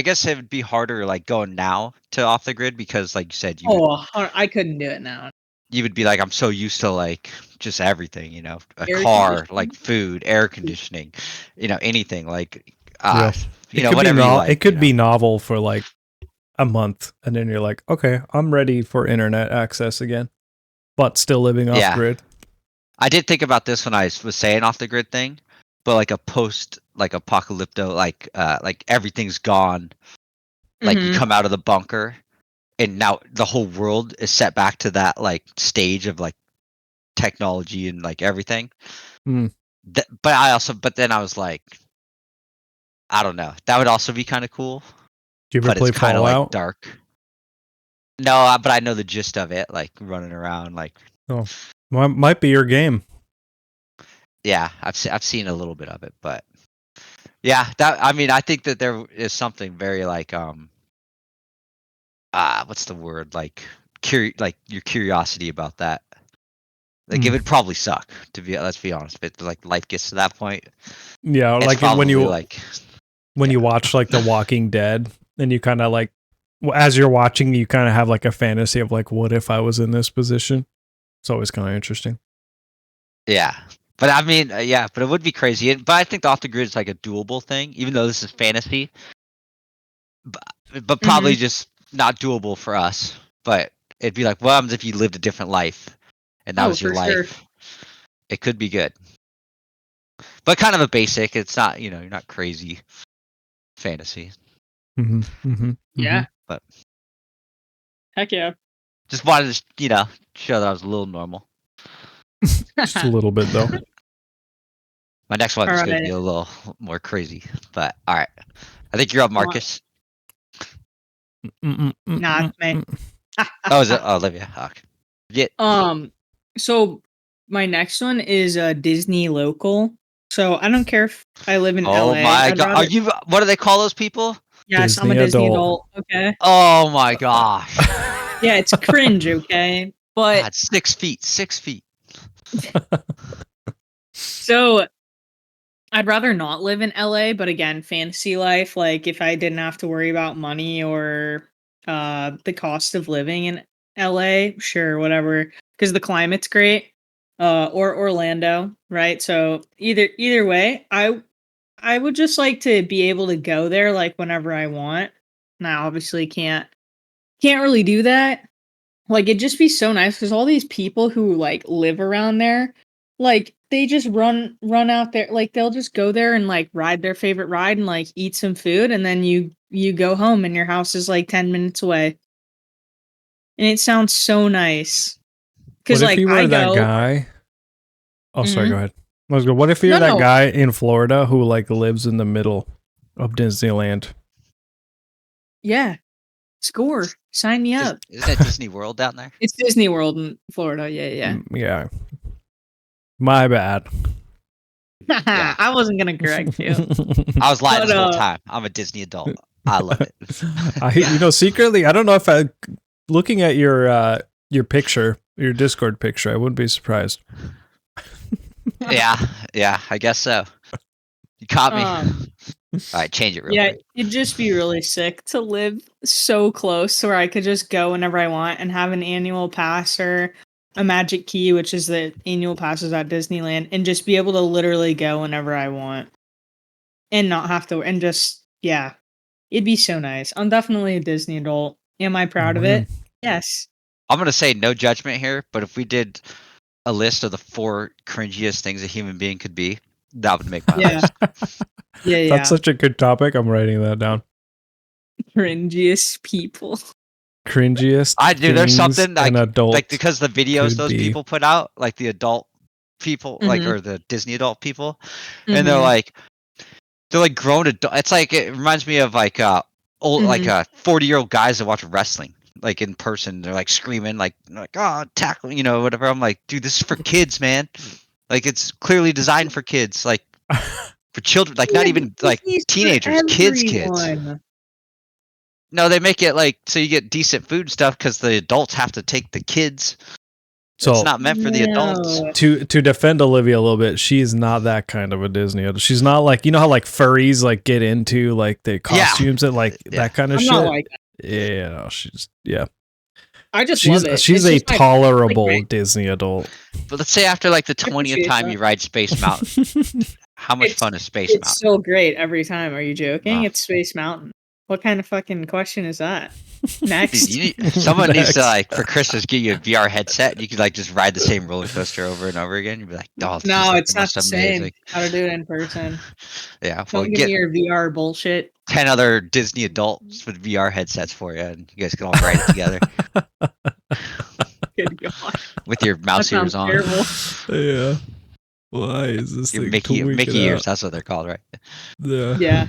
[SPEAKER 3] guess it would be harder like going now to off the grid because like you said
[SPEAKER 4] I couldn't do it now.
[SPEAKER 3] you would be like, I'm so used to like just everything, a
[SPEAKER 4] Air
[SPEAKER 3] car, like
[SPEAKER 4] conditioning.
[SPEAKER 3] food, air conditioning, anything like,
[SPEAKER 2] Yeah. It could be
[SPEAKER 3] whatever you like.
[SPEAKER 2] It could be novel for like a month, and then you're like, okay, I'm ready for internet access again, but still living off
[SPEAKER 3] Yeah.
[SPEAKER 2] grid.
[SPEAKER 3] I did think about this when I was saying off the grid thing, but like a post, like apocalypto, like everything's gone. Like you
[SPEAKER 4] Mhm.
[SPEAKER 3] come out of the bunker and now the whole world is set back to that like stage of like technology and like everything.
[SPEAKER 2] Hmm.
[SPEAKER 3] But then I was like, I don't know. That would also be kind of cool,
[SPEAKER 2] Do you ever
[SPEAKER 3] but it's
[SPEAKER 2] play
[SPEAKER 3] kind of like
[SPEAKER 2] Fallout?
[SPEAKER 3] dark. No, but I know the gist of it, like running around, like
[SPEAKER 2] Oh, well, might be your game.
[SPEAKER 3] yeah, I've seen a little bit of it, but yeah, I mean, I think that there is something very like what's the word, like like your curiosity about that. Like it would probably suck let's be honest, if like life gets to that point.
[SPEAKER 2] Yeah,
[SPEAKER 3] It's
[SPEAKER 2] like
[SPEAKER 3] probably like
[SPEAKER 2] when you watch like The Walking Dead, and you kind of like, as you're watching, you kind of have like a fantasy of like, what if I was in this position? It's always kind of interesting.
[SPEAKER 3] yeah. But I mean, yeah, but it would be crazy. But I think the off the grid is like a doable thing, even though this is fantasy. But probably just not doable for us. But it'd be like, what happens if you lived a different life, and that
[SPEAKER 4] Oh,
[SPEAKER 3] was your
[SPEAKER 4] for sure.
[SPEAKER 3] life? It could be good, but kind of a basic. It's not, you're not crazy fantasy.
[SPEAKER 2] Mm-hmm, mm-hmm,
[SPEAKER 4] Yeah.
[SPEAKER 3] But
[SPEAKER 4] Heck yeah.
[SPEAKER 3] just wanted to, show that I was a little normal.
[SPEAKER 2] just a little bit though.
[SPEAKER 3] My next one
[SPEAKER 4] All
[SPEAKER 3] is going to
[SPEAKER 4] right.
[SPEAKER 3] be a little more crazy. But all right, I think you're up, Marcus.
[SPEAKER 4] Nah, man.
[SPEAKER 3] Oh, is it? Oh, Olivia. Okay. Yeah.
[SPEAKER 4] So my next one is Disney local. So I don't care if I live in
[SPEAKER 3] Oh
[SPEAKER 4] LA.
[SPEAKER 3] my
[SPEAKER 4] I'd
[SPEAKER 3] God. Are
[SPEAKER 4] rather.
[SPEAKER 3] you? What do they call those people?
[SPEAKER 4] Yes, I'm a
[SPEAKER 2] Disney
[SPEAKER 4] Disney
[SPEAKER 2] adult.
[SPEAKER 4] adult. Okay.
[SPEAKER 3] Oh my gosh.
[SPEAKER 4] Yeah, it's cringe. Okay, but
[SPEAKER 3] God, 6 feet. 6 feet.
[SPEAKER 4] so I'd rather not live in LA. But again, fantasy life. Like if I didn't have to worry about money or the cost of living in LA, sure, whatever. Because the climate's great. Or Orlando, right? So either way, I would just like to be able to go there like whenever I want. Now, obviously, can't really do that. Like it'd just be so nice because all these people who like live around there, like they just run out there. Like they'll just go there and like ride their favorite ride and like eat some food, and then you go home and your house is like 10 minutes away. And it sounds so nice
[SPEAKER 2] What
[SPEAKER 4] because
[SPEAKER 2] if
[SPEAKER 4] like
[SPEAKER 2] you
[SPEAKER 4] I
[SPEAKER 2] were that
[SPEAKER 4] go.
[SPEAKER 2] guy? Oh, sorry, go
[SPEAKER 4] Mhm.
[SPEAKER 2] ahead. Let's go. What if you're
[SPEAKER 4] No,
[SPEAKER 2] that
[SPEAKER 4] no.
[SPEAKER 2] guy in Florida who like lives in the middle of Disneyland?
[SPEAKER 4] Yeah, score. Sign me up.
[SPEAKER 3] Isn't that Disney World down there?
[SPEAKER 4] It's Disney World in Florida. Yeah, yeah.
[SPEAKER 2] Yeah. My bad.
[SPEAKER 3] Yeah.
[SPEAKER 4] I wasn't gonna correct you.
[SPEAKER 3] I was lying
[SPEAKER 4] But,
[SPEAKER 3] this whole time. I'm a Disney adult. I love it.
[SPEAKER 2] Secretly, I don't know if looking at your picture, your Discord picture, I wouldn't be surprised.
[SPEAKER 3] Yeah, I guess so. You caught me. All right, change it real
[SPEAKER 4] Yeah,
[SPEAKER 3] quick.
[SPEAKER 4] it'd just be really sick to live so close where I could just go whenever I want and have an annual pass or a magic key, which is the annual passes at Disneyland, and just be able to literally go whenever I want and not have to. And just, yeah, it'd be so nice. I'm definitely a Disney adult. Am I proud of it? Yes.
[SPEAKER 3] I'm gonna say no judgment here, but if we did a list of the 4 cringiest things a human being could be, that would make my
[SPEAKER 4] Yeah.
[SPEAKER 3] list.
[SPEAKER 4] Yeah,
[SPEAKER 2] That's such a good topic. I'm writing that down.
[SPEAKER 4] Cringiest people.
[SPEAKER 2] Cringiest.
[SPEAKER 3] I do. There's
[SPEAKER 2] things
[SPEAKER 3] something
[SPEAKER 2] an adult
[SPEAKER 3] like because the videos
[SPEAKER 2] could
[SPEAKER 3] those
[SPEAKER 2] be.
[SPEAKER 3] people put out, like the adult people, like
[SPEAKER 4] Mhm.
[SPEAKER 3] or the Disney adult people, and they're like grown adult. It's like it reminds me of like old like 40-year-old guys that watch wrestling like in person. They're like screaming like oh tackling whatever. I'm like, dude, this is for kids, man. Like it's clearly designed for kids, like for children, like not even like teenagers, kids. No, they make it like so you get decent food and stuff because the adults have to take the kids. So it's not meant for the adults.
[SPEAKER 2] To defend Olivia a little bit, she's not that kind of a Disney adult. She's not like how like furries like get into like the costumes and like that kind of shit.
[SPEAKER 4] Not like that.
[SPEAKER 2] Yeah, no, she's
[SPEAKER 4] I just love it.
[SPEAKER 2] She's
[SPEAKER 4] It's
[SPEAKER 2] a
[SPEAKER 4] just
[SPEAKER 2] tolerable Disney adult.
[SPEAKER 3] But let's say after like the 20th
[SPEAKER 4] appreciate
[SPEAKER 3] time
[SPEAKER 4] that.
[SPEAKER 3] you ride Space Mountain, how much fun is Space Mountain?
[SPEAKER 4] It's so great every time. Are you joking?
[SPEAKER 3] Wow.
[SPEAKER 4] It's Space Mountain. What kind of fucking question is that? Next.
[SPEAKER 3] Someone needs to like for Christmas get you a VR headset and you could like just ride the same roller coaster over and over again. You'd be like, oh,
[SPEAKER 4] No, it's not the same. Gotta do it in person.
[SPEAKER 3] Yeah, well,
[SPEAKER 4] Don't give me your VR bullshit.
[SPEAKER 3] 10 other Disney adults with VR headsets for you, and you guys can all ride it together
[SPEAKER 4] Good God.
[SPEAKER 3] with your mouse
[SPEAKER 4] That
[SPEAKER 3] ears
[SPEAKER 4] sounds
[SPEAKER 3] on.
[SPEAKER 4] terrible.
[SPEAKER 2] Yeah. Why is this
[SPEAKER 3] Your
[SPEAKER 2] thing
[SPEAKER 3] Mickey
[SPEAKER 2] tweaking
[SPEAKER 3] ears,
[SPEAKER 2] out?
[SPEAKER 3] that's what they're called, right?
[SPEAKER 2] Yeah.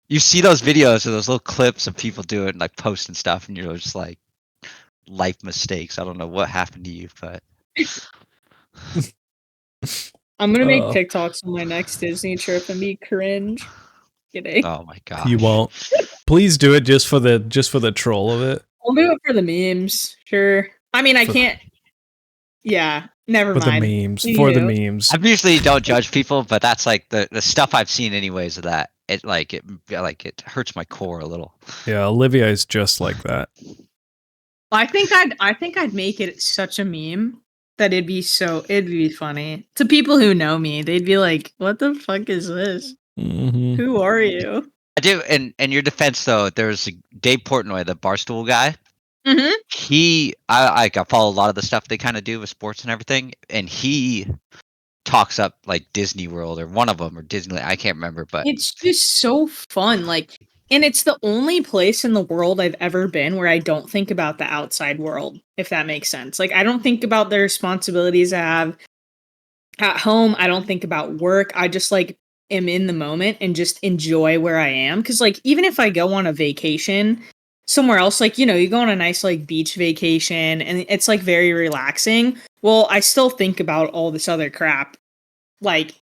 [SPEAKER 3] You see those videos or those little clips of people doing like posting stuff, and you're just like, life mistakes. I don't know what happened to you, but
[SPEAKER 4] I'm gonna make TikToks on my next Disney trip and be cringe. Kidding.
[SPEAKER 3] oh my god,
[SPEAKER 2] You won't. Please do it just for the troll of it.
[SPEAKER 4] I'll do it for the memes. Sure. I mean, I can't. Yeah. Never
[SPEAKER 2] For
[SPEAKER 4] mind.
[SPEAKER 2] the memes.
[SPEAKER 4] You
[SPEAKER 2] For the
[SPEAKER 4] do.
[SPEAKER 2] memes.
[SPEAKER 3] I usually don't judge people, but that's like the stuff I've seen anyways of that. It hurts my core a little.
[SPEAKER 2] Yeah, Olivia is just like that.
[SPEAKER 4] I think I'd make it such a meme that it'd be funny to people who know me. They'd be like, "What the fuck is this?
[SPEAKER 2] Mm-hmm.
[SPEAKER 4] Who are you?"
[SPEAKER 3] I do. In your defense, though, there's Dave Portnoy, the Barstool guy.
[SPEAKER 4] Mm-hmm.
[SPEAKER 3] I follow a lot of the stuff they kind of do with sports and everything, and he talks up like Disney World or one of them or Disneyland. I can't remember, but
[SPEAKER 4] It's just so fun. And it's the only place in the world I've ever been where I don't think about the outside world, if that makes sense. Like, I don't think about the responsibilities I have at home. I don't think about work. I just am in the moment and just enjoy where I am. Cause even if I go on a vacation somewhere else, you go on a nice beach vacation and it's very relaxing. Well, I still think about all this other crap.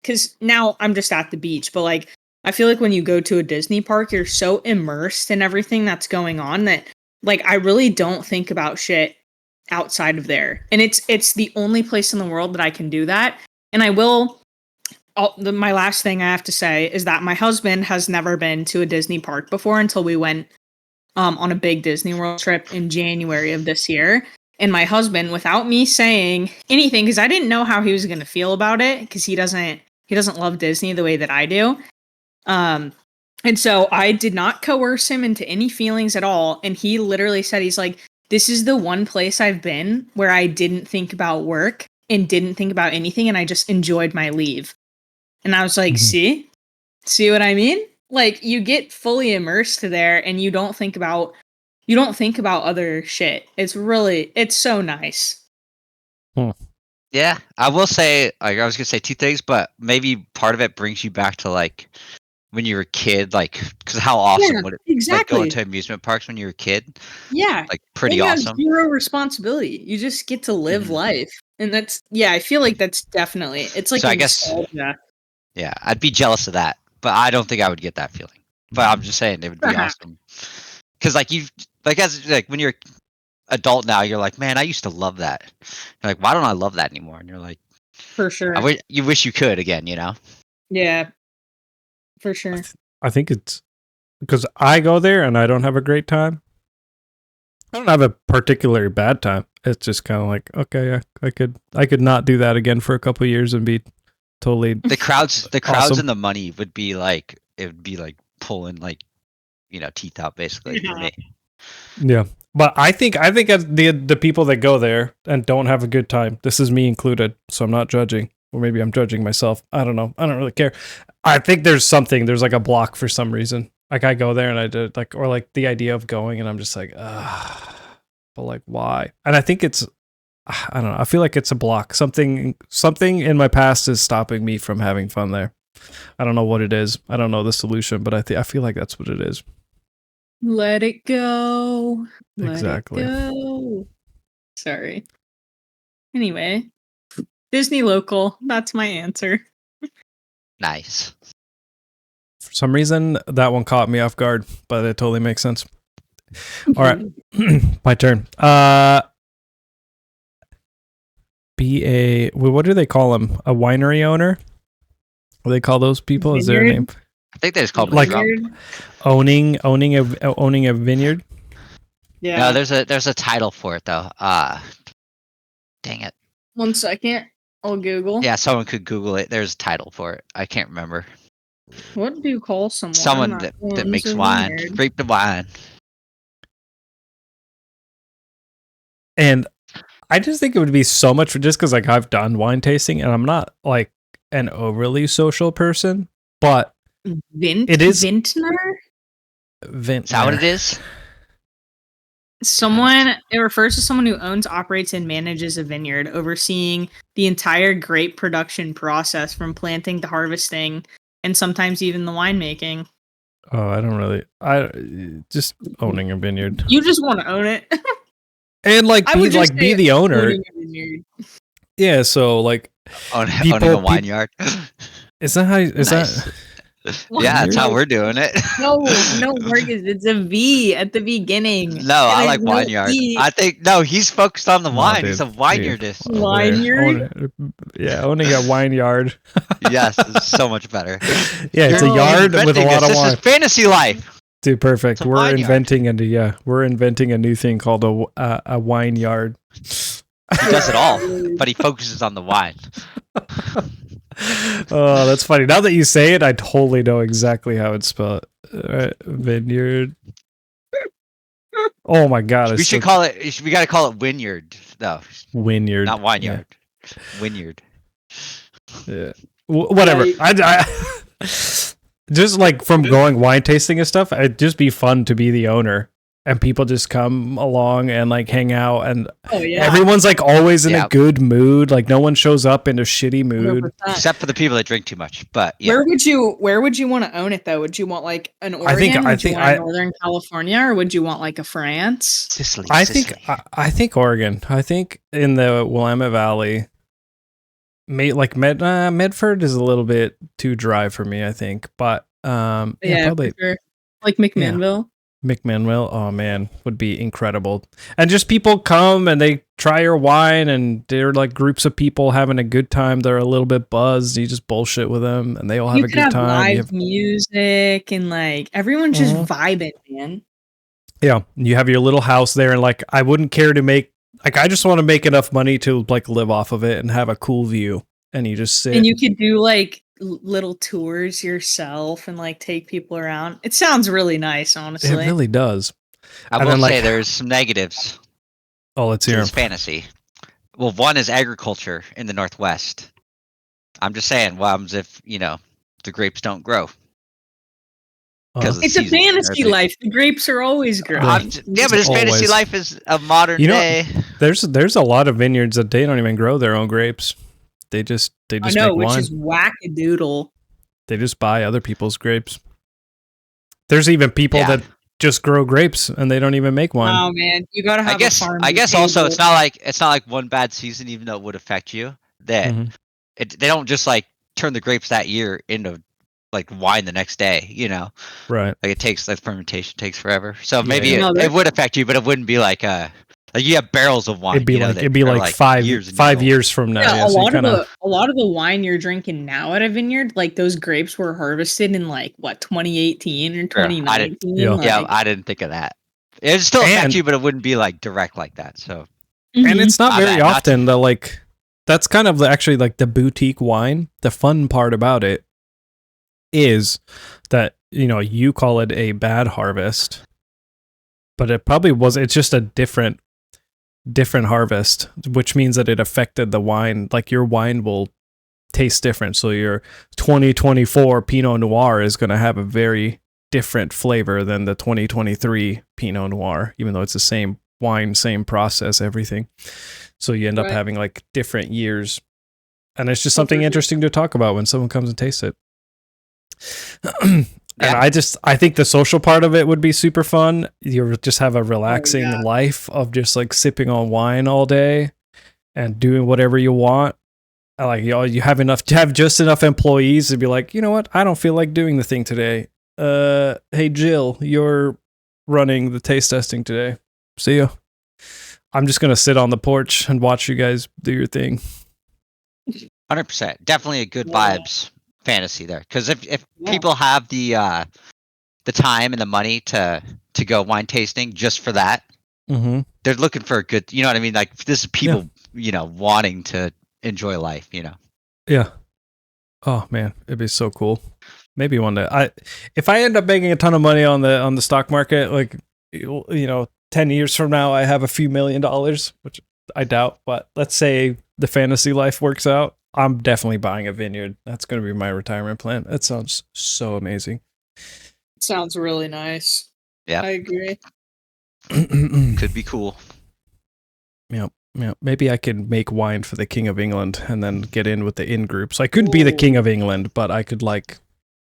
[SPEAKER 4] Cause now I'm just at the beach, but I feel like when you go to a Disney park, you're so immersed in everything that's going on that I really don't think about shit outside of there. And it's the only place in the world that I can do that. And my last thing I have to say is that my husband has never been to a Disney park before until we went on a big Disney World trip in January of this year. And my husband, without me saying anything, because I didn't know how he was going to feel about it, because he doesn't love Disney the way that I do. And so I did not coerce him into any feelings at all. And he literally said, he's like, this is the one place I've been where I didn't think about work and didn't think about anything. And I just enjoyed my leave. And I was like, see what I mean? You get fully immersed there and you don't think about other shit. It's so nice.
[SPEAKER 3] yeah, I will say, I was gonna say 2 things, but maybe part of it brings you back to when you were a kid, because how awesome would it
[SPEAKER 4] exactly
[SPEAKER 3] going to amusement parks when you were a kid?
[SPEAKER 4] Yeah,
[SPEAKER 3] Pretty
[SPEAKER 4] and you
[SPEAKER 3] awesome.
[SPEAKER 4] have zero responsibility. You just get to live life. And that's I feel like that's definitely it's like
[SPEAKER 3] So I guess-
[SPEAKER 4] nostalgia.
[SPEAKER 3] Yeah, I'd be jealous of that, but I don't think I would get that feeling. But I'm just saying it would be awesome. Because like when you're adult now, you're like, man, I used to love that. You're like, why don't I love that anymore? And you're like,
[SPEAKER 4] For sure.
[SPEAKER 3] you wish you could again, you know?
[SPEAKER 4] Yeah. For sure.
[SPEAKER 2] I think it's because I go there and I don't have a great time. I don't have a particularly bad time. It's just kind of like, okay, yeah, I could not do that again for a couple of years and be totally
[SPEAKER 3] The crowds
[SPEAKER 2] Awesome.
[SPEAKER 3] and the money would be like pulling like, teeth out basically for me.
[SPEAKER 2] yeah. But I think the people that go there and don't have a good time. This is me included, so I'm not judging, or maybe I'm judging myself. I don't know. I don't really care. I think there's like a block for some reason. Like I go there and I did or the idea of going and I'm just like, but like why? And I think it's, I don't know. I feel like it's a block. Something in my past is stopping me from having fun there. I don't know what it is. I don't know the solution, but I feel like that's what it is.
[SPEAKER 4] Let it go.
[SPEAKER 2] Exactly.
[SPEAKER 4] Let it go. Sorry. Anyway, Disney local. That's my answer.
[SPEAKER 3] Nice.
[SPEAKER 2] For some reason, that one caught me off guard, but it totally makes sense. All right, my turn. What do they call them? A winery owner? What do they call those people? Is there a name?
[SPEAKER 3] I think they just call
[SPEAKER 2] Like-
[SPEAKER 3] it
[SPEAKER 2] Owning a vineyard.
[SPEAKER 4] Yeah.
[SPEAKER 3] No, there's a title for it though. Dang it.
[SPEAKER 4] 1 second. I'll Google.
[SPEAKER 3] Yeah, someone could Google it. There's a title for it. I can't remember.
[SPEAKER 4] What do you call someone?
[SPEAKER 3] Someone that
[SPEAKER 4] owns
[SPEAKER 3] makes
[SPEAKER 4] a
[SPEAKER 3] wine.
[SPEAKER 4] vineyard?
[SPEAKER 3] Grape the wine.
[SPEAKER 2] And I just think it would be so much just because like I've done wine tasting and I'm not like an overly social person, but it is
[SPEAKER 4] Vintner?
[SPEAKER 3] Is that what it is?
[SPEAKER 4] It refers to someone who owns, operates, and manages a vineyard, overseeing the entire grape production process from planting to harvesting, and sometimes even the winemaking.
[SPEAKER 2] Oh, I just owning a vineyard
[SPEAKER 4] You just want to own it.
[SPEAKER 2] and like
[SPEAKER 4] I would just
[SPEAKER 2] be
[SPEAKER 4] say
[SPEAKER 2] the owner.
[SPEAKER 4] owning a vineyard.
[SPEAKER 2] Yeah, so like
[SPEAKER 3] Owning
[SPEAKER 2] People-
[SPEAKER 3] a wine yard.
[SPEAKER 2] is that how
[SPEAKER 3] Nice.
[SPEAKER 2] that?
[SPEAKER 3] Yeah, that's how we're doing it.
[SPEAKER 4] No, Marcus, it's a V at the beginning.
[SPEAKER 3] No, I
[SPEAKER 4] There's
[SPEAKER 3] like
[SPEAKER 4] no
[SPEAKER 3] wine yard.
[SPEAKER 4] E.
[SPEAKER 3] I think he's focused on the
[SPEAKER 2] No,
[SPEAKER 3] wine.
[SPEAKER 2] dude,
[SPEAKER 3] He's a vineyardist.
[SPEAKER 2] dude,
[SPEAKER 4] Vineyard?
[SPEAKER 2] Owning a wine yard.
[SPEAKER 3] Yes, it's so much better.
[SPEAKER 2] Yeah, it's a
[SPEAKER 4] You're
[SPEAKER 2] yard with a
[SPEAKER 3] Inventing
[SPEAKER 2] lot of
[SPEAKER 3] this
[SPEAKER 2] wine.
[SPEAKER 3] is fantasy life.
[SPEAKER 2] Dude, perfect.
[SPEAKER 3] It's a
[SPEAKER 2] We're
[SPEAKER 3] wine yard.
[SPEAKER 2] inventing a new thing called a wine yard.
[SPEAKER 3] He does it all, but he focuses on the wine.
[SPEAKER 2] Oh, that's funny. Now that you say it, I totally know exactly how it's spelled. Vineyard. Oh my god!
[SPEAKER 3] We should call it. We got to call it vineyard, though,
[SPEAKER 2] Vineyard,
[SPEAKER 3] not vineyard. Vineyard.
[SPEAKER 2] Yeah. Whatever. I just like from going wine tasting and stuff. It'd just be fun to be the owner, and people just come along and like hang out, and
[SPEAKER 4] Oh yeah.
[SPEAKER 2] everyone's like always in
[SPEAKER 3] Yeah.
[SPEAKER 2] a good mood. Like no one shows up in a shitty mood.
[SPEAKER 4] 100%.
[SPEAKER 3] Except for the people that drink too much. But yeah,
[SPEAKER 4] Where would you want to own it though? Would you want like an Oregon?
[SPEAKER 2] I think-
[SPEAKER 4] would you
[SPEAKER 2] think
[SPEAKER 4] want
[SPEAKER 2] I-
[SPEAKER 4] Northern California, or would you want like a France?
[SPEAKER 3] Sicily.
[SPEAKER 2] I
[SPEAKER 3] Sicily.
[SPEAKER 2] think I think Oregon. I think in the Willamette Valley, Medford is a little bit too dry for me. I think, but probably
[SPEAKER 4] for sure. Like McMinnville.
[SPEAKER 2] McMinnville. Oh man, would be incredible. And just people come and they try your wine, and they're like groups of people having a good time. They're a little bit buzzed. You just bullshit with them, and they all have
[SPEAKER 4] You
[SPEAKER 2] a
[SPEAKER 4] could
[SPEAKER 2] good
[SPEAKER 4] have
[SPEAKER 2] time. You
[SPEAKER 4] live music and like everyone's just
[SPEAKER 2] Mhm.
[SPEAKER 4] vibing, man.
[SPEAKER 2] Yeah, you have your little house there, and like I wouldn't care to make like I just want to make enough money to like live off of it and have a cool view. And you just sit.
[SPEAKER 4] And you could do like little tours yourself and like take people around. It sounds really nice,
[SPEAKER 2] it
[SPEAKER 4] honestly.
[SPEAKER 2] really does.
[SPEAKER 3] I
[SPEAKER 2] and
[SPEAKER 3] will
[SPEAKER 2] then, like-
[SPEAKER 3] say there's some negatives
[SPEAKER 2] Oh, let's
[SPEAKER 3] to
[SPEAKER 2] hear
[SPEAKER 3] this
[SPEAKER 2] 'em.
[SPEAKER 3] fantasy. Well, one is agriculture in the Northwest. I'm just saying, what happens if the grapes don't grow? Because
[SPEAKER 4] It's a fantasy life. The grapes are always growing.
[SPEAKER 3] Yeah, but his fantasy
[SPEAKER 2] Always.
[SPEAKER 3] life is a modern
[SPEAKER 2] You know-
[SPEAKER 3] day.
[SPEAKER 2] There's a lot of vineyards that they don't even grow their own grapes. They just
[SPEAKER 4] I know,
[SPEAKER 2] make
[SPEAKER 4] which
[SPEAKER 2] wine.
[SPEAKER 4] is wackadoodle.
[SPEAKER 2] They just buy other people's grapes. There's even people
[SPEAKER 3] Yeah.
[SPEAKER 2] that just grow grapes and they don't even make wine.
[SPEAKER 4] Oh man, you gotta have
[SPEAKER 3] I guess
[SPEAKER 4] a farm.
[SPEAKER 3] I guess also it's not like one bad season, even though it would affect you. That
[SPEAKER 2] Mhm.
[SPEAKER 3] they don't just like turn the grapes that year into like wine the next day. You know,
[SPEAKER 2] Right.
[SPEAKER 3] like it takes like fermentation takes forever. So
[SPEAKER 2] Yeah,
[SPEAKER 3] maybe
[SPEAKER 2] yeah.
[SPEAKER 4] No,
[SPEAKER 3] it would affect you, but it wouldn't be like you have barrels of wine.
[SPEAKER 2] It'd be
[SPEAKER 3] you know,
[SPEAKER 2] like
[SPEAKER 3] that
[SPEAKER 2] it'd be
[SPEAKER 3] are,
[SPEAKER 2] like five
[SPEAKER 3] years and
[SPEAKER 2] five
[SPEAKER 3] years old.
[SPEAKER 2] years from now.
[SPEAKER 4] Yeah,
[SPEAKER 2] Yeah, so you kinda,
[SPEAKER 4] a lot of the wine you're drinking now at a vineyard, like those grapes were harvested in like what 2018 or
[SPEAKER 3] Sure,
[SPEAKER 4] 2019.
[SPEAKER 2] Yeah.
[SPEAKER 3] Yeah,
[SPEAKER 4] Like,
[SPEAKER 3] I didn't think of that. It would still affect
[SPEAKER 2] And-
[SPEAKER 3] you, but it wouldn't be like direct like that. So
[SPEAKER 2] and
[SPEAKER 4] mhm.
[SPEAKER 2] it's not
[SPEAKER 3] My
[SPEAKER 2] very
[SPEAKER 3] bad, not to-
[SPEAKER 2] often that like that's kind of actually like the boutique wine. The fun part about it is that you call it a bad harvest, but it probably was. It's just a different harvest, which means that it affected the wine. Like your wine will taste different. So your 2024 Pinot Noir is going to have a very different flavor than the 2023 Pinot Noir, even though it's the same wine, same process, everything. So you end up
[SPEAKER 4] Right.
[SPEAKER 2] having like different years. And it's just
[SPEAKER 4] Oh,
[SPEAKER 2] something
[SPEAKER 4] for sure.
[SPEAKER 2] interesting to talk about when someone comes and tastes it. And
[SPEAKER 3] Yeah.
[SPEAKER 2] I think the social part of it would be super fun. You just have a relaxing
[SPEAKER 4] yeah.
[SPEAKER 2] life of just like sipping on wine all day and doing whatever you want. Like you have just enough employees to be like, you know what? I don't feel like doing the thing today. Hey Jill, you're running the taste testing today. See ya. I'm just gonna sit on the porch and watch you guys do your thing.
[SPEAKER 3] 100%, definitely a good
[SPEAKER 4] Yeah.
[SPEAKER 3] vibes fantasy there. Because if
[SPEAKER 4] Yeah.
[SPEAKER 3] people have the time and the money to go wine tasting just for that,
[SPEAKER 2] Mm-hmm.
[SPEAKER 3] they're looking for a good. You know what I mean? Like this is people wanting to enjoy life.
[SPEAKER 2] Yeah. Oh man, it'd be so cool. Maybe one day. If I end up making a ton of money on the stock market, like 10 years from now, I have a few $1 million, which I doubt. But let's say the fantasy life works out, I'm definitely buying a vineyard. That's going to be my retirement plan. That sounds so amazing.
[SPEAKER 4] Sounds really nice.
[SPEAKER 3] Yeah.
[SPEAKER 4] I agree.
[SPEAKER 3] Could be cool.
[SPEAKER 2] Yeah. Maybe I could make wine for the King of England and then get in with the in group. So I couldn't be the King of England, but I could like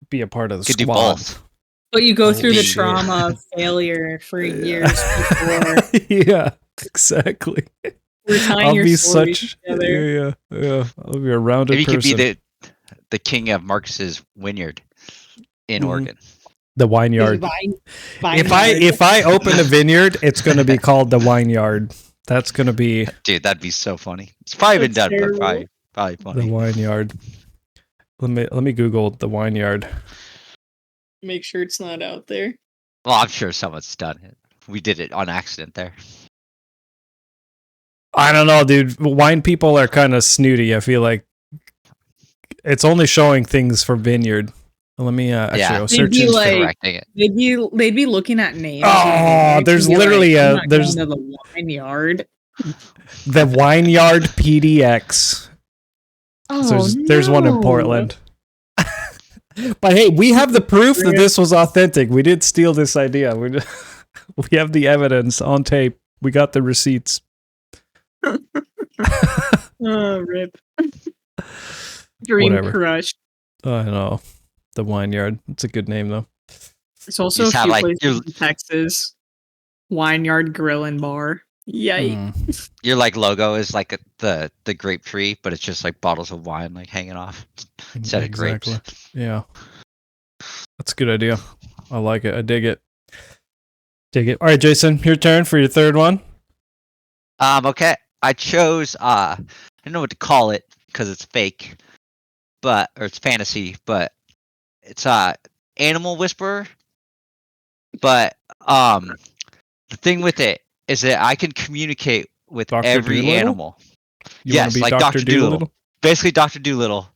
[SPEAKER 2] be a part of the
[SPEAKER 3] Could do
[SPEAKER 2] squad.
[SPEAKER 3] both.
[SPEAKER 4] But you go through
[SPEAKER 2] Holy
[SPEAKER 4] the
[SPEAKER 2] shit.
[SPEAKER 4] trauma of failure for years before.
[SPEAKER 2] Yeah, exactly.
[SPEAKER 4] We're tying
[SPEAKER 2] I'll
[SPEAKER 4] your
[SPEAKER 2] be
[SPEAKER 4] stories
[SPEAKER 2] such
[SPEAKER 4] together.
[SPEAKER 2] yeah. I'll be a rounded
[SPEAKER 3] Maybe you could
[SPEAKER 2] person.
[SPEAKER 3] be the king of Marcus's vineyard in
[SPEAKER 2] Mhm.
[SPEAKER 3] Oregon.
[SPEAKER 2] The vineyard. If I open a vineyard, it's going to be called the vineyard. That's going to be
[SPEAKER 3] Dude, that'd be so funny. It's probably been
[SPEAKER 4] That's
[SPEAKER 3] done,
[SPEAKER 4] terrible.
[SPEAKER 3] but probably funny.
[SPEAKER 2] the vineyard. Let me Google the vineyard.
[SPEAKER 4] Make sure it's not out there.
[SPEAKER 3] Well, I'm sure someone's done it. We did it on accident there.
[SPEAKER 2] I don't know, dude. Wine people are kind of snooty. I feel like it's only showing things for vineyard. Let me actually
[SPEAKER 3] Yeah.
[SPEAKER 2] I'll
[SPEAKER 4] They'd
[SPEAKER 2] search
[SPEAKER 4] be
[SPEAKER 2] it.
[SPEAKER 4] like-
[SPEAKER 3] Correcting it.
[SPEAKER 4] They'd be looking at names.
[SPEAKER 2] Oh,
[SPEAKER 4] and
[SPEAKER 2] there's
[SPEAKER 4] be
[SPEAKER 2] literally
[SPEAKER 4] I'm
[SPEAKER 2] a-
[SPEAKER 4] not
[SPEAKER 2] there's-
[SPEAKER 4] going to the vineyard.
[SPEAKER 2] The Vineyard PDX.
[SPEAKER 4] Oh,
[SPEAKER 2] So there's one in
[SPEAKER 4] no.
[SPEAKER 2] Portland. But hey, we have the proof that this was authentic. We did steal this idea. We have the evidence on tape. We got the receipts.
[SPEAKER 4] Oh, rip. Dream
[SPEAKER 2] Whatever.
[SPEAKER 4] crush.
[SPEAKER 2] I know. The Vineyard. It's a good name though.
[SPEAKER 4] It's also a
[SPEAKER 3] Just have,
[SPEAKER 4] few
[SPEAKER 3] like,
[SPEAKER 4] places
[SPEAKER 3] your-
[SPEAKER 4] in Texas. Wineyard Grill and Bar. Yikes.
[SPEAKER 2] Mm.
[SPEAKER 3] Your like logo is like the grape tree, but it's just like bottles of wine like hanging off instead of grapes.
[SPEAKER 2] Yeah. That's a good idea. I like it. I dig it. All right, Jason, your turn for your third one.
[SPEAKER 3] Okay. I chose I don't know what to call it because it's fake, or it's fantasy, but it's Animal Whisperer. But the thing with it is that I can communicate with
[SPEAKER 2] Dr.
[SPEAKER 3] every
[SPEAKER 2] Dolittle?
[SPEAKER 3] animal.
[SPEAKER 2] You wanna
[SPEAKER 3] Yes,
[SPEAKER 2] be
[SPEAKER 3] like Dr. Dolittle. Basically Dr. Dolittle.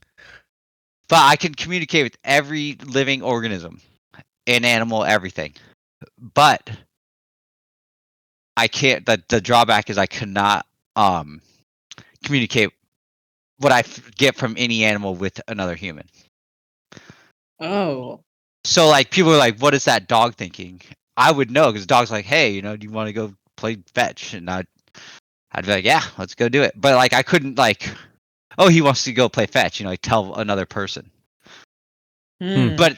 [SPEAKER 3] But I can communicate with every living organism, an animal, everything. But I can't. The drawback is I cannot communicate what I get from any animal with another human.
[SPEAKER 4] Oh.
[SPEAKER 3] So like people are like, "What is that dog thinking?" I would know because the dog's like, "Hey, do you want to go play fetch?" And I'd be like, "Yeah, let's go do it." But like I couldn't like, "Oh, he wants to go play fetch," like tell another person.
[SPEAKER 4] Hmm.
[SPEAKER 3] But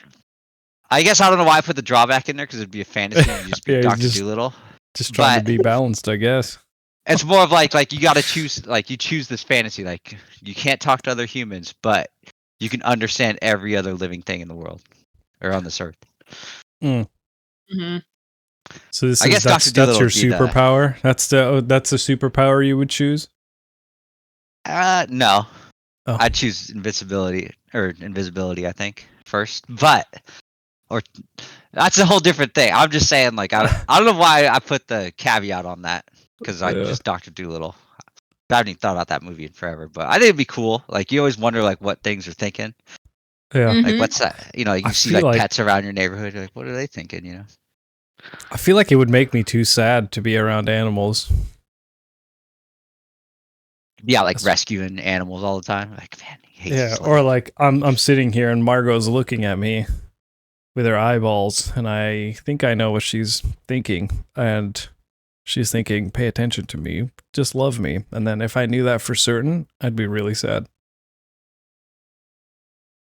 [SPEAKER 3] I guess I don't know why I put the drawback in there because it'd be a fantasy and you just be
[SPEAKER 2] Yeah,
[SPEAKER 3] Doctor
[SPEAKER 2] just-
[SPEAKER 3] Doolittle.
[SPEAKER 2] Just trying to
[SPEAKER 3] But-
[SPEAKER 2] be balanced, I guess.
[SPEAKER 3] It's more of like you got to choose. Like you choose this fantasy. Like you can't talk to other humans, but you can understand every other living thing in the world or on this earth.
[SPEAKER 4] Mm-hmm.
[SPEAKER 2] So this
[SPEAKER 3] I
[SPEAKER 2] is
[SPEAKER 3] guess
[SPEAKER 2] that's
[SPEAKER 3] Dr.
[SPEAKER 2] your
[SPEAKER 3] Doolittle would be the-
[SPEAKER 2] superpower. That's the superpower you would choose.
[SPEAKER 3] No,
[SPEAKER 2] Oh.
[SPEAKER 3] I'd choose invisibility. I think first, but or that's a whole different thing. I'm just saying, like I don't know why I put the caveat on that because I'm
[SPEAKER 2] Yeah.
[SPEAKER 3] just Doctor Doolittle. I haven't even thought about that movie in forever, but I think it'd be cool. Like you always wonder like what things are thinking.
[SPEAKER 2] Yeah,
[SPEAKER 4] Mhm.
[SPEAKER 3] Like what's that? You know, you
[SPEAKER 2] I
[SPEAKER 3] see
[SPEAKER 2] feel
[SPEAKER 3] like
[SPEAKER 2] like-
[SPEAKER 3] pets around your neighborhood. You're like, what are they thinking? You know.
[SPEAKER 2] I feel like it would make me too sad to be around animals.
[SPEAKER 3] Yeah, like
[SPEAKER 2] That's-
[SPEAKER 3] rescuing animals all the time. Like, man, he hates
[SPEAKER 2] Yeah,
[SPEAKER 3] his
[SPEAKER 2] or
[SPEAKER 3] life.
[SPEAKER 2] like I'm sitting here and Margot's looking at me with her eyeballs, and I think I know what she's thinking, and she's thinking, "Pay attention to me, just love me." And then if I knew that for certain, I'd be really sad.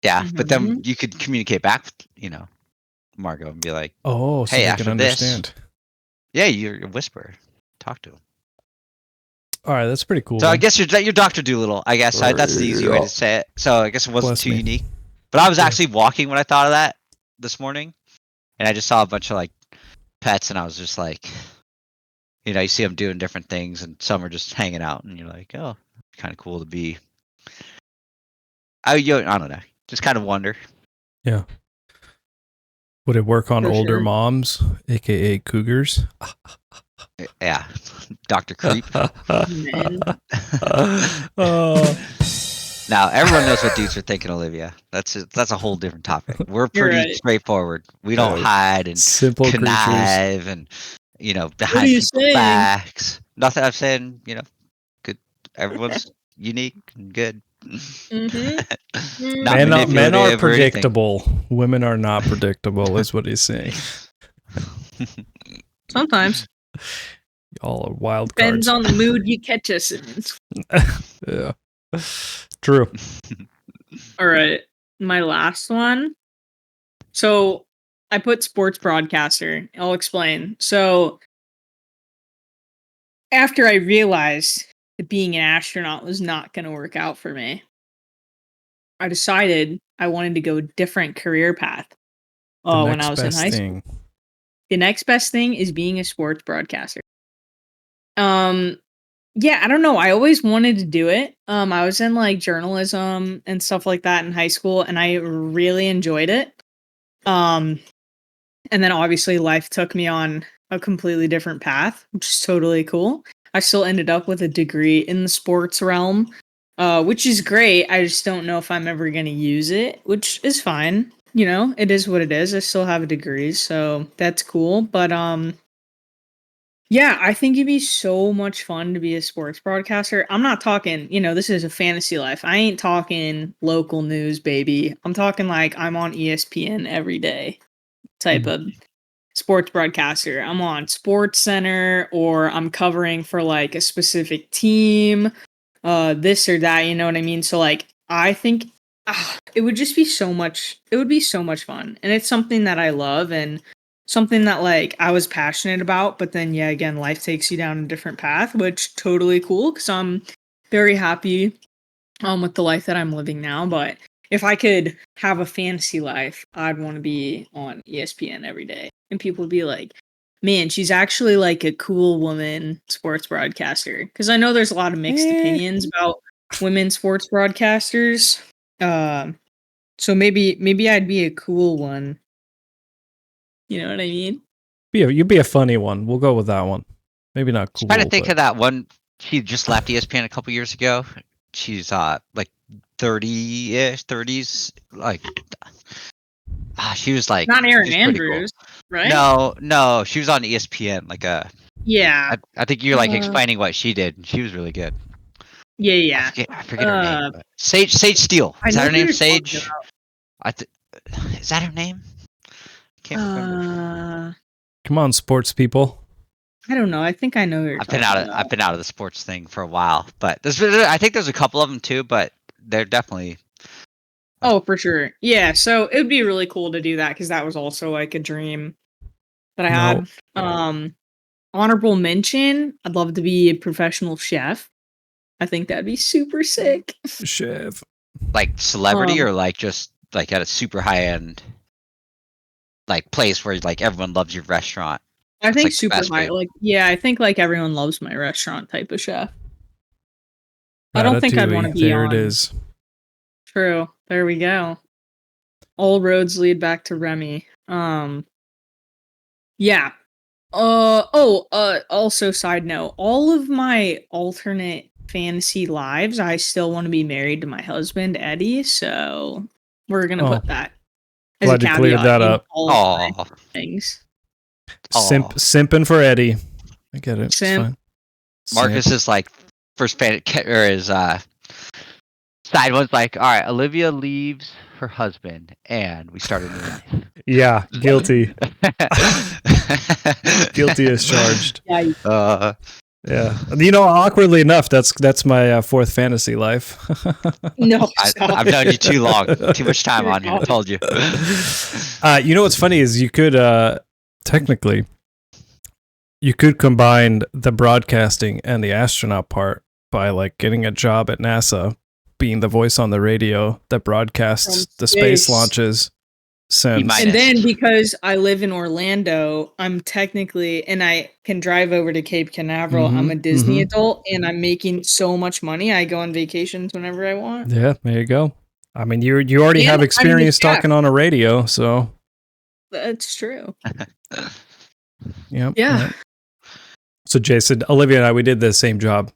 [SPEAKER 3] Yeah, but then
[SPEAKER 4] Mhm.
[SPEAKER 3] you could communicate back, with, you know, Margot and be like,
[SPEAKER 2] Oh, so
[SPEAKER 3] Hey,
[SPEAKER 2] they
[SPEAKER 3] after
[SPEAKER 2] can
[SPEAKER 3] this-
[SPEAKER 2] understand.
[SPEAKER 3] yeah, you're a whisperer. Talk to him.
[SPEAKER 2] All right, that's pretty cool.
[SPEAKER 3] So I
[SPEAKER 2] then.
[SPEAKER 3] guess you're Doctor Doolittle. I guess that's the easy way
[SPEAKER 2] Yeah.
[SPEAKER 3] to say it. So I guess it wasn't
[SPEAKER 2] Bless
[SPEAKER 3] too
[SPEAKER 2] me.
[SPEAKER 3] unique. But I was
[SPEAKER 2] Yeah.
[SPEAKER 3] actually walking when I thought of that this morning, and I just saw a bunch of like pets, and I was just like, you know, you see them doing different things, and some are just hanging out, and you're like, oh, kind of cool to be. I don't know, just kind of wonder.
[SPEAKER 2] Would it work on
[SPEAKER 4] For
[SPEAKER 2] older
[SPEAKER 4] sure.
[SPEAKER 2] moms, aka cougars?
[SPEAKER 3] Yeah, Doctor Creep.
[SPEAKER 4] Man.
[SPEAKER 2] Oh.
[SPEAKER 3] Now everyone knows what dudes are thinking, Olivia. That's a whole different topic. We're
[SPEAKER 4] You're
[SPEAKER 3] pretty
[SPEAKER 4] right.
[SPEAKER 3] straightforward. We don't
[SPEAKER 2] Yeah,
[SPEAKER 3] hide and
[SPEAKER 2] Simple creatures.
[SPEAKER 3] connive and you know
[SPEAKER 4] are
[SPEAKER 3] behind
[SPEAKER 4] you
[SPEAKER 3] people's
[SPEAKER 4] saying?
[SPEAKER 3] backs. Nothing. I'm saying, you know, good. Everyone's unique and good.
[SPEAKER 4] Mhm.
[SPEAKER 3] Not
[SPEAKER 2] Men are
[SPEAKER 3] manipulative or anything.
[SPEAKER 2] predictable. Women are not predictable, is what he's saying.
[SPEAKER 4] Sometimes
[SPEAKER 2] All are wild
[SPEAKER 4] depends
[SPEAKER 2] cards.
[SPEAKER 4] on the mood you catch us in.
[SPEAKER 2] Yeah. True.
[SPEAKER 4] All right, my last one. So I put sports broadcaster. I'll explain. So after I realized that being an astronaut was not going to work out for me, I decided I wanted to go a different career path.
[SPEAKER 2] The
[SPEAKER 4] When
[SPEAKER 2] next
[SPEAKER 4] I was in
[SPEAKER 2] best
[SPEAKER 4] high school,
[SPEAKER 2] thing.
[SPEAKER 4] the next best thing is being a sports broadcaster. Yeah, I don't know. I always wanted to do it. I was in like journalism and stuff like that in high school, and I really enjoyed it. And then obviously life took me on a completely different path, which is totally cool. I still ended up with a degree in the sports realm, which is great. I just don't know if I'm ever going to use it, which is fine. You know, it is what it is. I still have a degree, so that's cool. But yeah, I think it'd be so much fun to be a sports broadcaster. I'm not talking, this is a fantasy life. I ain't talking local news, baby. I'm talking like I'm on ESPN every day type of sports broadcaster. I'm on Sports Center, or I'm covering for like a specific team, this or that, you know what I mean? So like I think it would just be so much fun. And it's something that I love and something that like I was passionate about, but then yeah, again, life takes you down a different path, which totally cool because I'm very happy with the life that I'm living now. But if I could have a fantasy life, I'd want to be on ESPN every day. And people would be like, man, she's actually like a cool woman sports broadcaster. Because I know there's a lot of mixed opinions about women sports broadcasters. So maybe I'd be a cool one. You know what I mean?
[SPEAKER 2] You'd be a funny one. We'll go with that one. Maybe not cool.
[SPEAKER 3] Trying to think
[SPEAKER 2] but-
[SPEAKER 3] of that one. She just left ESPN a couple years ago. She's like 30-ish, 30s. Like, she was like
[SPEAKER 4] Not Aaron
[SPEAKER 3] she was pretty cool.
[SPEAKER 4] Andrews, right?
[SPEAKER 3] No, she was on ESPN. Like
[SPEAKER 4] Yeah.
[SPEAKER 3] I think you're like
[SPEAKER 4] Uh,
[SPEAKER 3] explaining what she did. And she was really good.
[SPEAKER 4] Yeah.
[SPEAKER 3] I forget her name.
[SPEAKER 4] Uh,
[SPEAKER 3] But Sage Steele.
[SPEAKER 4] I
[SPEAKER 3] Is
[SPEAKER 4] know
[SPEAKER 3] that her
[SPEAKER 4] who
[SPEAKER 3] name?
[SPEAKER 4] you're talking
[SPEAKER 3] Sage. Is that her name? Can't remember.
[SPEAKER 2] Come on, sports people.
[SPEAKER 4] I don't know. I think I know who you're
[SPEAKER 3] I've
[SPEAKER 4] talking
[SPEAKER 3] been out of the sports thing for a while, but I think there's a couple of them too. But they're definitely
[SPEAKER 4] Oh, for sure. Yeah, so it would be really cool to do that because that was also like a dream that I had. Honorable mention, I'd love to be a professional chef. I think that'd be super sick.
[SPEAKER 2] Chef.
[SPEAKER 3] Like celebrity
[SPEAKER 4] Um,
[SPEAKER 3] or like just like at a super high end like place where like everyone loves your restaurant.
[SPEAKER 4] I
[SPEAKER 3] It's
[SPEAKER 4] think
[SPEAKER 3] like the
[SPEAKER 4] super
[SPEAKER 3] best
[SPEAKER 4] high.
[SPEAKER 3] food.
[SPEAKER 4] Like, yeah, I think like everyone loves my restaurant type of chef. I don't think I'd want to
[SPEAKER 2] Ratatouille.
[SPEAKER 4] be
[SPEAKER 2] There it
[SPEAKER 4] on.
[SPEAKER 2] is.
[SPEAKER 4] True. There we go. All roads lead back to Remy. Yeah. Also side note, all of my alternate fantasy lives, I still want to be married to my husband, Eddie, so we're gonna
[SPEAKER 2] Oh,
[SPEAKER 4] put that as a
[SPEAKER 2] glad you cleared
[SPEAKER 4] caveat
[SPEAKER 2] that
[SPEAKER 4] in
[SPEAKER 2] up.
[SPEAKER 4] all of my
[SPEAKER 3] Oh,
[SPEAKER 4] things.
[SPEAKER 2] Simping for Eddie. I get it. It's
[SPEAKER 4] Simp.
[SPEAKER 2] fine.
[SPEAKER 3] Marcus
[SPEAKER 2] Simp.
[SPEAKER 3] is like first fan or his side one's like, all right, Olivia leaves her husband and we start a new life.
[SPEAKER 2] Yeah, guilty. Guilty as charged.
[SPEAKER 4] Yeah,
[SPEAKER 2] Yeah. Awkwardly enough, that's my fourth fantasy life.
[SPEAKER 4] no,
[SPEAKER 3] I've known you too long, too much time on here. I told you.
[SPEAKER 2] What's funny is you could technically you could combine the broadcasting and the astronaut part by like getting a job at NASA, being the voice on the radio that broadcasts
[SPEAKER 4] From
[SPEAKER 2] the space
[SPEAKER 4] space.
[SPEAKER 2] launches. Since
[SPEAKER 3] might-
[SPEAKER 4] and then because I live in Orlando, I'm technically, and I can drive over to Cape Canaveral. I'm a Disney adult, and I'm making so much money. I go on vacations whenever I want.
[SPEAKER 2] yeah, there you go. I mean, you already
[SPEAKER 4] And
[SPEAKER 2] have
[SPEAKER 4] I'm the
[SPEAKER 2] experience
[SPEAKER 4] chef.
[SPEAKER 2] talking on a radio, so
[SPEAKER 4] That's true.
[SPEAKER 2] yep.
[SPEAKER 4] Yeah.
[SPEAKER 2] Yep. So Jason, Olivia and I, we did the same job.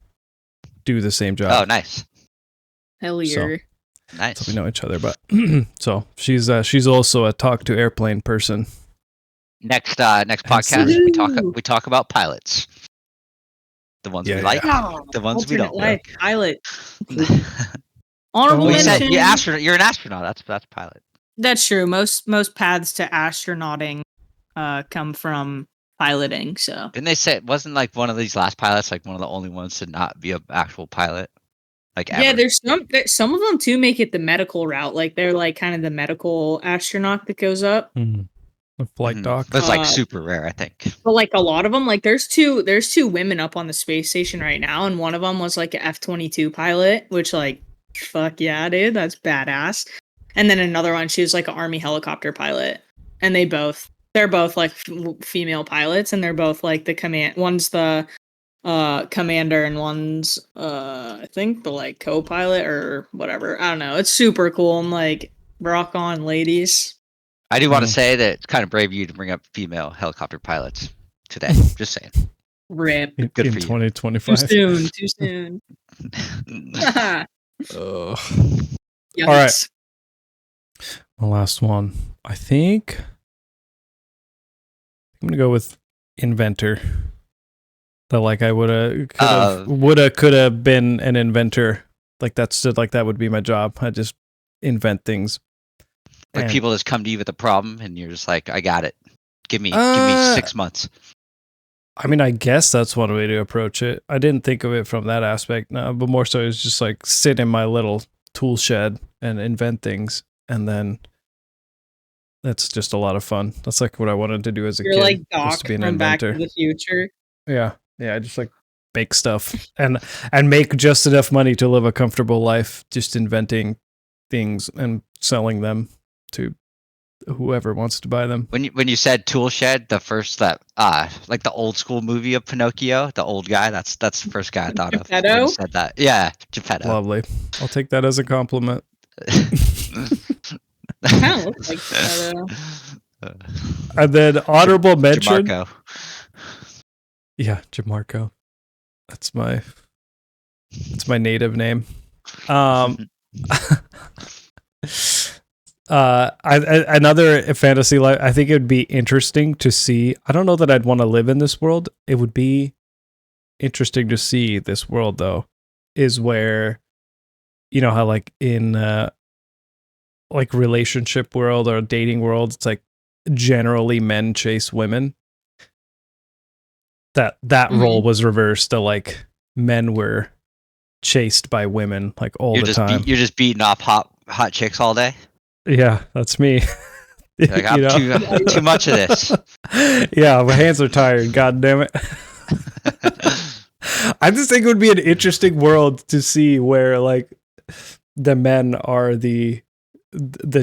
[SPEAKER 2] Do the same job.
[SPEAKER 3] Oh, nice.
[SPEAKER 4] Hell yeah.
[SPEAKER 3] Nice.
[SPEAKER 2] So we know each other, but so she's also a talk to airplane person.
[SPEAKER 3] Next podcast we talk about pilots. The ones we like, the ones we don't
[SPEAKER 4] Alternate life
[SPEAKER 3] like.
[SPEAKER 4] pilot. Honorable
[SPEAKER 2] Oh,
[SPEAKER 3] Well, you said
[SPEAKER 4] mention.
[SPEAKER 3] you're an astronaut. That's pilot.
[SPEAKER 4] That's true. Most paths to astronauting come from piloting. So
[SPEAKER 3] Didn't they say it wasn't like one of these last pilots like one of the only ones to not be an actual pilot? Like
[SPEAKER 4] yeah,
[SPEAKER 3] ever?
[SPEAKER 4] there's some of them too make it the medical route. Like they're like kind of the medical astronaut that goes up.
[SPEAKER 2] A flight doc.
[SPEAKER 3] But it's like super rare, I think.
[SPEAKER 4] But like a lot of them, like there's two women up on the space station right now, and one of them was like an F-22 pilot, which like fuck yeah, dude, that's badass. And then another one, she was like an Army helicopter pilot, and they're both like female pilots, and they're both like the command. One's the commander, and one's I think the like co-pilot or whatever. I don't know. It's super cool. And like rock on, ladies.
[SPEAKER 3] I do want to say that it's kind of brave of you to bring up female helicopter pilots today. Just saying.
[SPEAKER 4] Rip.
[SPEAKER 3] Good
[SPEAKER 2] in
[SPEAKER 3] for you.
[SPEAKER 2] 2025.
[SPEAKER 4] Too soon.
[SPEAKER 2] Ugh.
[SPEAKER 4] Yikes.
[SPEAKER 2] All right. The last one. I think I'm gonna go with inventor. That like I could have been an inventor. Like that would be my job. I just invent things.
[SPEAKER 3] Like
[SPEAKER 2] And-
[SPEAKER 3] people just come to you with a problem and you're just like, I got it. Give me 6 months.
[SPEAKER 2] I mean, I guess that's one way to approach it. I didn't think of it from that aspect, no, but more so it's just like sit in my little tool shed and invent things, and then that's just a lot of fun. That's like what I wanted to do as a
[SPEAKER 4] You're
[SPEAKER 2] kid,
[SPEAKER 4] like
[SPEAKER 2] just
[SPEAKER 4] Doc
[SPEAKER 2] to be an
[SPEAKER 4] from Back
[SPEAKER 2] inventor.
[SPEAKER 4] to the Future.
[SPEAKER 2] Yeah, I just like make stuff and make just enough money to live a comfortable life, just inventing things and selling them to whoever wants to buy them.
[SPEAKER 3] When you said tool shed, the first that like the old school movie of Pinocchio, the old guy, that's the first guy I thought of when you
[SPEAKER 4] Geppetto?
[SPEAKER 3] said that. Yeah, Geppetto.
[SPEAKER 2] Lovely. I'll take that as a compliment.
[SPEAKER 4] Kind of looks like Geppetto.
[SPEAKER 2] And then honorable mention.
[SPEAKER 3] Jamarco.
[SPEAKER 2] Yeah, Jamarco. That's my native name. Another fantasy life. I think it would be interesting to see. I don't know that I'd want to live in this world. It would be interesting to see this world though. Is where, you know how like in like relationship world or dating world, it's like generally men chase women. That role was reversed to like men were chased by women like all the time.
[SPEAKER 3] You're just beating off hot hot chicks all day.
[SPEAKER 2] Yeah, that's me.
[SPEAKER 3] Like, I'm too much of this.
[SPEAKER 2] Yeah, my hands are tired. God damn it. I just think it would be an interesting world to see where like the men are the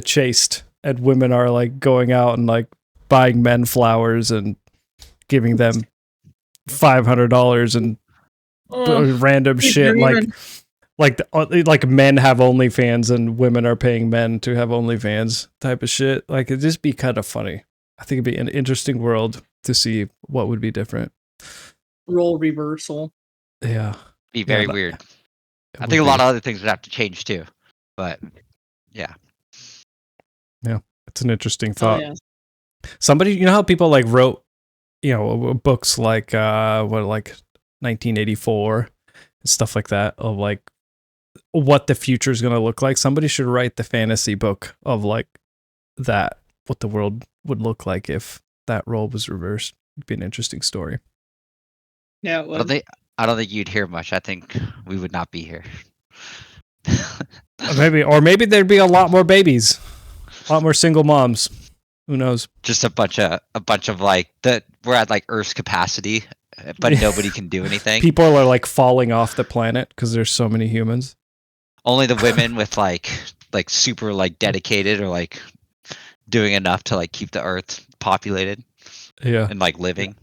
[SPEAKER 2] chaste and women are like going out and like buying men flowers and giving them $500 and random shit like men have OnlyFans and women are paying men to have OnlyFans type of shit. Like it'd just be kind of funny. I think it'd be an interesting world to see what would be different.
[SPEAKER 4] Role reversal.
[SPEAKER 2] Yeah.
[SPEAKER 3] Be very weird. I think a lot of other things would have to change too. But yeah.
[SPEAKER 2] Yeah. It's an interesting thought.
[SPEAKER 4] Oh, yeah.
[SPEAKER 2] Somebody, you know how people like wrote, books like 1984 and stuff like that of like what the future is going to look like. Somebody should write the fantasy book of like that, what the world would look like if that role was reversed. It'd be an interesting story.
[SPEAKER 4] Yeah, it would.
[SPEAKER 3] I don't think you'd hear much. I think we would not be here.
[SPEAKER 2] Maybe there'd be a lot more babies, a lot more single moms. Who knows?
[SPEAKER 3] Just a bunch of like we're at like Earth's capacity, but nobody can do anything.
[SPEAKER 2] People are like falling off the planet because there's so many humans.
[SPEAKER 3] Only the women with like super like dedicated or like doing enough to like keep the Earth populated.
[SPEAKER 2] Yeah,
[SPEAKER 3] and like living.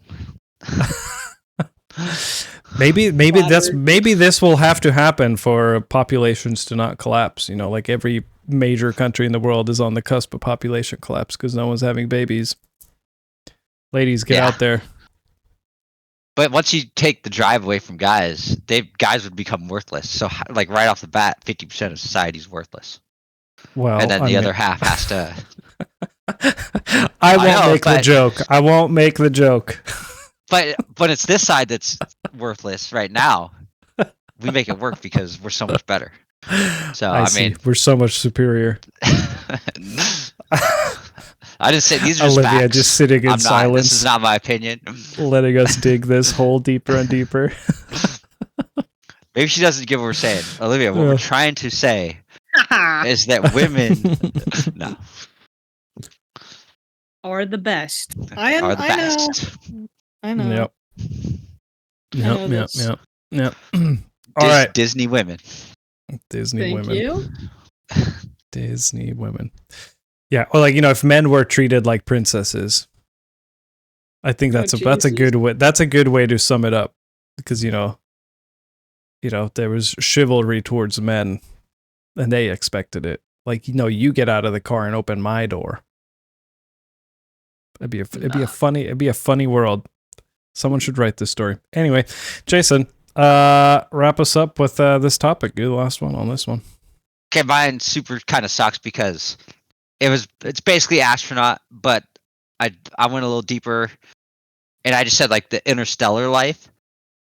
[SPEAKER 2] maybe this will have to happen for populations to not collapse. Like every major country in the world is on the cusp of population collapse because no one's having babies. Ladies, get out there.
[SPEAKER 3] But once you take the drive away from guys would become worthless. So like right off the bat, 50% of society is worthless.
[SPEAKER 2] Well,
[SPEAKER 3] and then the other half has to.
[SPEAKER 2] I won't make the joke. I won't make the joke.
[SPEAKER 3] But it's this side that's worthless right now. We make it work because we're so much better. So I mean,
[SPEAKER 2] we're so much superior.
[SPEAKER 3] I just say these are just
[SPEAKER 2] Olivia
[SPEAKER 3] facts.
[SPEAKER 2] just sitting in silence.
[SPEAKER 3] This is not my opinion.
[SPEAKER 2] Letting us dig this hole deeper and deeper.
[SPEAKER 3] Maybe she doesn't get what we're saying. Olivia, what we're trying to say is that women
[SPEAKER 4] are the best.
[SPEAKER 3] Are the best.
[SPEAKER 4] I know.
[SPEAKER 2] Yep. All right.
[SPEAKER 3] Disney women.
[SPEAKER 2] Disney
[SPEAKER 4] Thank
[SPEAKER 2] women.
[SPEAKER 4] you.
[SPEAKER 2] Disney women. Yeah, or like if men were treated like princesses, I think that's a good way. That's a good way to sum it up, because there was chivalry towards men, and they expected it. Like you get out of the car and open my door. It'd be a funny world. Someone should write this story. Anyway, Jason, wrap us up with this topic. You're the last one on this one.
[SPEAKER 3] Okay, mine super kind of sucks because it's basically astronaut, but I went a little deeper, and I just said like the interstellar life,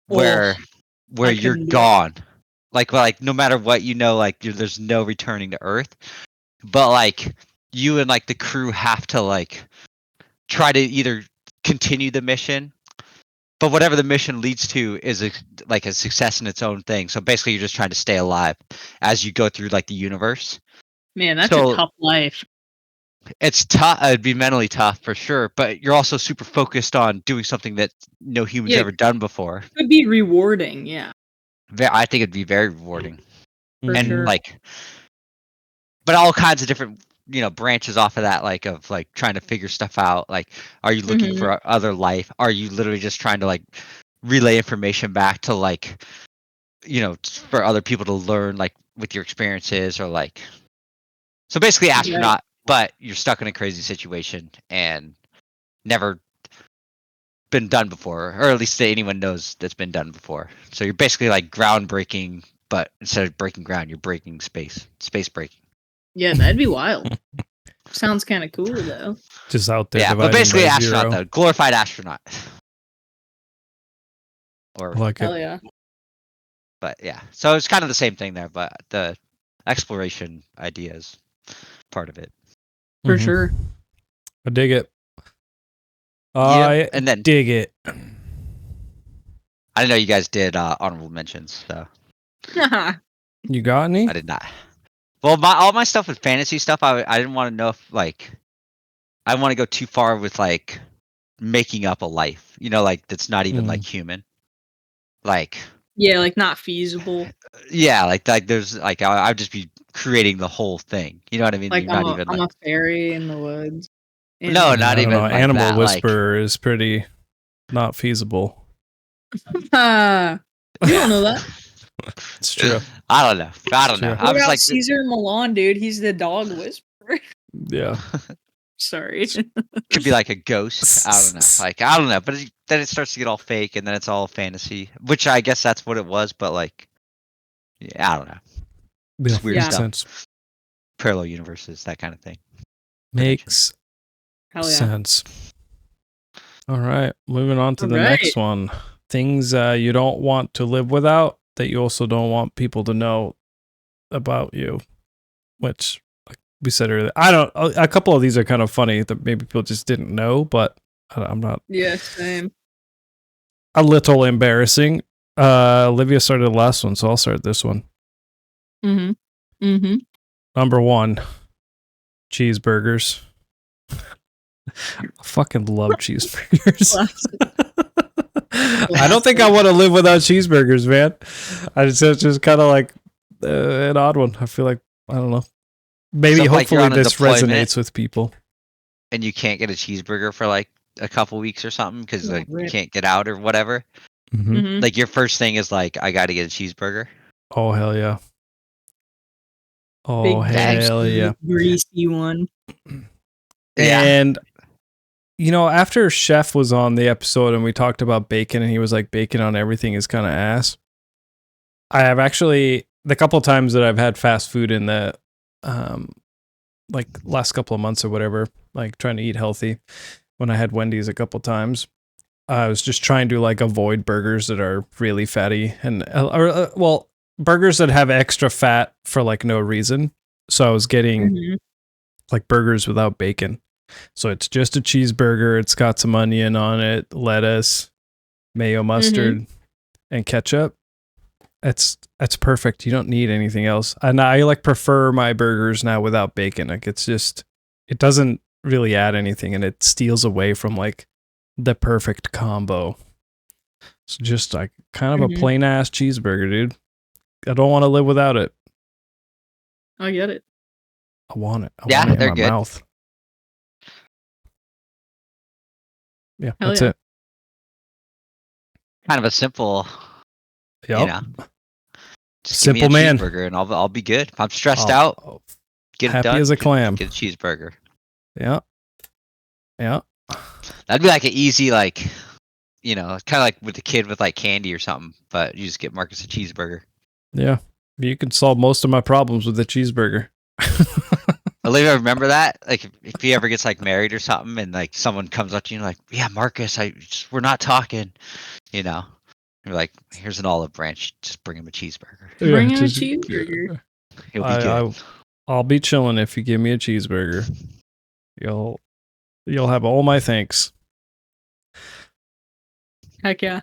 [SPEAKER 3] where you're gone, like no matter what, like there's no returning to Earth, but like you and like the crew have to like try to either continue the mission, but whatever the mission leads to is a success in its own thing. So basically, you're just trying to stay alive as you go through like the universe.
[SPEAKER 4] Man, that's a tough life.
[SPEAKER 3] It's tough. It'd be mentally tough for sure, but you're also super focused on doing something that no human's ever done before.
[SPEAKER 4] It would be rewarding, yeah.
[SPEAKER 3] I think it'd be very rewarding,
[SPEAKER 4] For
[SPEAKER 3] and
[SPEAKER 4] sure.
[SPEAKER 3] but all kinds of different branches off of that, like of like trying to figure stuff out. Like, are you looking for other life? Are you literally just trying to like relay information back to like for other people to learn like with your experiences, or like so basically astronaut. But you're stuck in a crazy situation and never been done before, or at least that anyone knows that's been done before. So you're basically like groundbreaking, but instead of breaking ground, you're breaking space breaking.
[SPEAKER 4] Yeah, that'd be wild. Sounds kind of cool though.
[SPEAKER 2] Just out there.
[SPEAKER 3] Yeah, but basically astronaut though, glorified astronaut. Or
[SPEAKER 4] Hell yeah.
[SPEAKER 3] But yeah, so it's kind of the same thing there, but the exploration idea is part of it.
[SPEAKER 4] For sure.
[SPEAKER 2] I dig it.
[SPEAKER 3] And then
[SPEAKER 2] dig it.
[SPEAKER 3] I didn't know you guys did honorable mentions, so
[SPEAKER 2] You got any?
[SPEAKER 3] I did not. Well, all my stuff with fantasy stuff, I didn't want to know if like I want to go too far with like making up a life, like that's not even like human. Like,
[SPEAKER 4] Yeah, like not feasible.
[SPEAKER 3] yeah, like there's like I'd just be creating the whole thing. You know what I mean?
[SPEAKER 4] Like
[SPEAKER 3] You're not even
[SPEAKER 4] I'm
[SPEAKER 3] like
[SPEAKER 4] a fairy in the woods.
[SPEAKER 3] no,
[SPEAKER 2] I
[SPEAKER 3] not
[SPEAKER 2] don't know.
[SPEAKER 3] even like
[SPEAKER 2] Animal
[SPEAKER 3] that. Like,
[SPEAKER 2] Whisperer is pretty not feasible.
[SPEAKER 4] Ah, you don't know that.
[SPEAKER 2] It's true.
[SPEAKER 3] I don't know.
[SPEAKER 2] true.
[SPEAKER 3] I
[SPEAKER 4] What
[SPEAKER 3] was
[SPEAKER 4] about
[SPEAKER 3] like,
[SPEAKER 4] Caesar Milan, dude? He's the dog whisperer.
[SPEAKER 2] Yeah.
[SPEAKER 4] Sorry.
[SPEAKER 3] could be like a ghost. I don't know. Like I don't know, but then it starts to get all fake, and then it's all fantasy, which I guess that's what it was. But like, yeah, I don't know.
[SPEAKER 2] Yeah,
[SPEAKER 3] Just weird
[SPEAKER 4] Yeah.
[SPEAKER 2] makes
[SPEAKER 3] stuff.
[SPEAKER 2] sense.
[SPEAKER 3] Parallel universes, that kind of thing.
[SPEAKER 2] Makes
[SPEAKER 4] Hell yeah.
[SPEAKER 2] sense. All right, moving on to
[SPEAKER 4] All
[SPEAKER 2] the
[SPEAKER 4] right.
[SPEAKER 2] next one. Things you don't want to live without that you also don't want people to know about you, which like we said earlier. I don't. A couple of these are kind of funny that maybe people just didn't know, but I'm not.
[SPEAKER 4] Yeah, same.
[SPEAKER 2] A little embarrassing. Olivia started the last one, so I'll start this one.
[SPEAKER 4] Mm-hmm. Mm-hmm.
[SPEAKER 2] Number 1, cheeseburgers. I fucking love cheeseburgers. I don't think I want to live without cheeseburgers, man. It's just kind of like an odd one. I feel like, I don't know. Maybe
[SPEAKER 3] Stuff like you're
[SPEAKER 2] hopefully
[SPEAKER 3] on a
[SPEAKER 2] this
[SPEAKER 3] deployment.
[SPEAKER 2] resonates with people.
[SPEAKER 3] And you can't get a cheeseburger for like a couple weeks or something because
[SPEAKER 4] Oh,
[SPEAKER 3] like you
[SPEAKER 4] rip.
[SPEAKER 3] can't get out or whatever.
[SPEAKER 2] Mm-hmm.
[SPEAKER 4] Mm-hmm.
[SPEAKER 3] Like your first thing is like, I got to get a cheeseburger.
[SPEAKER 2] Oh, hell yeah. Oh,
[SPEAKER 4] Big
[SPEAKER 2] hell
[SPEAKER 4] juicy,
[SPEAKER 2] yeah.
[SPEAKER 4] greasy one.
[SPEAKER 3] Yeah.
[SPEAKER 2] And after Chef was on the episode and we talked about bacon and he was like, bacon on everything is kind of ass. I have actually, the couple of times that I've had fast food in the, like last couple of months or whatever, like trying to eat healthy, when I had Wendy's a couple times, I was just trying to like avoid burgers that are really fatty and, well, burgers that have extra fat for like no reason. So I was getting
[SPEAKER 4] Mhm.
[SPEAKER 2] like burgers without bacon. So it's just a cheeseburger. It's got some onion on it, lettuce, mayo, mustard, and ketchup. That's perfect. You don't need anything else. And I like prefer my burgers now without bacon. Like it doesn't really add anything, and it steals away from like the perfect combo. It's just like kind of a plain ass cheeseburger, dude. I don't want to live without it.
[SPEAKER 4] I get it.
[SPEAKER 2] I want it. I
[SPEAKER 3] Yeah,
[SPEAKER 2] want it in
[SPEAKER 3] they're
[SPEAKER 2] my
[SPEAKER 3] good.
[SPEAKER 2] mouth. Yeah,
[SPEAKER 4] Hell
[SPEAKER 2] that's
[SPEAKER 4] yeah.
[SPEAKER 2] it.
[SPEAKER 3] Kind of a simple,
[SPEAKER 2] Yep.
[SPEAKER 3] you know. Just
[SPEAKER 2] Simple
[SPEAKER 3] give me a
[SPEAKER 2] man.
[SPEAKER 3] cheeseburger and I'll be good. If I'm stressed out,
[SPEAKER 2] Oh,
[SPEAKER 3] get it
[SPEAKER 2] happy
[SPEAKER 3] done.
[SPEAKER 2] as a clam.
[SPEAKER 3] Get a cheeseburger.
[SPEAKER 2] Yeah. Yeah.
[SPEAKER 3] That'd be like an easy, like, kind of like with the kid with like candy or something, but you just get Marcus a cheeseburger.
[SPEAKER 2] Yeah. You can solve most of my problems with a cheeseburger.
[SPEAKER 3] Olivia, remember that? Like, if he ever gets like married or something, and like someone comes up to you and like, yeah, Marcus, we're not talking, You're like, here's an olive branch. Just bring him a cheeseburger.
[SPEAKER 4] Bring him a
[SPEAKER 2] just-
[SPEAKER 4] cheeseburger.
[SPEAKER 3] He'll be good.
[SPEAKER 2] I'll be chilling if you give me a cheeseburger. You'll have all my thanks.
[SPEAKER 4] Heck yeah.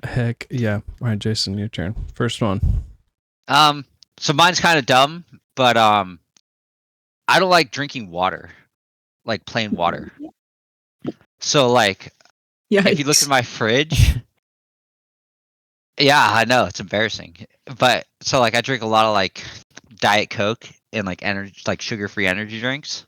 [SPEAKER 2] Heck yeah. All right, Jason, your turn. First one.
[SPEAKER 3] So mine's kind of dumb, but I don't like drinking water, like plain water. So like,
[SPEAKER 4] Yeah.
[SPEAKER 3] if you look at my fridge, yeah, I know it's embarrassing, but so like I drink a lot of like Diet Coke and like energy, like sugar-free energy drinks,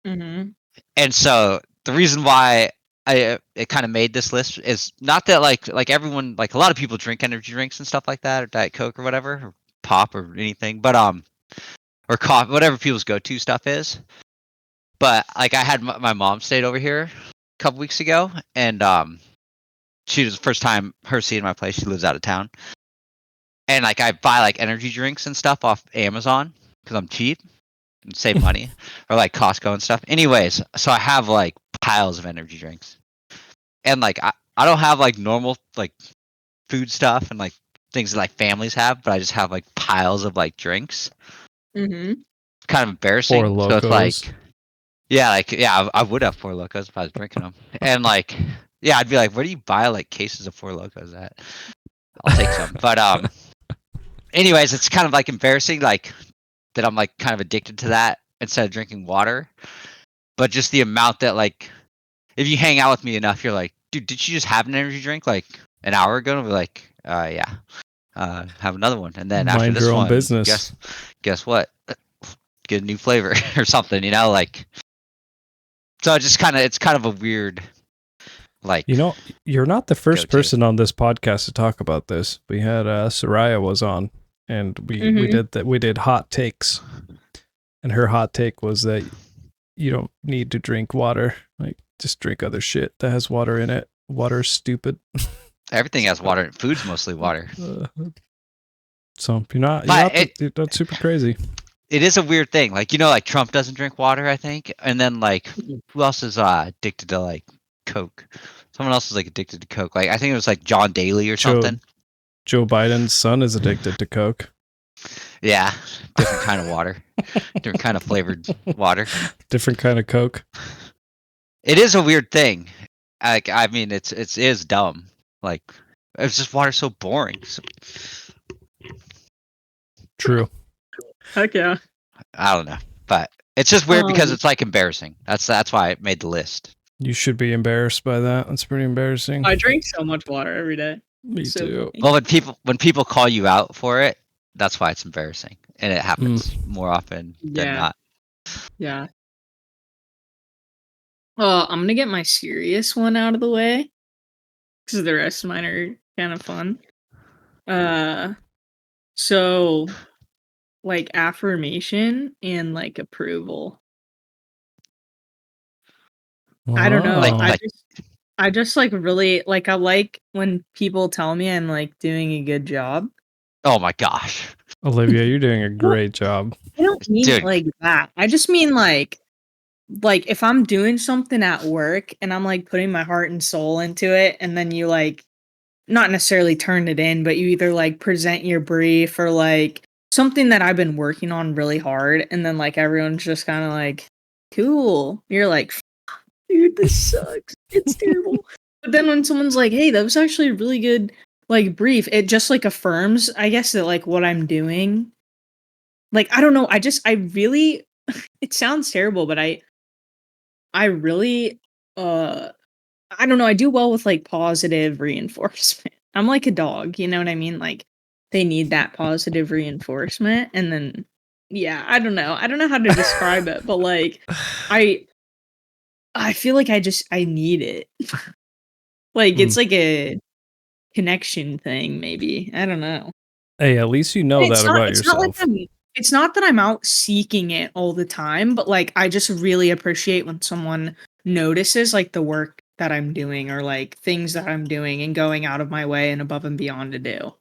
[SPEAKER 4] Mm-hmm.
[SPEAKER 3] and so the reason why it kind of made this list is not that like everyone, like a lot of people drink energy drinks and stuff like that, or Diet Coke or whatever, or pop or anything, but or coffee, whatever people's go-to stuff is. But like I had my mom stayed over here a couple weeks ago, and she was the first time her seeing my place. She lives out of town, and like I buy like energy drinks and stuff off Amazon because I'm cheap and save money, or like Costco and stuff. Anyways, so I have like piles of energy drinks, and like I don't have like normal like food stuff and like things that like families have, but I just have like piles of like drinks.
[SPEAKER 4] Mm-hmm.
[SPEAKER 3] Kind of embarrassing.
[SPEAKER 2] Four
[SPEAKER 3] So it's
[SPEAKER 2] Locos.
[SPEAKER 3] like, I would have Four Locos if I was drinking them, and like, yeah, I'd be like, where do you buy like cases of Four Locos at? I'll take some. But anyways, it's kind of like embarrassing. Like that I'm like kind of addicted to that instead of drinking water. But just the amount that like, if you hang out with me enough, you're like, dude, did you just have an energy drink like an hour ago? And I'll be like, yeah, have another one. And then after
[SPEAKER 2] Mind
[SPEAKER 3] this
[SPEAKER 2] your own
[SPEAKER 3] one,
[SPEAKER 2] business.
[SPEAKER 3] guess what? Get a new flavor or something, you know, like. So it's kind of a weird, like.
[SPEAKER 2] You know, you're not the first
[SPEAKER 3] Go-to.
[SPEAKER 2] person on this podcast to talk about this. We had Soraya was on, and we did hot takes, and her hot take was that you don't need to drink water. Like, just drink other shit that has water in it. Water's stupid.
[SPEAKER 3] Everything has water. Food's mostly water.
[SPEAKER 2] So you're not that's super crazy.
[SPEAKER 3] It is a weird thing. Like, you know, like Trump doesn't drink water, I think. And then like, who else is addicted to like Coke? Someone else is like addicted to Coke. Like, I think it was like John Daly or something.
[SPEAKER 2] Joe Biden's son is addicted to Coke.
[SPEAKER 3] Yeah, different kind of water, different kind of flavored water.
[SPEAKER 2] Different kind of Coke.
[SPEAKER 3] It is a weird thing. Like, I mean, it is dumb. Like, it's just water so boring. So,
[SPEAKER 2] True.
[SPEAKER 4] Heck yeah.
[SPEAKER 3] I don't know, but it's just weird because it's like embarrassing. That's why I made the list.
[SPEAKER 2] You should be embarrassed by that. That's pretty embarrassing.
[SPEAKER 4] I drink so much water every day.
[SPEAKER 2] Me
[SPEAKER 4] So
[SPEAKER 2] too.
[SPEAKER 4] funny.
[SPEAKER 3] Well, when people call you out for it, that's why it's embarrassing, and it happens more often than
[SPEAKER 4] Yeah.
[SPEAKER 3] not.
[SPEAKER 4] Yeah. I'm gonna get my serious one out of the way because the rest of mine are kind of fun. So like affirmation and like approval. I don't know.
[SPEAKER 2] Wow.
[SPEAKER 4] I just like really like I like when people tell me I'm like doing a good job.
[SPEAKER 3] Oh my gosh.
[SPEAKER 2] Olivia, you're doing a great job.
[SPEAKER 4] I don't mean
[SPEAKER 3] Dude.
[SPEAKER 4] it like that. I just mean like if I'm doing something at work and I'm like putting my heart and soul into it, and then you like not necessarily turn it in, but you either like present your brief or like something that I've been working on really hard, and then like everyone's just kind of like, cool. You're like, dude, this sucks. It's terrible. But then when someone's like, hey, that was actually a really good like brief, it just like affirms, I guess, that like what I'm doing. Like, I don't know. I really, it sounds terrible, but I really, I don't know. I do well with like positive reinforcement. I'm like a dog, you know what I mean? Like, they need that positive reinforcement. And then, yeah, I don't know. I don't know how to describe it, but like, I feel like I need it. Like, it's like a connection thing, maybe. I don't know.
[SPEAKER 2] Hey, at least you know that about yourself.
[SPEAKER 4] It's not that I'm out seeking it all the time, but like I just really appreciate when someone notices like the work that I'm doing or like things that I'm doing and going out of my way and above and beyond to do.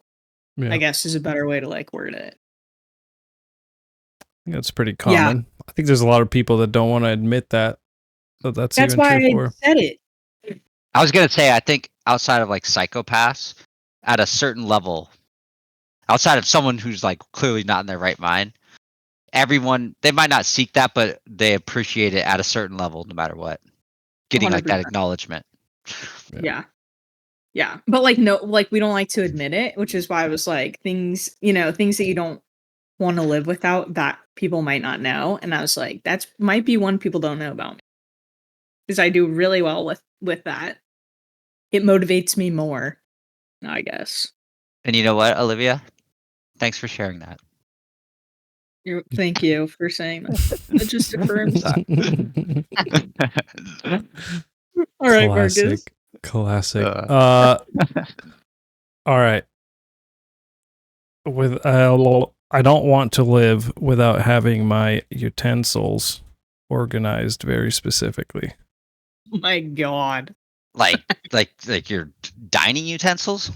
[SPEAKER 2] Yeah.
[SPEAKER 4] I guess is a better way to like word it.
[SPEAKER 2] That's pretty common. I think there's a lot of people that don't want to admit that. But that's even
[SPEAKER 4] why
[SPEAKER 2] true
[SPEAKER 4] I said it.
[SPEAKER 3] I was gonna say, I think outside of like psychopaths, at a certain level, outside of someone who's like clearly not in their right mind, everyone, they might not seek that, but they appreciate it at a certain level, no matter what. Getting like that
[SPEAKER 4] 100%.
[SPEAKER 3] acknowledgement.
[SPEAKER 4] Yeah. But like no, like we don't like to admit it, which is why I was like things that you don't want to live without that people might not know. And I was like, that's might be one people don't know about me. Because I do really well with that. It motivates me more, I guess.
[SPEAKER 3] And you know what, Olivia? Thanks for sharing that.
[SPEAKER 4] Thank you for saying that. It just affirms that. All right, Marcus.
[SPEAKER 2] Classic. All right. I don't want to live without having my utensils organized very specifically.
[SPEAKER 4] Oh my God.
[SPEAKER 3] like your dining utensils?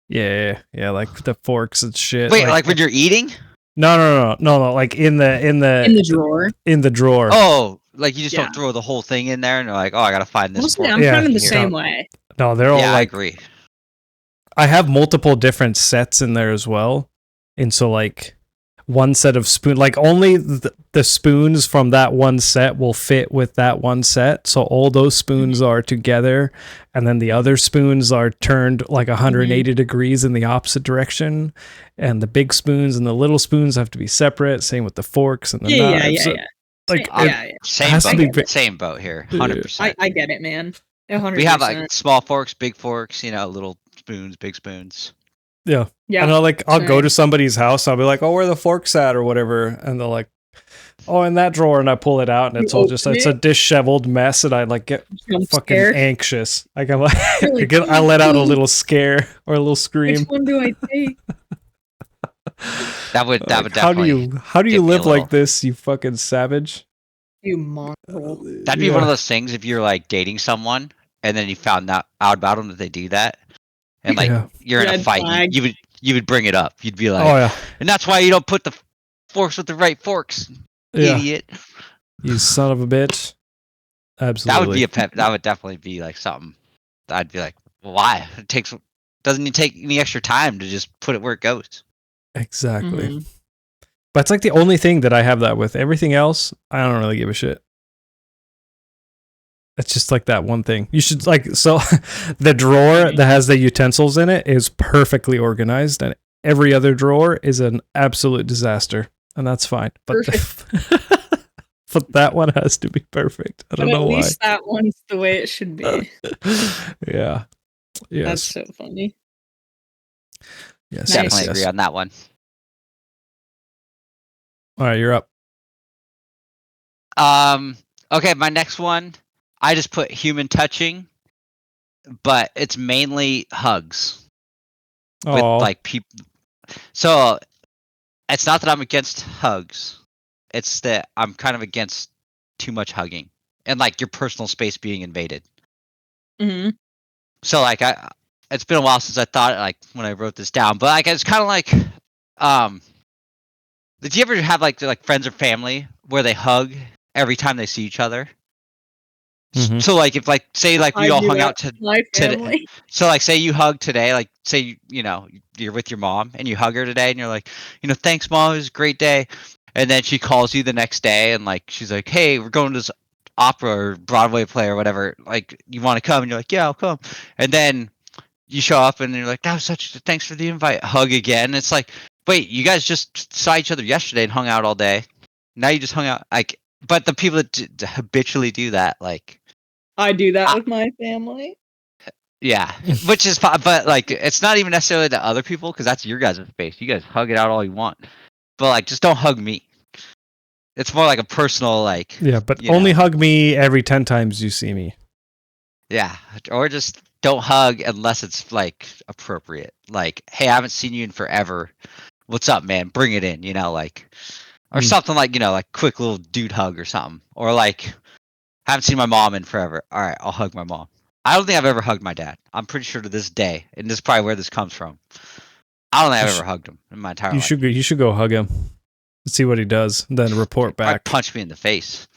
[SPEAKER 2] Yeah, like the forks and shit.
[SPEAKER 3] Wait, like when you're eating?
[SPEAKER 2] No. Like in the
[SPEAKER 4] drawer.
[SPEAKER 2] In the drawer.
[SPEAKER 3] Oh, like you just don't throw the whole thing in there and you're like, oh, I gotta find this.
[SPEAKER 4] Mostly,
[SPEAKER 3] fork
[SPEAKER 4] I'm kind of
[SPEAKER 3] here.
[SPEAKER 4] the same way.
[SPEAKER 2] No, they're all
[SPEAKER 3] I
[SPEAKER 2] like.
[SPEAKER 3] agree.
[SPEAKER 2] I have multiple different sets in there as well, and so like, one set of spoon, like only the spoons from that one set will fit with that one set. So all those spoons are together, and then the other spoons are turned like 180 degrees in the opposite direction. And the big spoons and the little spoons have to be separate. Same with the forks and the knives. Like
[SPEAKER 3] Same
[SPEAKER 2] to be
[SPEAKER 3] boat. Same boat here. 100%.
[SPEAKER 4] I get it, man. 100%.
[SPEAKER 3] We have like small forks, big forks, little spoons, big spoons.
[SPEAKER 2] Yeah.
[SPEAKER 4] Yeah.
[SPEAKER 2] And I'll go to somebody's house. I'll be like, oh, where are the forks at or whatever. And they're like, oh, in that drawer. And I pull it out and it's all just, it's a disheveled mess. And I like get fucking anxious. Like I'm like, I let out a little scare or a little scream.
[SPEAKER 4] Which one do I take?
[SPEAKER 3] That would definitely.
[SPEAKER 2] How do you live like this, you fucking savage?
[SPEAKER 4] You mongrel.
[SPEAKER 3] That'd be one of those things if you're like dating someone and then you found out about them that they do that. And like you're in a fight, you would bring it up. You'd be like, "Oh yeah," and that's why you don't put the forks with the right forks, idiot.
[SPEAKER 2] You son of a bitch. Absolutely.
[SPEAKER 3] That would be that would definitely be like something. I'd be like, well, "Why? Doesn't it take any extra time to just put it where it goes?"
[SPEAKER 2] Exactly. But it's like the only thing that I have that with. Everything else, I don't really give a shit. It's just like that one thing. You should the drawer that has the utensils in it is perfectly organized, and every other drawer is an absolute disaster, and that's fine. But but that one has to be perfect. I don't know why. At least
[SPEAKER 4] that one's the way it should be.
[SPEAKER 2] Yeah. Yes.
[SPEAKER 4] That's so funny.
[SPEAKER 2] Yes.
[SPEAKER 3] Definitely agree on that one.
[SPEAKER 2] All right, you're up.
[SPEAKER 3] Okay, my next one. I just put human touching, but it's mainly hugs with like people. So it's not that I'm against hugs. It's that I'm kind of against too much hugging and like your personal space being invaded.
[SPEAKER 4] Mm-hmm.
[SPEAKER 3] So like it's been a while since I thought like when I wrote this down, but like it's kind of like, did you ever have like friends or family where they hug every time they see each other? Mm-hmm. So like if like say like we all hung out today, so like say you hug today, like say you're with your mom and you hug her today and you're like, thanks mom, it was a great day, and then she calls you the next day and like she's like, hey, we're going to this opera or Broadway play or whatever, like you want to come? And you're like, yeah, I'll come. And then you show up and you're like, that was thanks for the invite, hug again. It's like, wait, you guys just saw each other yesterday and hung out all day, now you just hung out like. But the people that habitually do that, like
[SPEAKER 4] I do that with my family.
[SPEAKER 3] Yeah, which is fine, but like it's not even necessarily the other people because that's your guys' space. You guys hug it out all you want, but like just don't hug me. It's more like a personal like.
[SPEAKER 2] Yeah, but only hug me every 10 times you see me.
[SPEAKER 3] Yeah, or just don't hug unless it's like appropriate. Like, hey, I haven't seen you in forever. What's up, man? Bring it in, like, or something like like quick little dude hug or something, or like. Haven't seen my mom in forever. All right, I'll hug my mom. I don't think I've ever hugged my dad. I'm pretty sure to this day, and this is probably where this comes from. I don't think I've ever hugged him in my entire life.
[SPEAKER 2] You should go hug him. See what he does, then report back.
[SPEAKER 3] I'd punch me in the face,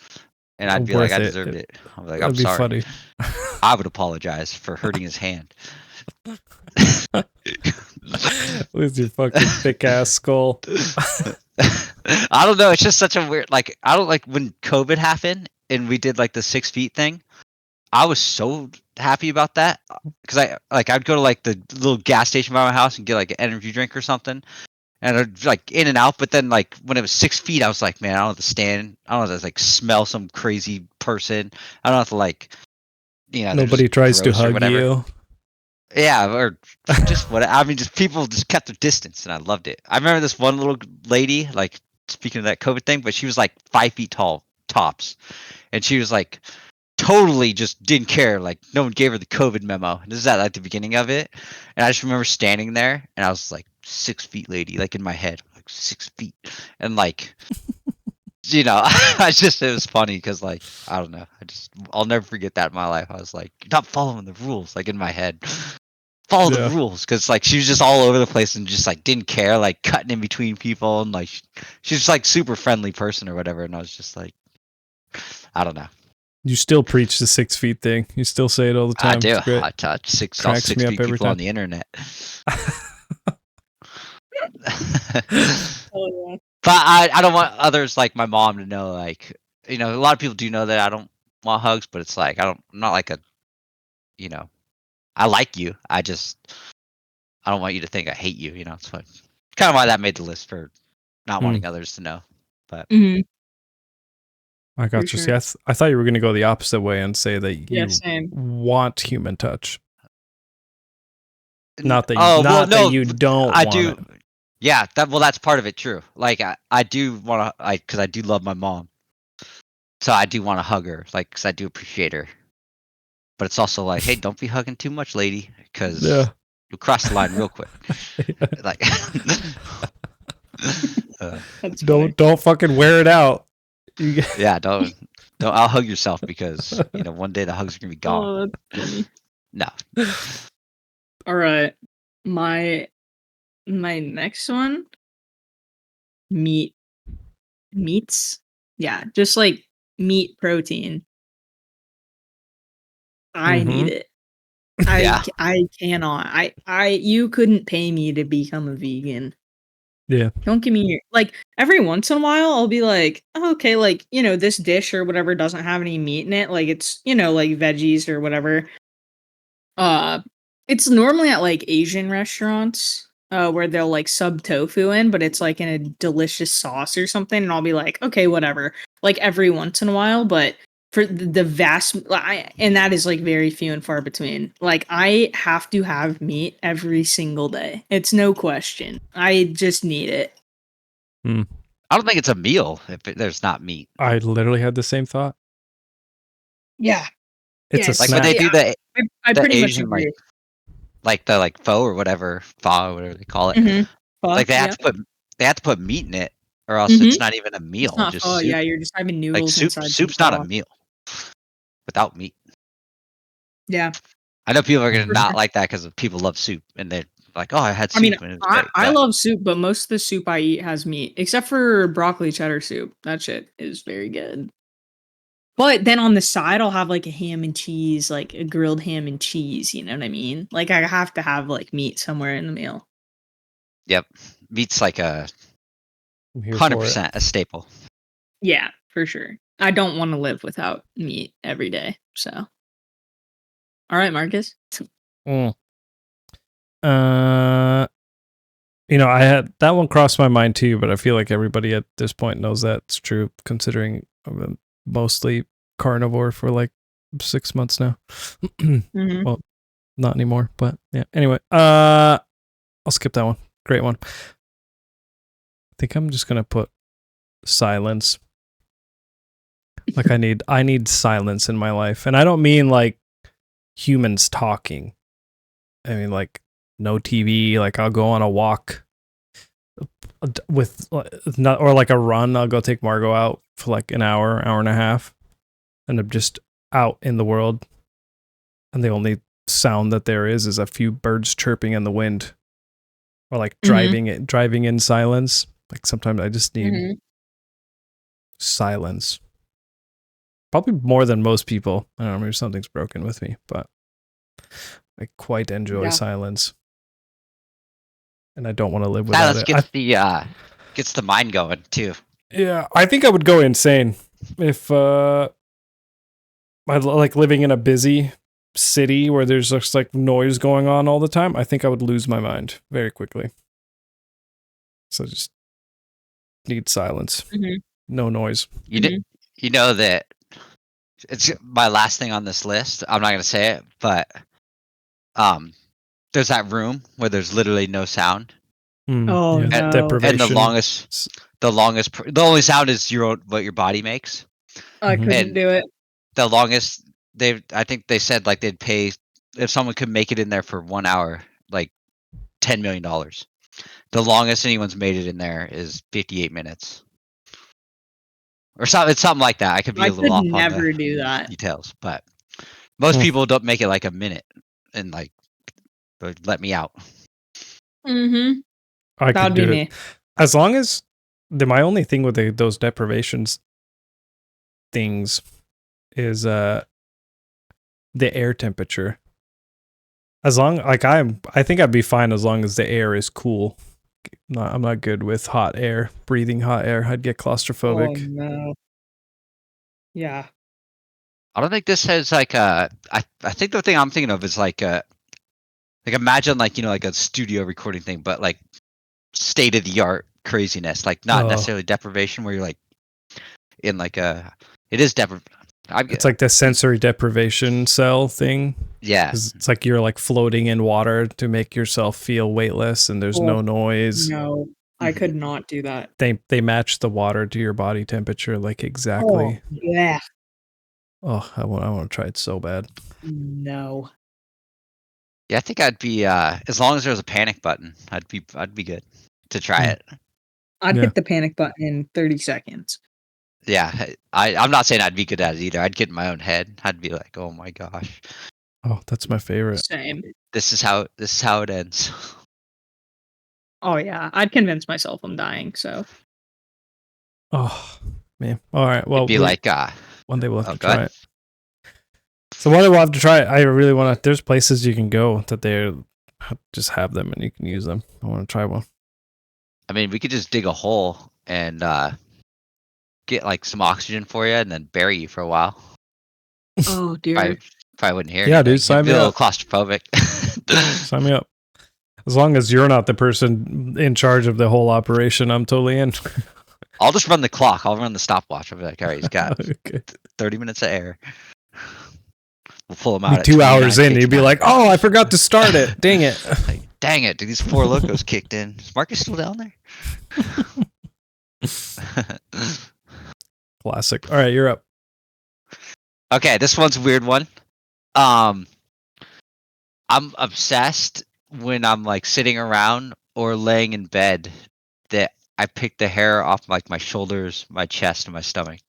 [SPEAKER 3] and I'd be like, I deserved it. I'd be like, I'm sorry. Funny. I would apologize for hurting his hand.
[SPEAKER 2] With your fucking thick ass skull.
[SPEAKER 3] I don't know. It's just such a weird. Like, I don't like when COVID happened and we did like the 6 feet thing. I was so happy about that because I'd go to like the little gas station by my house and get like an energy drink or something, and I'd like in and out. But then like when it was 6 feet, I was like, man, I don't have to stand. I don't have to like smell some crazy person. I don't have to like,
[SPEAKER 2] nobody tries to hug you.
[SPEAKER 3] Yeah, or just what I mean, just people just kept their distance, and I loved it. I remember this one little lady, like speaking of that COVID thing, but she was like 5 feet tall, tops, and she was like totally just didn't care. Like no one gave her the COVID memo. This is at like the beginning of it, and I just remember standing there, and I was like 6 feet lady, like in my head, like 6 feet, and like. It was funny because like I don't know, I'll never forget that in my life. I was like, you're not following the rules, like in my head. Follow the rules, because like she was just all over the place and just like didn't care, like cutting in between people, and like she's just like super friendly person or whatever. And I was just like, I don't know.
[SPEAKER 2] You still preach the 6 feet thing. You still say it all the time.
[SPEAKER 3] I do. I touch 6 feet people on the internet.
[SPEAKER 4] Oh, yeah.
[SPEAKER 3] But I don't want others like my mom to know, like, a lot of people do know that I don't want hugs, but it's like I'm not like a, I like you. I don't want you to think I hate you. It's kind of why that made the list for not wanting others to know. But
[SPEAKER 4] Mhm.
[SPEAKER 2] I got
[SPEAKER 4] For
[SPEAKER 2] you.
[SPEAKER 4] sure.
[SPEAKER 2] See, I thought you were going to go the opposite way and say that
[SPEAKER 4] Yeah,
[SPEAKER 2] you
[SPEAKER 4] same.
[SPEAKER 2] want human touch.
[SPEAKER 3] N-
[SPEAKER 2] Not that
[SPEAKER 3] oh, well,
[SPEAKER 2] not that
[SPEAKER 3] no,
[SPEAKER 2] you don't
[SPEAKER 3] I
[SPEAKER 2] want
[SPEAKER 3] do.
[SPEAKER 2] it.
[SPEAKER 3] Yeah, that's part of it. True. Like I do want to, because I do love my mom, so I do want to hug her, like, because I do appreciate her. But it's also like, hey, don't be hugging too much, lady, because
[SPEAKER 2] Yeah.
[SPEAKER 3] you'll cross the line real quick. Like,
[SPEAKER 4] That's funny.
[SPEAKER 2] Don't fucking wear it out. You get-
[SPEAKER 3] yeah, don't I'll hug yourself, because one day the hugs are gonna be gone.
[SPEAKER 4] Oh, that's funny.
[SPEAKER 3] No.
[SPEAKER 4] All right. My next one, meats. Yeah, just like meat protein. I need
[SPEAKER 2] Mhm.
[SPEAKER 4] it.
[SPEAKER 3] Yeah.
[SPEAKER 4] I cannot. You couldn't pay me to become a vegan.
[SPEAKER 2] Yeah.
[SPEAKER 4] Don't give me like every once in a while I'll be like, oh, okay, like, this dish or whatever doesn't have any meat in it, like it's, like veggies or whatever. Uh it's normally at like Asian restaurants, where they'll like sub tofu in, but it's like in a delicious sauce or something, and I'll be like, okay, whatever. Like every once in a while, but for the and that is like very few and far between. Like I have to have meat every single day. It's no question. I just need it.
[SPEAKER 3] I don't think it's a meal if there's not meat.
[SPEAKER 2] I literally had the same thought.
[SPEAKER 4] Yeah.
[SPEAKER 2] It's a
[SPEAKER 3] Like when
[SPEAKER 2] snack.
[SPEAKER 3] they do
[SPEAKER 4] I
[SPEAKER 3] the
[SPEAKER 4] pretty much
[SPEAKER 3] Asian,
[SPEAKER 4] agree.
[SPEAKER 3] like the pho or whatever, pho or whatever they call it.
[SPEAKER 4] Mhm.
[SPEAKER 3] Like
[SPEAKER 4] Fuck, yeah.
[SPEAKER 3] they have to put meat in it, or else
[SPEAKER 4] Mhm.
[SPEAKER 3] it's not even a meal.
[SPEAKER 4] It's not
[SPEAKER 3] Just
[SPEAKER 4] pho,
[SPEAKER 3] soup.
[SPEAKER 4] yeah, you're just having
[SPEAKER 3] Like
[SPEAKER 4] noodles inside some
[SPEAKER 3] soup's not a
[SPEAKER 4] pho.
[SPEAKER 3] meal without meat.
[SPEAKER 4] Yeah,
[SPEAKER 3] I know people are gonna
[SPEAKER 2] Mhm.
[SPEAKER 4] for
[SPEAKER 3] not
[SPEAKER 4] sure.
[SPEAKER 3] like that because people love soup, and they're like, "Oh, I had
[SPEAKER 4] I mean,
[SPEAKER 3] soup and it was
[SPEAKER 4] I
[SPEAKER 3] great."
[SPEAKER 4] I
[SPEAKER 3] But
[SPEAKER 4] love soup, but most of the soup I eat has meat, except for broccoli cheddar soup. That shit is very good. But then on the side, I'll have like a ham and cheese, like a grilled ham and cheese. You know what I mean? Like I have to have like meat somewhere in the meal.
[SPEAKER 3] yep, meat's like a
[SPEAKER 2] I'm here for it.
[SPEAKER 3] 100% a staple.
[SPEAKER 4] Yeah, for sure. I don't want to live without meat every day. So, all right, Marcus.
[SPEAKER 2] Mm. I had that one crossed my mind too, but I feel like everybody at this point knows that's true, considering I'm mostly carnivore for like 6 months now.
[SPEAKER 4] Mhm.
[SPEAKER 2] Well, not anymore, but yeah. Anyway, I'll skip that one. Great one. I think I'm just gonna put silence. Like I need silence in my life, and I don't mean like humans talking. I mean like no TV. Like I'll go on a walk with not, or like a run. I'll go take Margot out for like an hour and a half, and I'm just out in the world, and the only sound that there is a few birds chirping in the wind, or like driving in silence. Like sometimes I just need
[SPEAKER 4] Mhm.
[SPEAKER 2] silence. Probably more than most people. I don't know, maybe something's broken with me, but I quite enjoy
[SPEAKER 4] Yeah.
[SPEAKER 2] silence. And I don't want to live without
[SPEAKER 3] Silence
[SPEAKER 2] it.
[SPEAKER 3] gets the mind going too.
[SPEAKER 2] Yeah, I think I would go insane if I like living in a busy city where there's just like noise going on all the time. I think I would lose my mind very quickly. So I just need silence.
[SPEAKER 4] Mhm.
[SPEAKER 2] No noise.
[SPEAKER 3] You know that it's my last thing on this list. I'm not gonna say it, but there's that room where there's literally no sound,
[SPEAKER 4] Oh
[SPEAKER 2] yeah,
[SPEAKER 4] no.
[SPEAKER 3] and
[SPEAKER 2] deprivation.
[SPEAKER 3] the only sound is what your body makes.
[SPEAKER 4] I
[SPEAKER 2] Mhm.
[SPEAKER 4] couldn't
[SPEAKER 3] And
[SPEAKER 4] do it.
[SPEAKER 3] the longest I think they said like they'd pay if someone could make it in there for 1 hour, like $10 million. The longest anyone's made it in there is 58 minutes. Or something, it's something like that. I could be
[SPEAKER 4] I
[SPEAKER 3] a little
[SPEAKER 4] could
[SPEAKER 3] off on
[SPEAKER 4] never
[SPEAKER 3] the
[SPEAKER 4] do that.
[SPEAKER 3] details, but most
[SPEAKER 2] Hmm.
[SPEAKER 3] people don't make it like a minute and like let me out.
[SPEAKER 4] Mhm.
[SPEAKER 2] I
[SPEAKER 4] That
[SPEAKER 2] could
[SPEAKER 4] would be
[SPEAKER 2] do
[SPEAKER 4] me.
[SPEAKER 2] it. As long as my only thing with those deprivations things is the air temperature. As long I think I'd be fine as long as the air is cool, I'm not good with hot air, breathing hot air. I'd get claustrophobic.
[SPEAKER 4] Oh no. Yeah.
[SPEAKER 3] I don't think this has like I think the thing I'm thinking of is like imagine like like a studio recording thing, but like state of the art craziness, like not
[SPEAKER 2] Oh.
[SPEAKER 3] necessarily deprivation where you're like in like a it is
[SPEAKER 2] It's like the sensory deprivation cell thing.
[SPEAKER 3] yeah.
[SPEAKER 2] 'Cause it's like you're like floating in water to make yourself feel weightless and there's no noise.
[SPEAKER 4] No, I
[SPEAKER 3] Mhm.
[SPEAKER 4] could not do that.
[SPEAKER 2] They match the water to your body temperature like exactly.
[SPEAKER 4] Oh, yeah.
[SPEAKER 2] Oh, I want to try it so bad.
[SPEAKER 4] No.
[SPEAKER 3] Yeah, I think I'd be as long as there was a panic button, I'd be good to try
[SPEAKER 2] Hmm.
[SPEAKER 3] it.
[SPEAKER 4] I'd
[SPEAKER 2] Yeah.
[SPEAKER 4] hit the panic button in 30 seconds.
[SPEAKER 3] Yeah, I'm not saying I'd be good at it either. I'd get in my own head. I'd be like, "Oh my gosh,
[SPEAKER 2] Oh, that's my favorite.
[SPEAKER 4] Same.
[SPEAKER 3] this is how it ends."
[SPEAKER 4] Oh yeah, I'd convince myself I'm dying. So
[SPEAKER 2] Oh, man. All right. Well,
[SPEAKER 3] It'd be like
[SPEAKER 2] one day we'll have to
[SPEAKER 3] go
[SPEAKER 2] try
[SPEAKER 3] ahead.
[SPEAKER 2] it. So one day we'll have to try it. I really want to. There's places you can go that they just have them and you can use them. I want to try one.
[SPEAKER 3] I mean, we could just dig a hole and get like some oxygen for you, and then bury you for a while.
[SPEAKER 4] oh dear.
[SPEAKER 3] Probably wouldn't hear.
[SPEAKER 2] Yeah,
[SPEAKER 3] anything.
[SPEAKER 2] dude, sign
[SPEAKER 3] You'd be
[SPEAKER 2] me
[SPEAKER 3] a little
[SPEAKER 2] up.
[SPEAKER 3] claustrophobic.
[SPEAKER 2] Sign me up. As long as you're not the person in charge of the whole operation, I'm totally in.
[SPEAKER 3] I'll just run the clock. I'll run the stopwatch. I'll be like, all right, he's got
[SPEAKER 2] Okay.
[SPEAKER 3] 30 minutes of air. We'll pull him
[SPEAKER 2] Be
[SPEAKER 3] out. At
[SPEAKER 2] 2 hours in, you'd be
[SPEAKER 3] 29:59.
[SPEAKER 2] like, "Oh, I forgot to start it. Dang it!"
[SPEAKER 3] Like, dang it, dude, these 4 locos kicked in. Is Marcus still down there?
[SPEAKER 2] Classic. All right, you're up.
[SPEAKER 3] Okay, this one's a weird one. I'm obsessed when I'm like sitting around or laying in bed that I pick the hair off like my shoulders, my chest, and my stomach.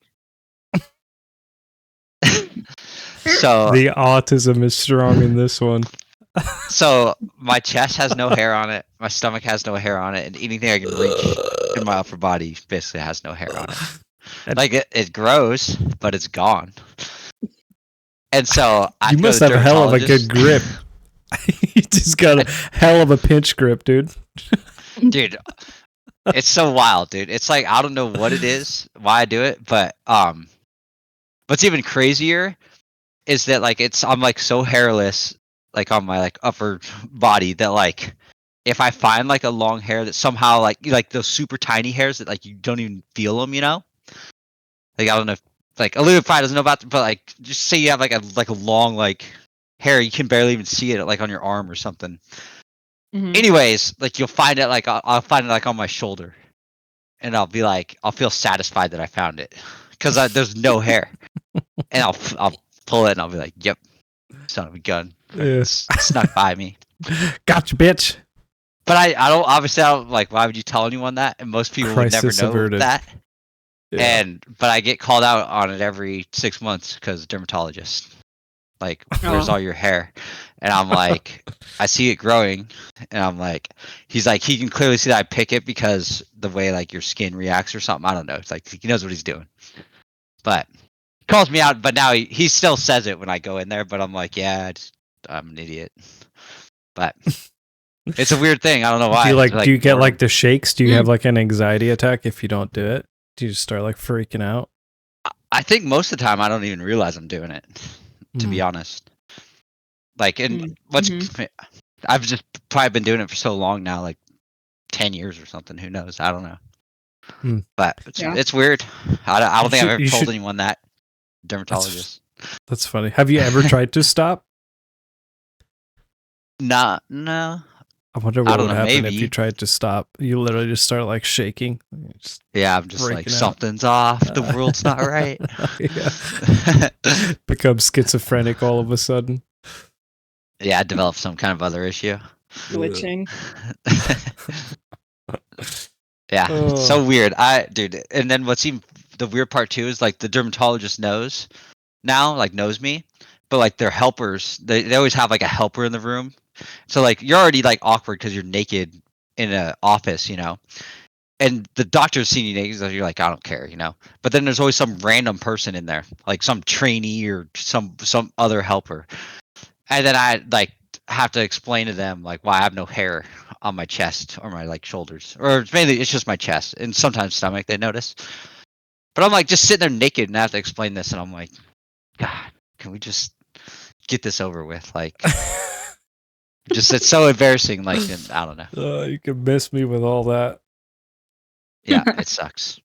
[SPEAKER 3] So
[SPEAKER 2] The autism is strong in this one.
[SPEAKER 3] so my chest has no hair on it, my stomach has no hair on it, and anything I can reach in my upper body basically has no hair on it. Like it grows, but it's gone. And so I
[SPEAKER 2] You must have a hell of a good grip. You just got a hell of a pinch grip, dude.
[SPEAKER 3] Dude, it's so wild, dude. It's like I don't know what it is, why I do it, but what's even crazier is that like I'm like so hairless like on my like upper body that like if I find like a long hair that somehow like those super tiny hairs that like you don't even feel them, like I don't know if like Olivia probably doesn't know about but like just say you have like a long like hair, you can barely even see it like on your arm or something.
[SPEAKER 4] Mhm.
[SPEAKER 3] Anyways, like you'll find it like I'll find it like on my shoulder, and I'll be like I'll feel satisfied that I found it because there's no hair, and I'll pull it and I'll be like, "Yep, son of a gun,
[SPEAKER 2] Yeah.
[SPEAKER 3] snuck by me."
[SPEAKER 2] Gotcha, bitch.
[SPEAKER 3] But I don't like. Why would you tell anyone that? And most people would never
[SPEAKER 2] Crisis
[SPEAKER 3] know
[SPEAKER 2] averted.
[SPEAKER 3] that.
[SPEAKER 2] Yeah.
[SPEAKER 3] But I get called out on it every 6 months because dermatologist. Like, where's
[SPEAKER 4] Oh.
[SPEAKER 3] all your hair? And I'm like, I see it growing, and I'm like, he's like, he can clearly see that I pick it because the way like your skin reacts or something. I don't know. It's like he knows what he's doing. But he calls me out. But now he still says it when I go in there. But I'm like, yeah, I'm an idiot. But it's a weird thing. I don't know why.
[SPEAKER 2] Do you get
[SPEAKER 3] or-
[SPEAKER 2] like the shakes? Do you have like an anxiety attack if you don't do it? Do you just start like freaking out?
[SPEAKER 3] I think most of the time I don't even realize I'm doing it. To be honest, like, and I've just probably been doing it for so long now, like 10 years or something. Who knows? I don't know. But it's weird. I don't think I've ever told anyone that. Dermatologist.
[SPEAKER 2] That's funny. Have you ever tried to stop?
[SPEAKER 3] No.
[SPEAKER 2] I wonder what would happen
[SPEAKER 3] maybe.
[SPEAKER 2] if you tried to stop. You literally just start like shaking.
[SPEAKER 3] Yeah, I'm just like
[SPEAKER 2] freaking out.
[SPEAKER 3] something's off. The world's not right.
[SPEAKER 2] Yeah. Become schizophrenic all of a sudden.
[SPEAKER 3] Yeah, I developed some kind of other issue.
[SPEAKER 4] Glitching.
[SPEAKER 3] Yeah,
[SPEAKER 2] Oh.
[SPEAKER 3] so weird. Dude, and then what's even the weird part too is like the dermatologist knows me, but like their helpers, they always have like a helper in the room. So like you're already like awkward because you're naked in an office, and the doctor's seen you naked, so you're like, I don't care, But then there's always some random person in there, like some trainee or some other helper, and then I like have to explain to them like why I have no hair on my chest or my like shoulders, or mainly it's just my chest and sometimes stomach. They notice, but I'm like just sitting there naked and I have to explain this, and I'm like, God, can we just get this over with? Like, just it's so embarrassing. Like, and I don't know.
[SPEAKER 2] You can miss me with all that.
[SPEAKER 3] Yeah, it sucks.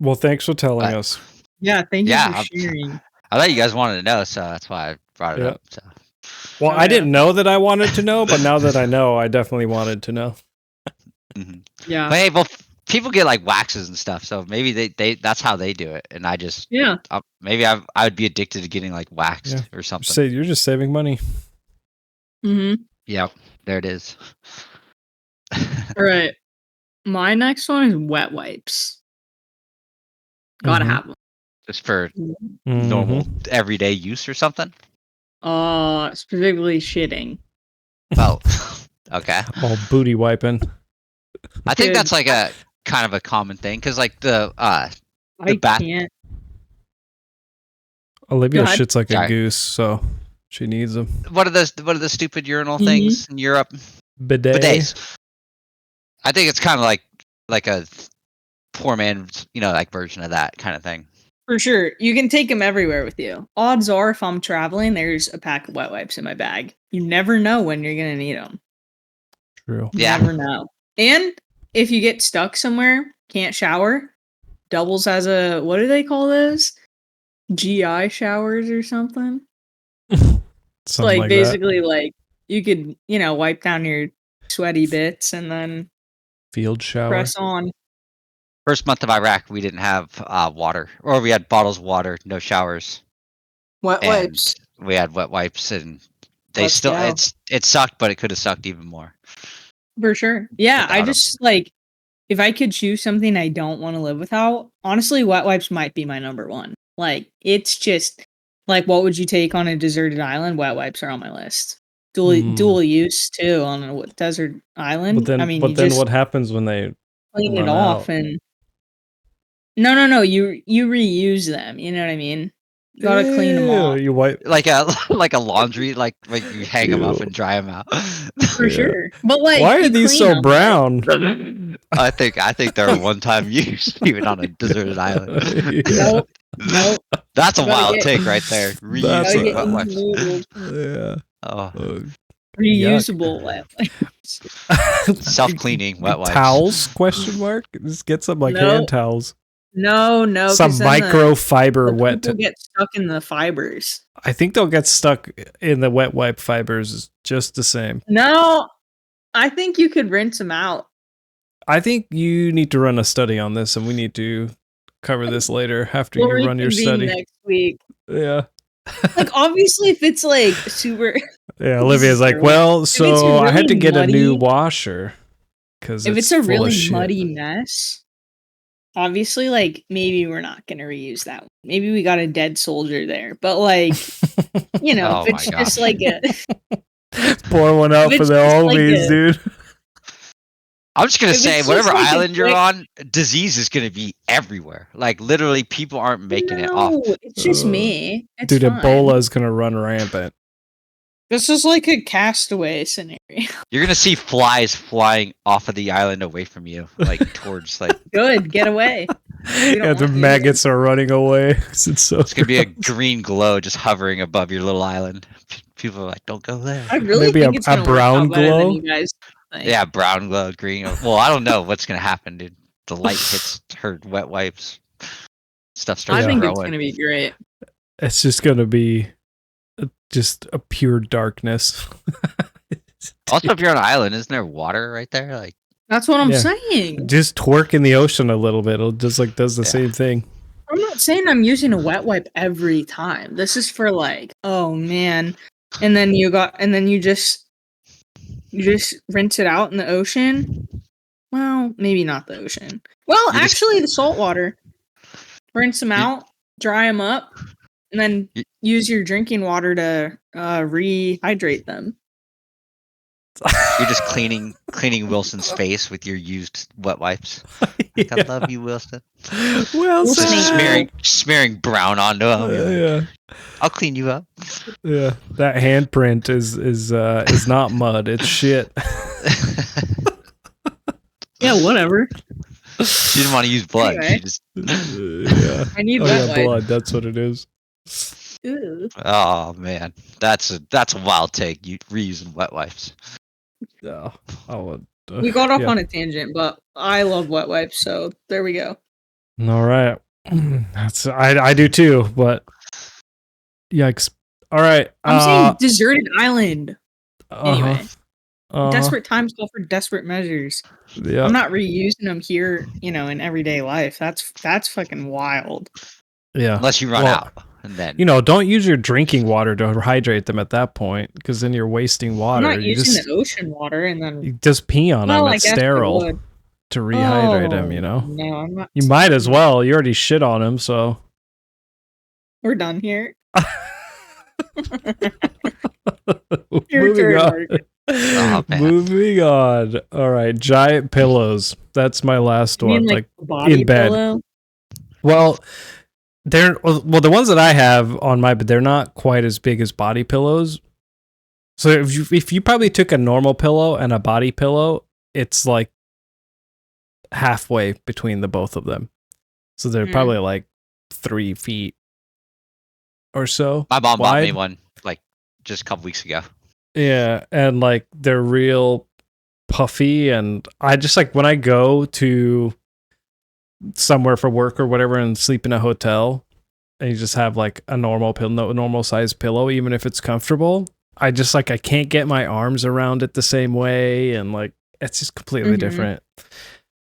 [SPEAKER 2] Well, thanks for telling us.
[SPEAKER 4] Yeah, thank you
[SPEAKER 3] Yeah,
[SPEAKER 4] for sharing.
[SPEAKER 3] I thought you guys wanted to know, so that's why I brought it
[SPEAKER 2] Yeah.
[SPEAKER 3] up. So.
[SPEAKER 2] Well,
[SPEAKER 4] Oh,
[SPEAKER 2] I
[SPEAKER 4] yeah.
[SPEAKER 2] didn't know that I wanted to know, but now that I know, I definitely wanted to know.
[SPEAKER 3] Mhm.
[SPEAKER 4] Yeah.
[SPEAKER 3] But hey, well, people get like waxes and stuff, so maybe they that's how they do it, and I just
[SPEAKER 4] Yeah.
[SPEAKER 3] maybe I would be addicted to getting like waxed
[SPEAKER 2] Yeah.
[SPEAKER 3] or something.
[SPEAKER 2] Say you're just saving money.
[SPEAKER 4] Mm-hmm.
[SPEAKER 3] Yep, there it is.
[SPEAKER 4] All right. My next one is wet wipes. Gotta
[SPEAKER 2] Mhm.
[SPEAKER 4] have them.
[SPEAKER 3] Just for
[SPEAKER 2] Mhm.
[SPEAKER 3] normal everyday use or something.
[SPEAKER 4] Specifically shitting.
[SPEAKER 3] Oh, okay.
[SPEAKER 2] All booty wiping.
[SPEAKER 3] I think
[SPEAKER 4] Dude,
[SPEAKER 3] that's like a kind of a common thing because like the
[SPEAKER 4] I
[SPEAKER 3] bath-
[SPEAKER 4] can't.
[SPEAKER 2] Olivia
[SPEAKER 4] Go ahead.
[SPEAKER 2] shits like a
[SPEAKER 3] Sorry.
[SPEAKER 2] goose, so she needs them.
[SPEAKER 3] what are the stupid urinal
[SPEAKER 4] Mhm.
[SPEAKER 3] things in Europe?
[SPEAKER 2] Bidet.
[SPEAKER 3] Bidets. I think it's kind of like a poor man's like version of that kind of thing.
[SPEAKER 4] For sure. You can take them everywhere with you. Odds are, if I'm traveling, there's a pack of wet wipes in my bag. You never know when you're going to need them.
[SPEAKER 2] True.
[SPEAKER 3] Yeah.
[SPEAKER 4] Never know. And if you get stuck somewhere, can't shower, doubles as a, what do they call those? GI showers or something?
[SPEAKER 2] Something
[SPEAKER 4] Like,
[SPEAKER 2] like
[SPEAKER 4] basically, like, you could, wipe down your sweaty bits and then
[SPEAKER 2] that. Field shower.
[SPEAKER 4] press on.
[SPEAKER 3] First month of Iraq, we didn't have water, or we had bottles of water, no showers,
[SPEAKER 4] Wet
[SPEAKER 3] and we had wet wipes, and they
[SPEAKER 4] Let's
[SPEAKER 3] still
[SPEAKER 4] go.
[SPEAKER 3] it sucked, but it could have sucked even more.
[SPEAKER 4] For sure. Yeah,
[SPEAKER 3] Without
[SPEAKER 4] I
[SPEAKER 3] 'em.
[SPEAKER 4] just like if I could choose something I don't want to live without, honestly, wet wipes might be my number one. Like it's just like what would you take on a deserted island? Wet wipes are on my list. Dual use too on a desert island.
[SPEAKER 2] But then,
[SPEAKER 4] I mean, you
[SPEAKER 2] then
[SPEAKER 4] just
[SPEAKER 2] what happens when they
[SPEAKER 4] clean it
[SPEAKER 2] run
[SPEAKER 4] off
[SPEAKER 2] out?
[SPEAKER 4] and no, you reuse them. You know what I mean? You gotta clean them
[SPEAKER 2] Ew,
[SPEAKER 4] off
[SPEAKER 2] You wipe.
[SPEAKER 3] Like a like a laundry, like you hang them up
[SPEAKER 2] Ew.
[SPEAKER 3] and dry them out.
[SPEAKER 4] for
[SPEAKER 2] Yeah.
[SPEAKER 4] sure. But like,
[SPEAKER 2] Why are
[SPEAKER 4] you
[SPEAKER 2] these
[SPEAKER 4] clean
[SPEAKER 2] so
[SPEAKER 4] 'em,
[SPEAKER 2] brown?
[SPEAKER 3] I think they're one-time use, even on a deserted island.
[SPEAKER 2] Yeah.
[SPEAKER 4] Nope.
[SPEAKER 3] That's a
[SPEAKER 4] Gotta
[SPEAKER 3] wild
[SPEAKER 4] get-
[SPEAKER 3] take right there.
[SPEAKER 2] That's
[SPEAKER 3] Reuse
[SPEAKER 4] Gotta get
[SPEAKER 3] wet wipes.
[SPEAKER 4] noodles.
[SPEAKER 2] Yeah.
[SPEAKER 3] Oh,
[SPEAKER 4] Reusable wet wipes.
[SPEAKER 3] self-cleaning wet wipes.
[SPEAKER 2] Towels? Question mark. Just get some like
[SPEAKER 4] No.
[SPEAKER 2] hand towels.
[SPEAKER 4] No,
[SPEAKER 2] Some
[SPEAKER 4] 'cause then
[SPEAKER 2] microfiber
[SPEAKER 4] the
[SPEAKER 2] wet.
[SPEAKER 4] people get stuck in the fibers.
[SPEAKER 2] I think they'll get stuck in the wet wipe fibers just the same.
[SPEAKER 4] No, I think you could rinse them out.
[SPEAKER 2] I think you need to run a study on this, and we need to cover this later after
[SPEAKER 4] We'll
[SPEAKER 2] you run your
[SPEAKER 4] reconvene
[SPEAKER 2] study.
[SPEAKER 4] next week.
[SPEAKER 2] Yeah.
[SPEAKER 4] Like obviously, if it's like super,
[SPEAKER 2] Yeah, Olivia's like,
[SPEAKER 4] Really?
[SPEAKER 2] well,
[SPEAKER 4] it's
[SPEAKER 2] so I had to
[SPEAKER 4] really
[SPEAKER 2] get a new
[SPEAKER 4] muddy-
[SPEAKER 2] washer because
[SPEAKER 4] if it's a
[SPEAKER 2] full of
[SPEAKER 4] really
[SPEAKER 2] shit.
[SPEAKER 4] muddy mess, obviously, like maybe we're not gonna reuse that one. Maybe we got a dead soldier there, but like
[SPEAKER 3] Oh
[SPEAKER 4] if it's
[SPEAKER 3] my
[SPEAKER 4] just
[SPEAKER 3] gosh.
[SPEAKER 4] like a
[SPEAKER 2] Pour one out
[SPEAKER 4] If
[SPEAKER 2] for
[SPEAKER 4] it's
[SPEAKER 2] the
[SPEAKER 4] just like
[SPEAKER 2] homies,
[SPEAKER 4] a-
[SPEAKER 2] dude.
[SPEAKER 3] I'm just gonna
[SPEAKER 4] If
[SPEAKER 3] say,
[SPEAKER 4] it's
[SPEAKER 3] whatever
[SPEAKER 4] just like a
[SPEAKER 3] island you're
[SPEAKER 4] quick-
[SPEAKER 3] on, disease is gonna be everywhere. Like literally, people aren't making it off.
[SPEAKER 4] no, it's just
[SPEAKER 2] Uh,
[SPEAKER 4] me. It's
[SPEAKER 2] Dude,
[SPEAKER 4] fine.
[SPEAKER 2] Ebola is gonna run rampant.
[SPEAKER 4] This is like a castaway scenario.
[SPEAKER 3] You're gonna see flies flying off of the island away from you, like towards like
[SPEAKER 4] Good, get away.
[SPEAKER 2] Yeah, the
[SPEAKER 4] want you
[SPEAKER 2] maggots are running away. 'Cause it's so.
[SPEAKER 3] it's gonna be a
[SPEAKER 2] gross.
[SPEAKER 3] green glow just hovering above your little island. People are like, "Don't go there."
[SPEAKER 4] I really
[SPEAKER 2] Maybe
[SPEAKER 4] think
[SPEAKER 2] a-
[SPEAKER 4] it's
[SPEAKER 2] a
[SPEAKER 4] gonna
[SPEAKER 2] brown
[SPEAKER 4] work out better than
[SPEAKER 2] glow?
[SPEAKER 4] you guys think.
[SPEAKER 3] Yeah, brown glow, green. Well, I don't know what's gonna happen, dude. The light hits her wet wipes. Stuff starts
[SPEAKER 4] I think
[SPEAKER 3] growing.
[SPEAKER 4] it's gonna be great.
[SPEAKER 2] It's just gonna be just a pure darkness.
[SPEAKER 3] Also, if you're on an island, isn't there water right there? Like,
[SPEAKER 4] That's what I'm
[SPEAKER 2] Yeah.
[SPEAKER 4] saying.
[SPEAKER 2] Just twerk in the ocean a little bit. It just like does the
[SPEAKER 3] Yeah.
[SPEAKER 2] same thing.
[SPEAKER 4] I'm not saying I'm using a wet wipe every time. This is for like, oh man, and then you just rinse it out in the ocean. Well, maybe not the ocean. Well,
[SPEAKER 3] You just-
[SPEAKER 4] actually, the salt water. Rinse them out, dry them up, and then
[SPEAKER 3] You-
[SPEAKER 4] use your drinking water to rehydrate them.
[SPEAKER 3] You're just cleaning Wilson's face with your used wet wipes. Like, I love you, Wilson.
[SPEAKER 2] Wilson.
[SPEAKER 3] Just smearing brown onto him. You're like,
[SPEAKER 2] Yeah.
[SPEAKER 3] I'll clean you up.
[SPEAKER 2] Yeah. That handprint is not mud. It's shit.
[SPEAKER 4] Yeah, whatever.
[SPEAKER 3] She didn't want to use blood.
[SPEAKER 4] Anyway.
[SPEAKER 3] She just.
[SPEAKER 2] Yeah.
[SPEAKER 4] I need
[SPEAKER 2] Oh
[SPEAKER 4] wet
[SPEAKER 2] yeah,
[SPEAKER 4] wipe.
[SPEAKER 2] blood. That's what it is.
[SPEAKER 4] Ew.
[SPEAKER 3] Oh man, that's a wild take. You reusing wet wipes.
[SPEAKER 2] Yeah. Oh,
[SPEAKER 4] We got off
[SPEAKER 2] yeah.
[SPEAKER 4] on a tangent, but I love wet wipes, so there we go.
[SPEAKER 2] All right. That's I do too, but yikes. All right.
[SPEAKER 4] I'm saying deserted island. Anyway,
[SPEAKER 2] Uh-huh.
[SPEAKER 4] desperate times call for desperate measures.
[SPEAKER 2] Yeah.
[SPEAKER 4] I'm not reusing them here, in everyday life. That's fucking wild.
[SPEAKER 2] Yeah.
[SPEAKER 3] Unless you run
[SPEAKER 2] Well,
[SPEAKER 3] out, and then
[SPEAKER 2] don't use your drinking water to hydrate them at that point, because then you're wasting
[SPEAKER 4] I'm
[SPEAKER 2] water.
[SPEAKER 4] not
[SPEAKER 2] You
[SPEAKER 4] using
[SPEAKER 2] just
[SPEAKER 4] the ocean water and then.
[SPEAKER 2] you just pee on
[SPEAKER 4] Well,
[SPEAKER 2] them.
[SPEAKER 4] I
[SPEAKER 2] It's
[SPEAKER 4] guess I
[SPEAKER 2] sterile
[SPEAKER 4] would.
[SPEAKER 2] to rehydrate them.
[SPEAKER 4] Oh, No, I'm not.
[SPEAKER 2] You might as well. You already shit on them, so.
[SPEAKER 4] We're done here. Your
[SPEAKER 2] Moving
[SPEAKER 4] turn,
[SPEAKER 2] on.
[SPEAKER 4] Mark.
[SPEAKER 3] Oh, man.
[SPEAKER 2] Moving on. All right, giant pillows. That's my last
[SPEAKER 4] You
[SPEAKER 2] one.
[SPEAKER 4] mean
[SPEAKER 2] Like,
[SPEAKER 4] a body
[SPEAKER 2] in bed.
[SPEAKER 4] pillow?
[SPEAKER 2] well, the ones that I have on my bed, they're not quite as big as body pillows. So if you probably took a normal pillow and a body pillow, it's like halfway between the both of them. So they're
[SPEAKER 4] Mm.
[SPEAKER 2] probably like 3 feet or so.
[SPEAKER 3] my mom bought me
[SPEAKER 2] wide.
[SPEAKER 3] one like just a couple weeks ago.
[SPEAKER 2] Yeah, and like they're real puffy, and I just like when I go to somewhere for work or whatever and sleep in a hotel and you just have like a normal pillow, normal size pillow, even if it's comfortable, I just like I can't get my arms around it the same way, and like it's just completely
[SPEAKER 4] Mhm.
[SPEAKER 2] different.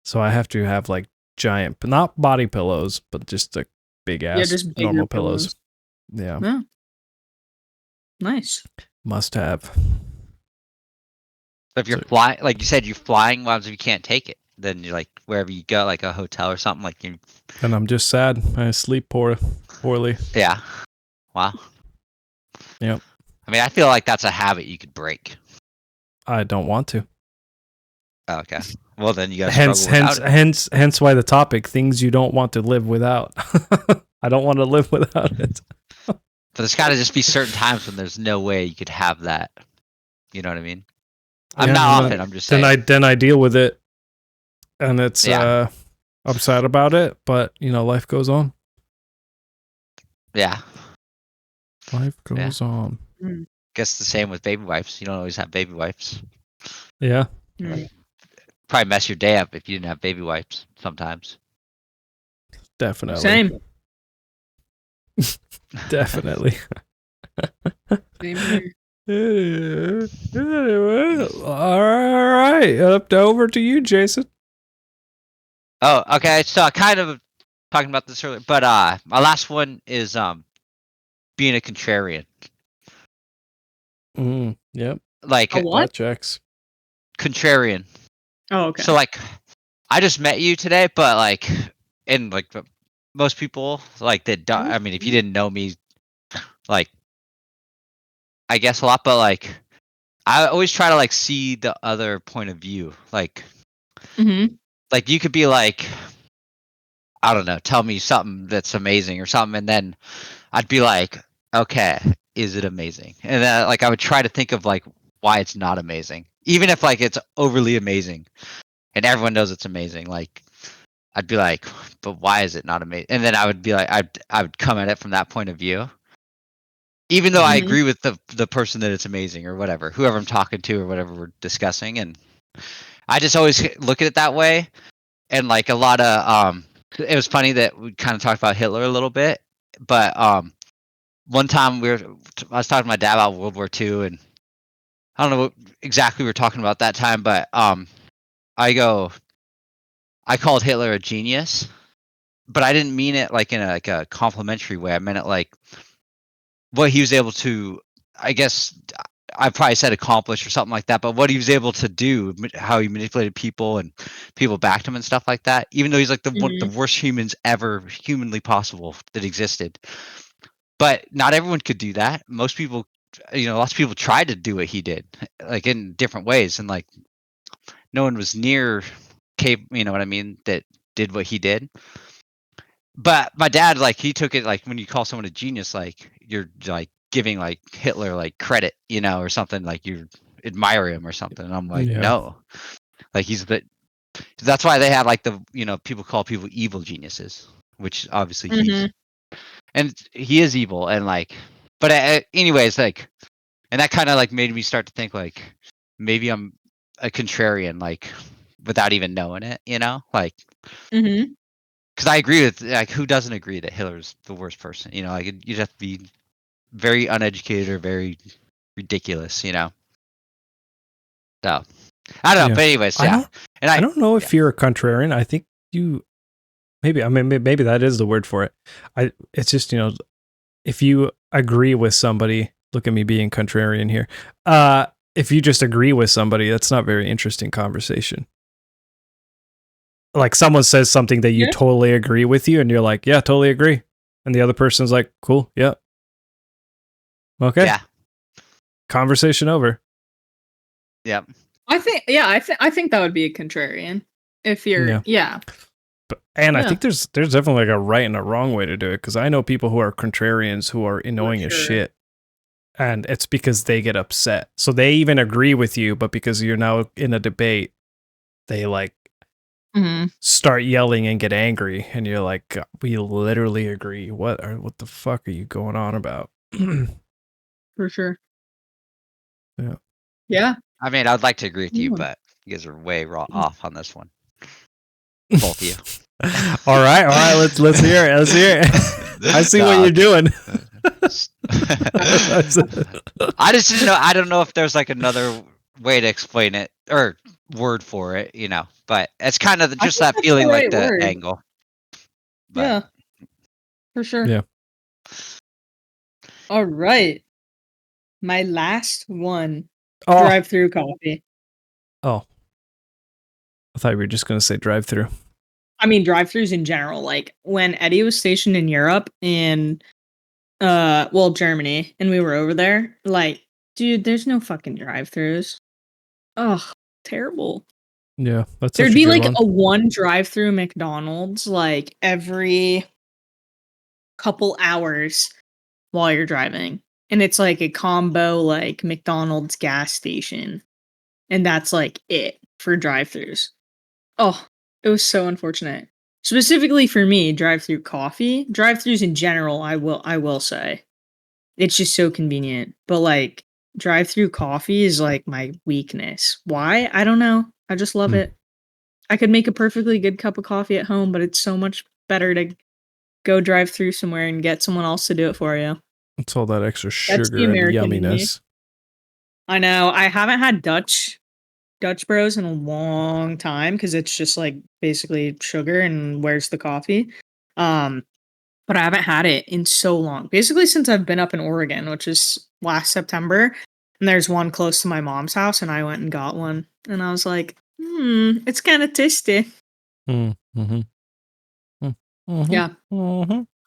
[SPEAKER 2] So I have to have like giant, not body pillows, but just like big ass
[SPEAKER 4] just bigger
[SPEAKER 2] normal pillows. Yeah,
[SPEAKER 4] Yeah. Nice.
[SPEAKER 2] must have.
[SPEAKER 3] So if you're
[SPEAKER 2] So-
[SPEAKER 3] flying, like you said, you're flying. What happens if you can't take it? Then you're like wherever you go, like a hotel or something. Like you,
[SPEAKER 2] And I'm just sad. I sleep poorly.
[SPEAKER 3] yeah. Wow.
[SPEAKER 2] Yep.
[SPEAKER 3] I mean, I feel like that's a habit you could break.
[SPEAKER 2] I don't want to.
[SPEAKER 3] Oh, okay. Well, then you got
[SPEAKER 2] Hence why the topic, things you don't want to live without. I don't want to live without it.
[SPEAKER 3] But there's got to just be certain times when there's no way you could have that. You know what I mean? I'm
[SPEAKER 2] Yeah,
[SPEAKER 3] not
[SPEAKER 2] then
[SPEAKER 3] often. I'm just saying.
[SPEAKER 2] Then I deal with it, and it's
[SPEAKER 3] Yeah.
[SPEAKER 2] I'm sad about it, but life goes on.
[SPEAKER 3] Yeah.
[SPEAKER 2] Life goes on.
[SPEAKER 3] Guess the same with baby wipes. You don't always have baby wipes.
[SPEAKER 2] Yeah,
[SPEAKER 4] Mm.
[SPEAKER 3] Probably mess your day up if you didn't have baby wipes sometimes.
[SPEAKER 2] definitely.
[SPEAKER 4] Same.
[SPEAKER 2] Definitely.
[SPEAKER 4] Same here.
[SPEAKER 2] Anyway, all right. Over to you, Jason.
[SPEAKER 3] Oh, okay. So I kind of talking about this earlier, but my last one is being a contrarian.
[SPEAKER 2] Yep.
[SPEAKER 3] Like
[SPEAKER 4] A what?
[SPEAKER 2] That checks.
[SPEAKER 3] contrarian.
[SPEAKER 4] Oh, okay.
[SPEAKER 3] So like I just met you today, but like in like most people like that don't, I mean if you didn't know me like I guess a lot, but like I always try to like see the other point of view. Like like you could be like I don't know, tell me something that's amazing or something, and then I'd be like, okay, is it amazing? And then like I would try to think of like why it's not amazing, even if like it's overly amazing and everyone knows it's amazing. Like I'd be like, but why is it not amazing? And then I would be like, I would come at it from that point of view, even though I
[SPEAKER 4] Mhm.
[SPEAKER 3] agree with the person that it's amazing or whatever, whoever I'm talking to or whatever we're discussing. And I just always look at it that way. And like a lot of it was funny that we kind of talked about Hitler a little bit, but one time I was talking to my dad about World War II, and I don't know what exactly we were talking about that time, but I called Hitler a genius, but I didn't mean it like in a complimentary way. I meant it like what he was able to, I guess I probably said accomplish or something like that, but what he was able to do, how he manipulated people and people backed him and stuff like that, even though he's like one of the worst humans ever humanly possible that existed. But not everyone could do that. Most people lots of people tried to do what he did, like in different ways, and like no one was near capable. You know what I mean? That did what he did. But my dad, like, he took it like when you call someone a genius, like you're like giving like Hitler like credit, or something, like you admire him or something. And I'm like,
[SPEAKER 2] Yeah.
[SPEAKER 3] no, like that's why they have like the people call people evil geniuses, which obviously and he is evil, and like, but anyways, like, and that kind of like made me start to think like maybe I'm a contrarian, like without even knowing it, like. Because I agree with, like, who doesn't agree that Hitler's the worst person? Like you'd have to be very uneducated or very ridiculous, So I don't know,
[SPEAKER 2] Yeah.
[SPEAKER 3] but anyways,
[SPEAKER 2] I
[SPEAKER 3] yeah.
[SPEAKER 2] don't-
[SPEAKER 3] And
[SPEAKER 2] I don't know if you're a contrarian. I think you maybe maybe that is the word for it. It's just, if you agree with somebody, look at me being contrarian here. If you just agree with somebody, that's not very interesting conversation. Like someone says something that you totally agree with you, and you're like, yeah, totally agree. And the other person's like, cool, yeah. Okay.
[SPEAKER 3] Yeah.
[SPEAKER 2] Conversation over.
[SPEAKER 3] Yeah.
[SPEAKER 4] I think that would be a contrarian if you're
[SPEAKER 2] But, I think there's definitely like a right and a wrong way to do it, because I know people who are contrarians who are annoying as shit, and it's because they get upset. So they even agree with you, but because you're now in a debate, they like start yelling and get angry, and you're like, we literally agree. What the fuck are you going on about?
[SPEAKER 4] For sure.
[SPEAKER 2] Yeah.
[SPEAKER 4] Yeah.
[SPEAKER 3] I mean, I'd like to agree with you, but you guys are way off on this one. Both of you.
[SPEAKER 2] All right. Let's hear it. Let's hear it. I see what you're doing.
[SPEAKER 3] I just didn't know. I don't know if there's like another way to explain it or word for it, but it's kind of just that feeling, like the
[SPEAKER 4] word.
[SPEAKER 3] angle. But,
[SPEAKER 4] yeah, for sure.
[SPEAKER 2] Yeah.
[SPEAKER 4] All right. My last one. Drive-through coffee.
[SPEAKER 2] Oh. I thought you were just going to say drive-through.
[SPEAKER 4] I mean, drive-throughs in general. Like when Eddie was stationed in Europe and Germany, and we were over there, like, dude, there's no fucking drive-throughs. Oh, terrible.
[SPEAKER 2] Yeah,
[SPEAKER 4] there'd be like a one drive-through McDonald's like every couple hours while you're driving, and it's like a combo like McDonald's gas station, and that's like it for drive-throughs. Oh, it was so unfortunate. Specifically for me, drive-through coffee, drive-throughs in general, I will say, it's just so convenient. But like drive-through coffee is like my weakness. Why? I don't know. I just love it. I could make a perfectly good cup of coffee at home, but it's so much better to go drive through somewhere and get someone else to do it for you.
[SPEAKER 2] It's all that extra sugar and
[SPEAKER 4] American
[SPEAKER 2] yumminess.
[SPEAKER 4] I know. I haven't had Dutch Bros in a long time because it's just like basically sugar and where's the coffee. But I haven't had it in so long. Basically since I've been up in Oregon, which is last September. And there's one close to my mom's house, and I went and got one. And I was like, it's kind of tasty. Yeah.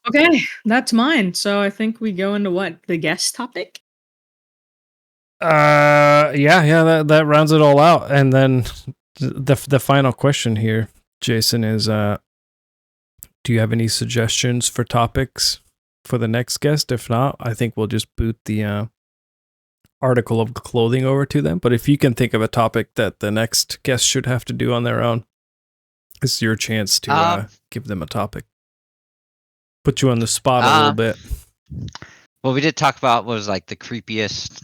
[SPEAKER 4] Okay, that's mine. So I think we go into what? The guest topic?
[SPEAKER 2] Yeah, that rounds it all out. And then the final question here, Jason, is do you have any suggestions for topics for the next guest? If not, I think we'll just boot the article of clothing over to them. But if you can think of a topic that the next guest should have to do on their own, it's your chance to give them a topic. Put you on the spot a little bit.
[SPEAKER 3] Well, we did talk about what was like the creepiest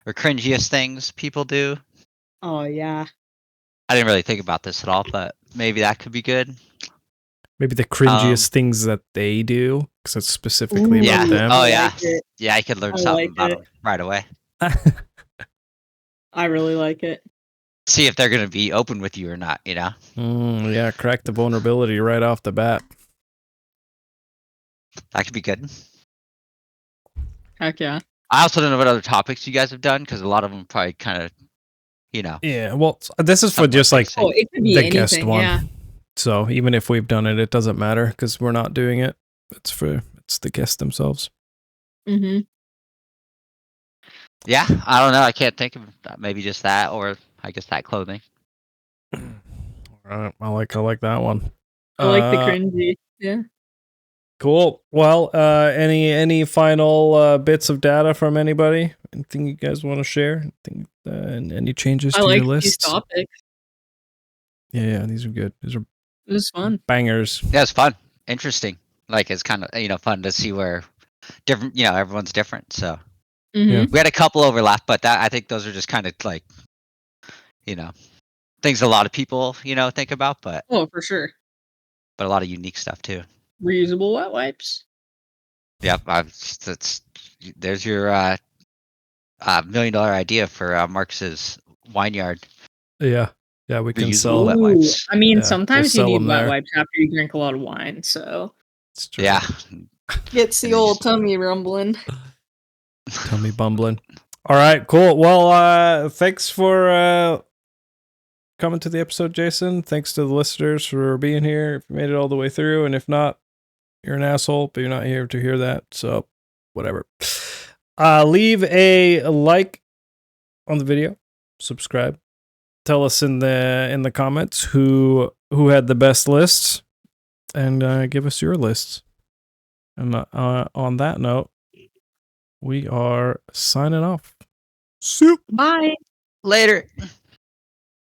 [SPEAKER 3] or cringiest things people do.
[SPEAKER 4] Oh, yeah.
[SPEAKER 3] I didn't really think about this at all, but maybe that could be good.
[SPEAKER 2] Maybe the cringiest things that they do, because it's specifically about them.
[SPEAKER 3] Oh, yeah. Yeah, I could learn something about it right away.
[SPEAKER 4] I really like it.
[SPEAKER 3] See if they're going to be open with you or not,
[SPEAKER 2] Yeah, crack the vulnerability right off the bat.
[SPEAKER 3] That could be good.
[SPEAKER 4] Heck yeah.
[SPEAKER 3] I also don't know what other topics you guys have done, because a lot of them probably kind of,
[SPEAKER 2] Yeah, well, this is for just like
[SPEAKER 4] it could be
[SPEAKER 2] the
[SPEAKER 4] anything,
[SPEAKER 2] guest one.
[SPEAKER 4] Yeah.
[SPEAKER 2] So even if we've done it, it doesn't matter because we're not doing it. It's the guests themselves.
[SPEAKER 4] Mm-hmm.
[SPEAKER 3] Yeah, I don't know. I can't think of maybe just that, or I guess that clothing.
[SPEAKER 2] All right, I like that one.
[SPEAKER 4] I like the cringy. Yeah.
[SPEAKER 2] Cool. Well, any final bits of data from anybody? Anything you guys want to share? Any changes
[SPEAKER 4] I
[SPEAKER 2] to your
[SPEAKER 4] like these
[SPEAKER 2] lists?
[SPEAKER 4] topics.
[SPEAKER 2] Yeah, these are good. These are
[SPEAKER 4] It was fun.
[SPEAKER 2] bangers.
[SPEAKER 3] Yeah, it's fun, interesting. Like it's kind of fun to see where different. Everyone's different. So
[SPEAKER 4] Mhm.
[SPEAKER 3] we had a couple overlap, but I think those are just kind of like things a lot of people think about, but
[SPEAKER 4] Oh, for sure.
[SPEAKER 3] a lot of unique stuff too.
[SPEAKER 4] Reusable wet wipes.
[SPEAKER 3] Yep, there's your $1 million idea for Marcus's wine yard.
[SPEAKER 2] Yeah, we can
[SPEAKER 3] Reusable
[SPEAKER 2] sell.
[SPEAKER 3] wet
[SPEAKER 4] Ooh,
[SPEAKER 3] wipes.
[SPEAKER 4] I mean,
[SPEAKER 2] Yeah, we'll
[SPEAKER 4] sometimes you
[SPEAKER 2] sell
[SPEAKER 4] need
[SPEAKER 2] 'em
[SPEAKER 4] wet
[SPEAKER 2] there.
[SPEAKER 4] wipes after you drink a lot of wine, so
[SPEAKER 2] It's true.
[SPEAKER 3] Yeah,
[SPEAKER 4] gets the
[SPEAKER 3] And then
[SPEAKER 4] old
[SPEAKER 3] just-
[SPEAKER 4] tummy rumbling.
[SPEAKER 2] Tummy bumbling. All right, cool. Well, thanks for coming to the episode, Jason. Thanks to the listeners for being here. If you made it all the way through, and if not, you're an asshole, but you're not here to hear that. So, whatever. Leave a like on the video. Subscribe. Tell us in the comments who had the best lists, and give us your lists. And on that note, we are signing off. See you.
[SPEAKER 4] Bye.
[SPEAKER 3] Later.